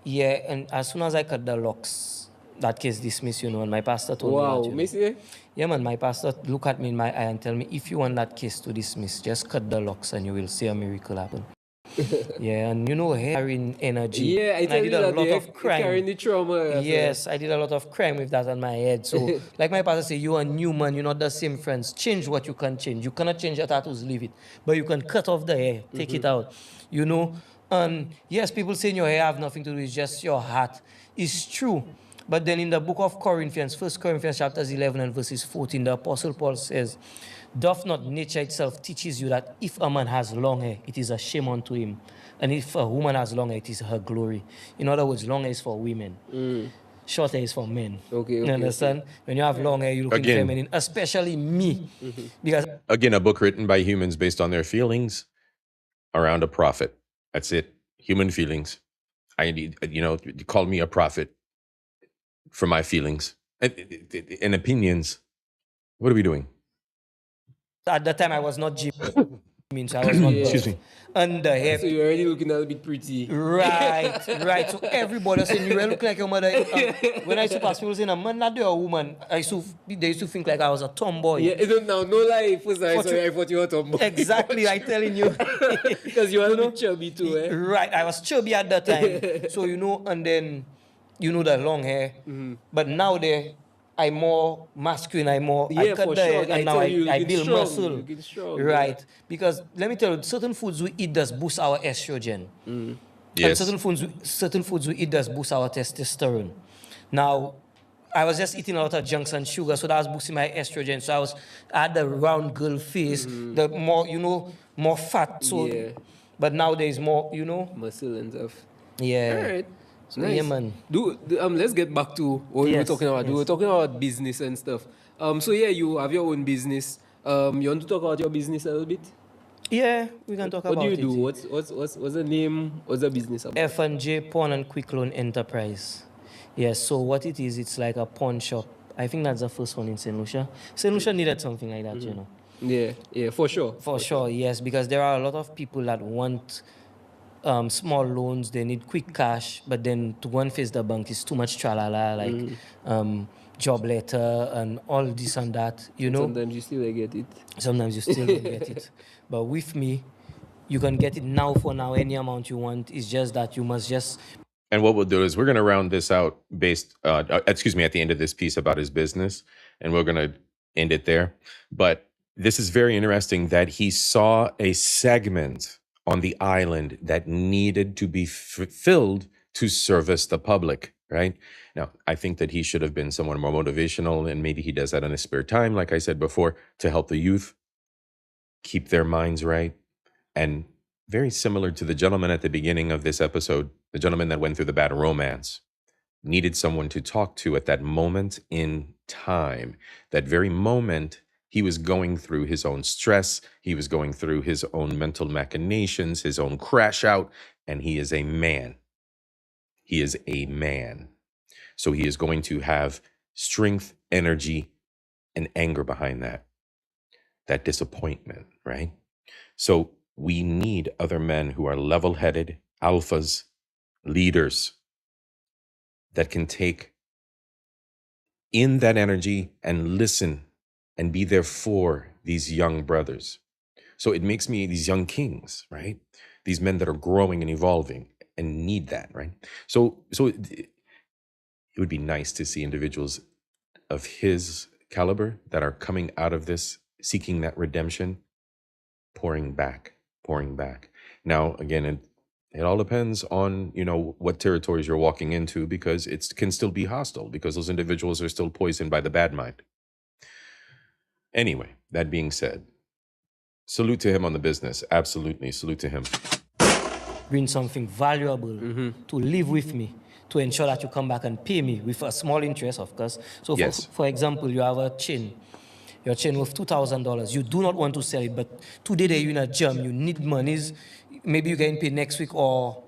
yeah, and as soon as I cut the locks, that case dismissed, and my pastor told me that. Wow, yeah, man, my pastor look at me in my eye and tell me, if you want that case to dismiss, just cut the locks and you will see a miracle happen. Yeah, and you know, hair carrying energy. Yeah, I And tell did you a that lot they of crime. carrying the trauma. as Yes, I did a lot of crime with that on my head. So, like my pastor say, you're a new man, you're not the same friends. Change what you can change. You cannot change your tattoos, leave it. But you can cut off the hair, take it out. You know? And yes, people saying your hair have nothing to do, it's just your heart. It's true. But then in the book of Corinthians, 1 Corinthians chapters 11 and verses 14, the Apostle Paul says, doth not nature itself teaches you that if a man has long hair, it is a shame unto him. And if a woman has long hair, it is her glory. In other words, long hair is for women. Short hair is for men. Okay, You understand? When you have long hair, you look feminine, especially me. Because Again, a book written by humans based on their feelings around a prophet. That's it. Human feelings. I need, call me a prophet for my feelings and opinions. What are we doing? at that time, I was not gymming, so I was not Excuse me. And the hair. So you're already looking a little bit pretty. Right. So everybody saying you look like your mother. When I used to pass people saying, man, not a woman. They used to think like I was a tomboy. Yeah, no lie. First I thought you were a tomboy. Exactly, I'm telling you. Because you were a little chubby too, eh? Right, I was chubby at that time. So, and then, the long hair. But now I'm more masculine, I cut for the hair, sure. and now I build strong. muscle. You get strong, Right. Yeah. Because let me tell you, certain foods we eat does boost our estrogen. Yes. And certain foods we eat does boost our testosterone. Now, I was just eating a lot of junks and sugar, so that was boosting my estrogen. So I had the round girl face, the more, more fat. So, but now there's more, muscle and stuff. Yeah. All right. So, Nice. yeah, man. Let's get back to what we were talking about. We were talking about business and stuff. So yeah, you have your own business. You want to talk about your business a little bit? Yeah, we can talk about it. What do you do? What's the name? What's the business about? F&J Pawn and Quick Loan Enterprise. Yes, so what it is, it's like a pawn shop. I think that's the first one in St. Lucia. St. Lucia needed something like that, Yeah, for sure. For sure, yes, because there are a lot of people that want small loans, they need quick cash, but then to go and face the bank is too much tralala, like job letter and all this and that, Sometimes you still don't get it. Sometimes you still don't get it. But with me, you can get it now for now, any amount you want. It's just that you must just... And what we'll do is we're going to round this out at the end of this piece about his business, and we're going to end it there. But this is very interesting that he saw a segment on the island that needed to be filled to service the public, right? Now, I think that he should have been somewhat more motivational, and maybe he does that in his spare time, like I said before, to help the youth keep their minds right. And very similar to the gentleman at the beginning of this episode, the gentleman that went through the bad romance, needed someone to talk to at that moment in time. That very moment, he was going through his own stress, he was going through his own mental machinations, his own crash out, and he is a man. He is a man. So he is going to have strength, energy, and anger behind that disappointment, right? So we need other men who are level-headed, alphas, leaders that can take in that energy and listen and be there for these young brothers. So it makes me these young kings, right? These men that are growing and evolving and need that, right? So it would be nice to see individuals of his caliber that are coming out of this, seeking that redemption, pouring back. Now, again, it all depends on, what territories you're walking into, because it can still be hostile, because those individuals are still poisoned by the bad mind. Anyway, that being said, salute to him on the business. Absolutely, salute to him. Bring something valuable to live with me, to ensure that you come back and pay me with a small interest, of course. So, yes. For example, you have a chain. Your chain worth $2,000. You do not want to sell it, but today you're in a jam. You need monies. Maybe you're getting paid next week or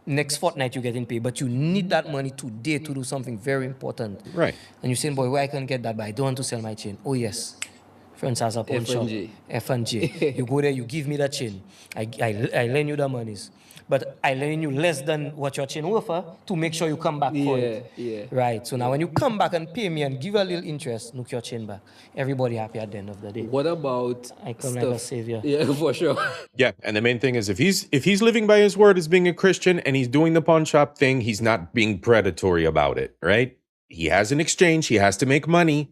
next fortnight you're getting paid, but you need that money today to do something very important. Right. And you're saying, boy, where I can get that, but I don't want to sell my chain. Oh, yes. Friends has a pawn shop. F&J. You go there, you give me that chain. I lend you the monies. but I lend you less than what your chain offer to make sure you come back for it. Yeah. Right. So now when you come back and pay me and give a little interest, look your chain back. Everybody happy at the end of the day. What about I come stuff? like a savior. Yeah, for sure. Yeah, and the main thing is if he's living by his word as being a Christian and he's doing the pawn shop thing, he's not being predatory about it, right? He has an exchange. He has to make money.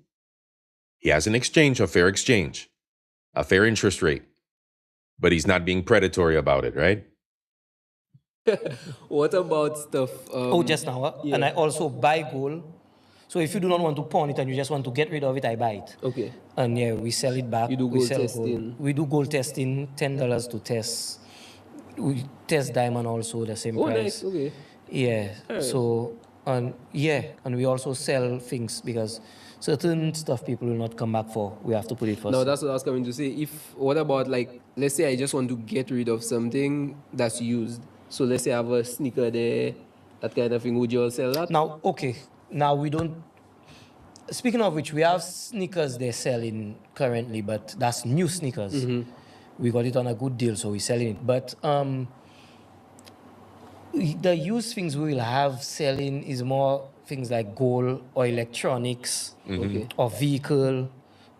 He has an exchange, a fair interest rate, but he's not being predatory about it, right? What about stuff? Just now. And I also buy gold. So if you do not want to pawn it and you just want to get rid of it, I buy it. Okay. And yeah, we sell it back. You do we gold sell testing. We do gold testing, $10 to test. We test diamond also, the same price. Nice. Okay. Yeah. Right. So, and we also sell things because certain stuff people will not come back for. We have to put it first. No, that's what I was coming to say. What about, like, let's say I just want to get rid of something that's used. So let's say I have a sneaker there, that kind of thing. Would you all sell that? Now, okay. Now we don't. Speaking of which, we have sneakers they're selling currently, but that's new sneakers. Mm-hmm. We got it on a good deal, so we're selling it. But the used things we will have selling is more things like gold or electronics or vehicle.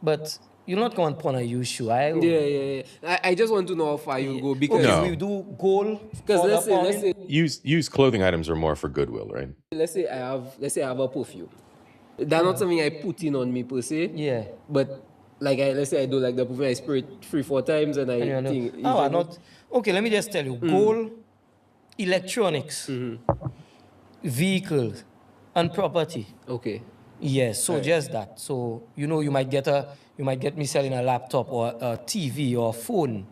But you're not going to pawn a used shoe. Yeah. I just want to know how far you go because we do gold. Because let's say used clothing items are more for goodwill, right? Let's say I have a perfume. That's not something I put in on me per se. Yeah. But let's say I do like the perfume, I spray it 3-4 times and I think. Okay, let me just tell you. Gold, electronics, vehicles, and property. Okay. Yes, so just that. So you might get me selling a laptop or a TV or a phone,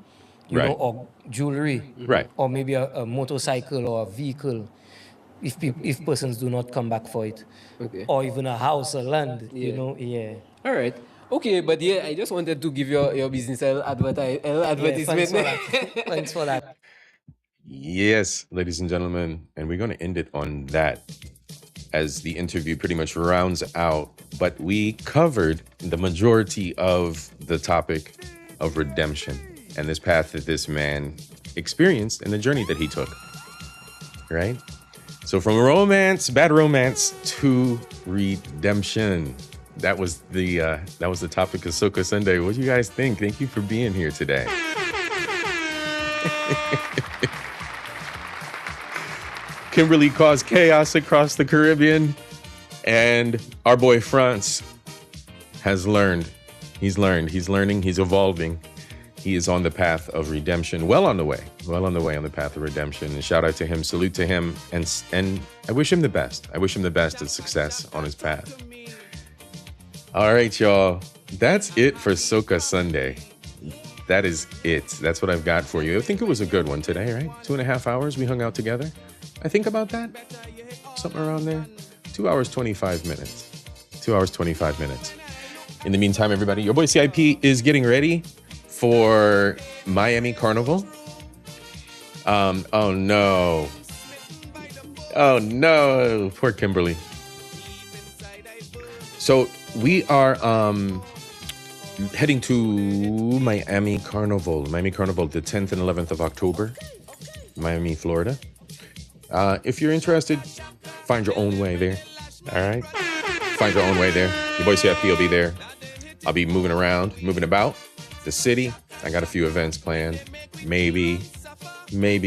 you know, or jewelry, right? Or maybe a motorcycle or a vehicle, if persons do not come back for it, okay, or even a house or land, you know, yeah. All right. Okay, but yeah, I just wanted to give your business a advertisement. Thanks for that. Yes, ladies and gentlemen, and we're going to end it on that as the interview pretty much rounds out. But we covered the majority of the topic of redemption and this path that this man experienced and the journey that he took, right? So from romance, bad romance, to redemption. That was the topic of Soca Sunday. What do you guys think? Thank you for being here today. Kimberly caused chaos across the Caribbean, and our boy France has learned. He's learning, he's evolving. He is on the path of redemption, well on the way on the path of redemption. And shout out to him, salute to him, and I wish him the best. I wish him the best of success on his path. All right, y'all. That's it for Soca Sunday. That is it. That's what I've got for you. I think it was a good one today, right? 2.5 hours we hung out together. I think about that. Something around there. 2 hours, 25 minutes. 2 hours, 25 minutes. In the meantime, everybody, your boy C.I.P. is getting ready for Miami Carnival. Oh no. Poor Kimberly. So we are heading to Miami Carnival the 10th and 11th of October, Miami, Florida. If you're interested, find your own way there. All right? Find your own way there. Your boy CIP will be there. I'll be moving about the city. I got a few events planned. Maybe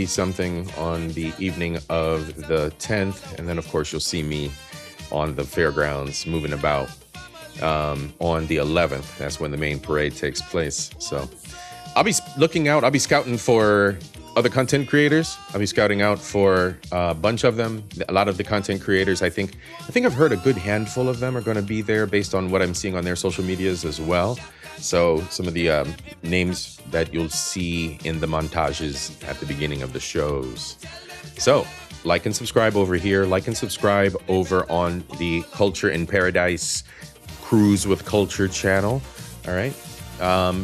something on the evening of the 10th. And then, of course, you'll see me on the fairgrounds moving about on the 11th. That's when the main parade takes place. So I'll be looking out. I'll be scouting for other content creators. I'll be scouting out for a bunch of them. A lot of the content creators, I think I've heard a good handful of them are going to be there based on what I'm seeing on their social medias as well. So some of the names that you'll see in the montages at the beginning of the shows. So like and subscribe over here. Like and subscribe over on the Culture in Paradise Cruise with Culture channel. All right.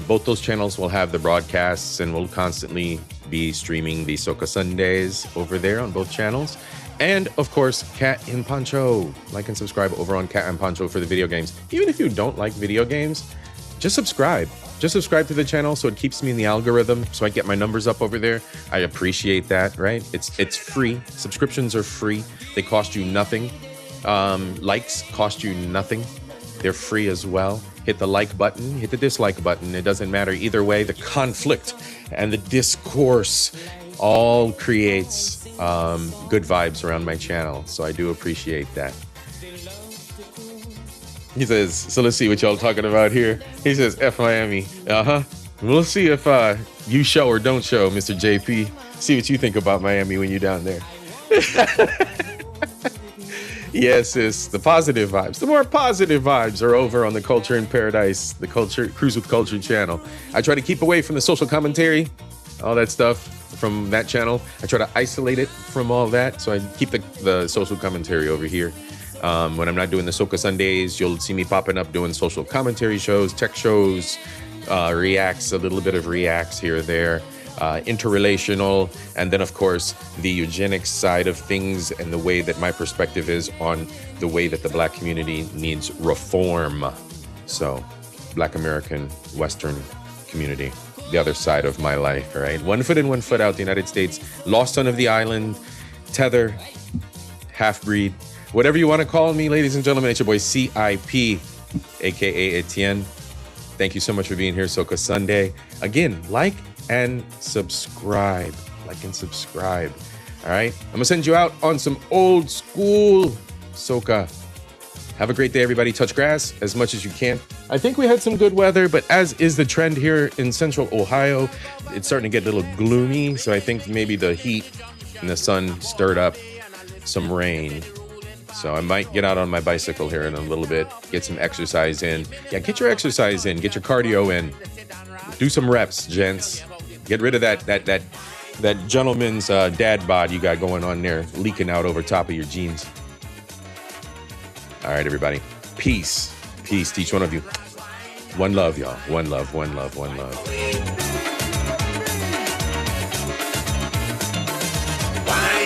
Both those channels will have the broadcasts, and we'll constantly be streaming the Soca Sundays over there on both channels. And of course, Cat and Pancho. Like and subscribe over on Cat and Pancho for the video games. Even if you don't like video games, just subscribe. just subscribe to the channel so it keeps me in the algorithm, so I get my numbers up over there. I appreciate that, right? It's free. Subscriptions are free. They cost you nothing. Likes cost you nothing. They're free as well. Hit the like button, hit the dislike button. It doesn't matter either way. The conflict and the discourse all creates good vibes around my channel. So I do appreciate that. He says, so let's see what y'all talking about here. He says, F Miami. We'll see if you show or don't show, Mr. JP. See what you think about Miami when you're down there. Yes, it's the positive vibes. The more positive vibes are over on the Culture in Paradise, the Cruise with Culture channel. I try to keep away from the social commentary, all that stuff from that channel. I try to isolate it from all that. So I keep the social commentary over here. When I'm not doing the Soca Sundays, you'll see me popping up doing social commentary shows, tech shows, reacts, a little bit of reacts here or there, interrelational, and then of course the eugenics side of things and the way that my perspective is on the way that the Black community needs reform. So Black American Western community, the other side of my life, right? 1 foot in, 1 foot out, the United States, lost son of the island, tether, half-breed, whatever you want to call me, ladies and gentlemen. It's your boy C.I.P, aka Etienne. Thank you so much for being here, Soca Sunday. Again, like and subscribe. Like and subscribe. All right? I'm going to send you out on some old school Soca. Have a great day, everybody. Touch grass as much as you can. I think we had some good weather, but as is the trend here in central Ohio, it's starting to get a little gloomy. So I think maybe the heat and the sun stirred up some rain. So I might get out on my bicycle here in a little bit, get some exercise in. Yeah, get your exercise in, get your cardio in. Do some reps, gents. Get rid of that gentleman's dad bod you got going on there, leaking out over top of your jeans. All right, everybody. Peace. Peace to each one of you. One love, y'all. One love, one love, one love. Wine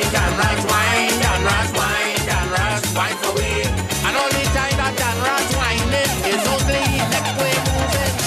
can rise, wine can rise, wine can rise, wine for we. And only time that can rise whining is only next way moving.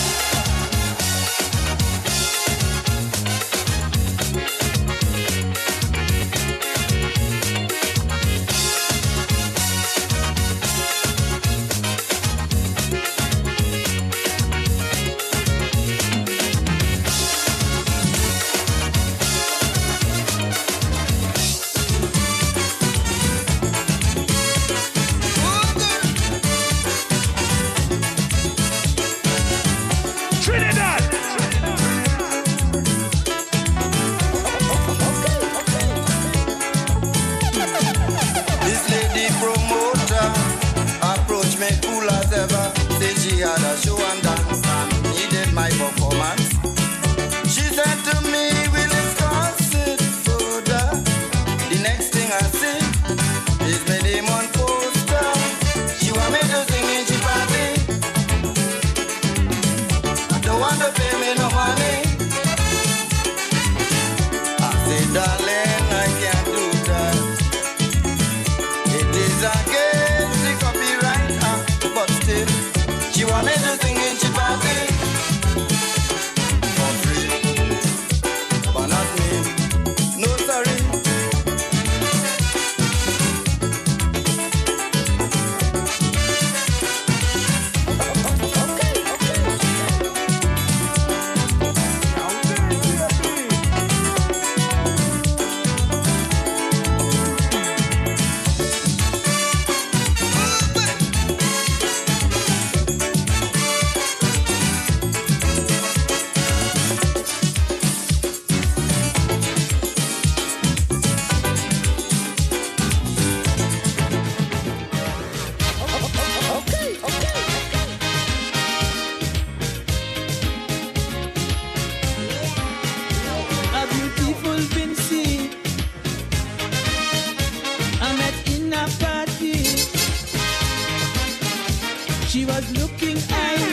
She was looking at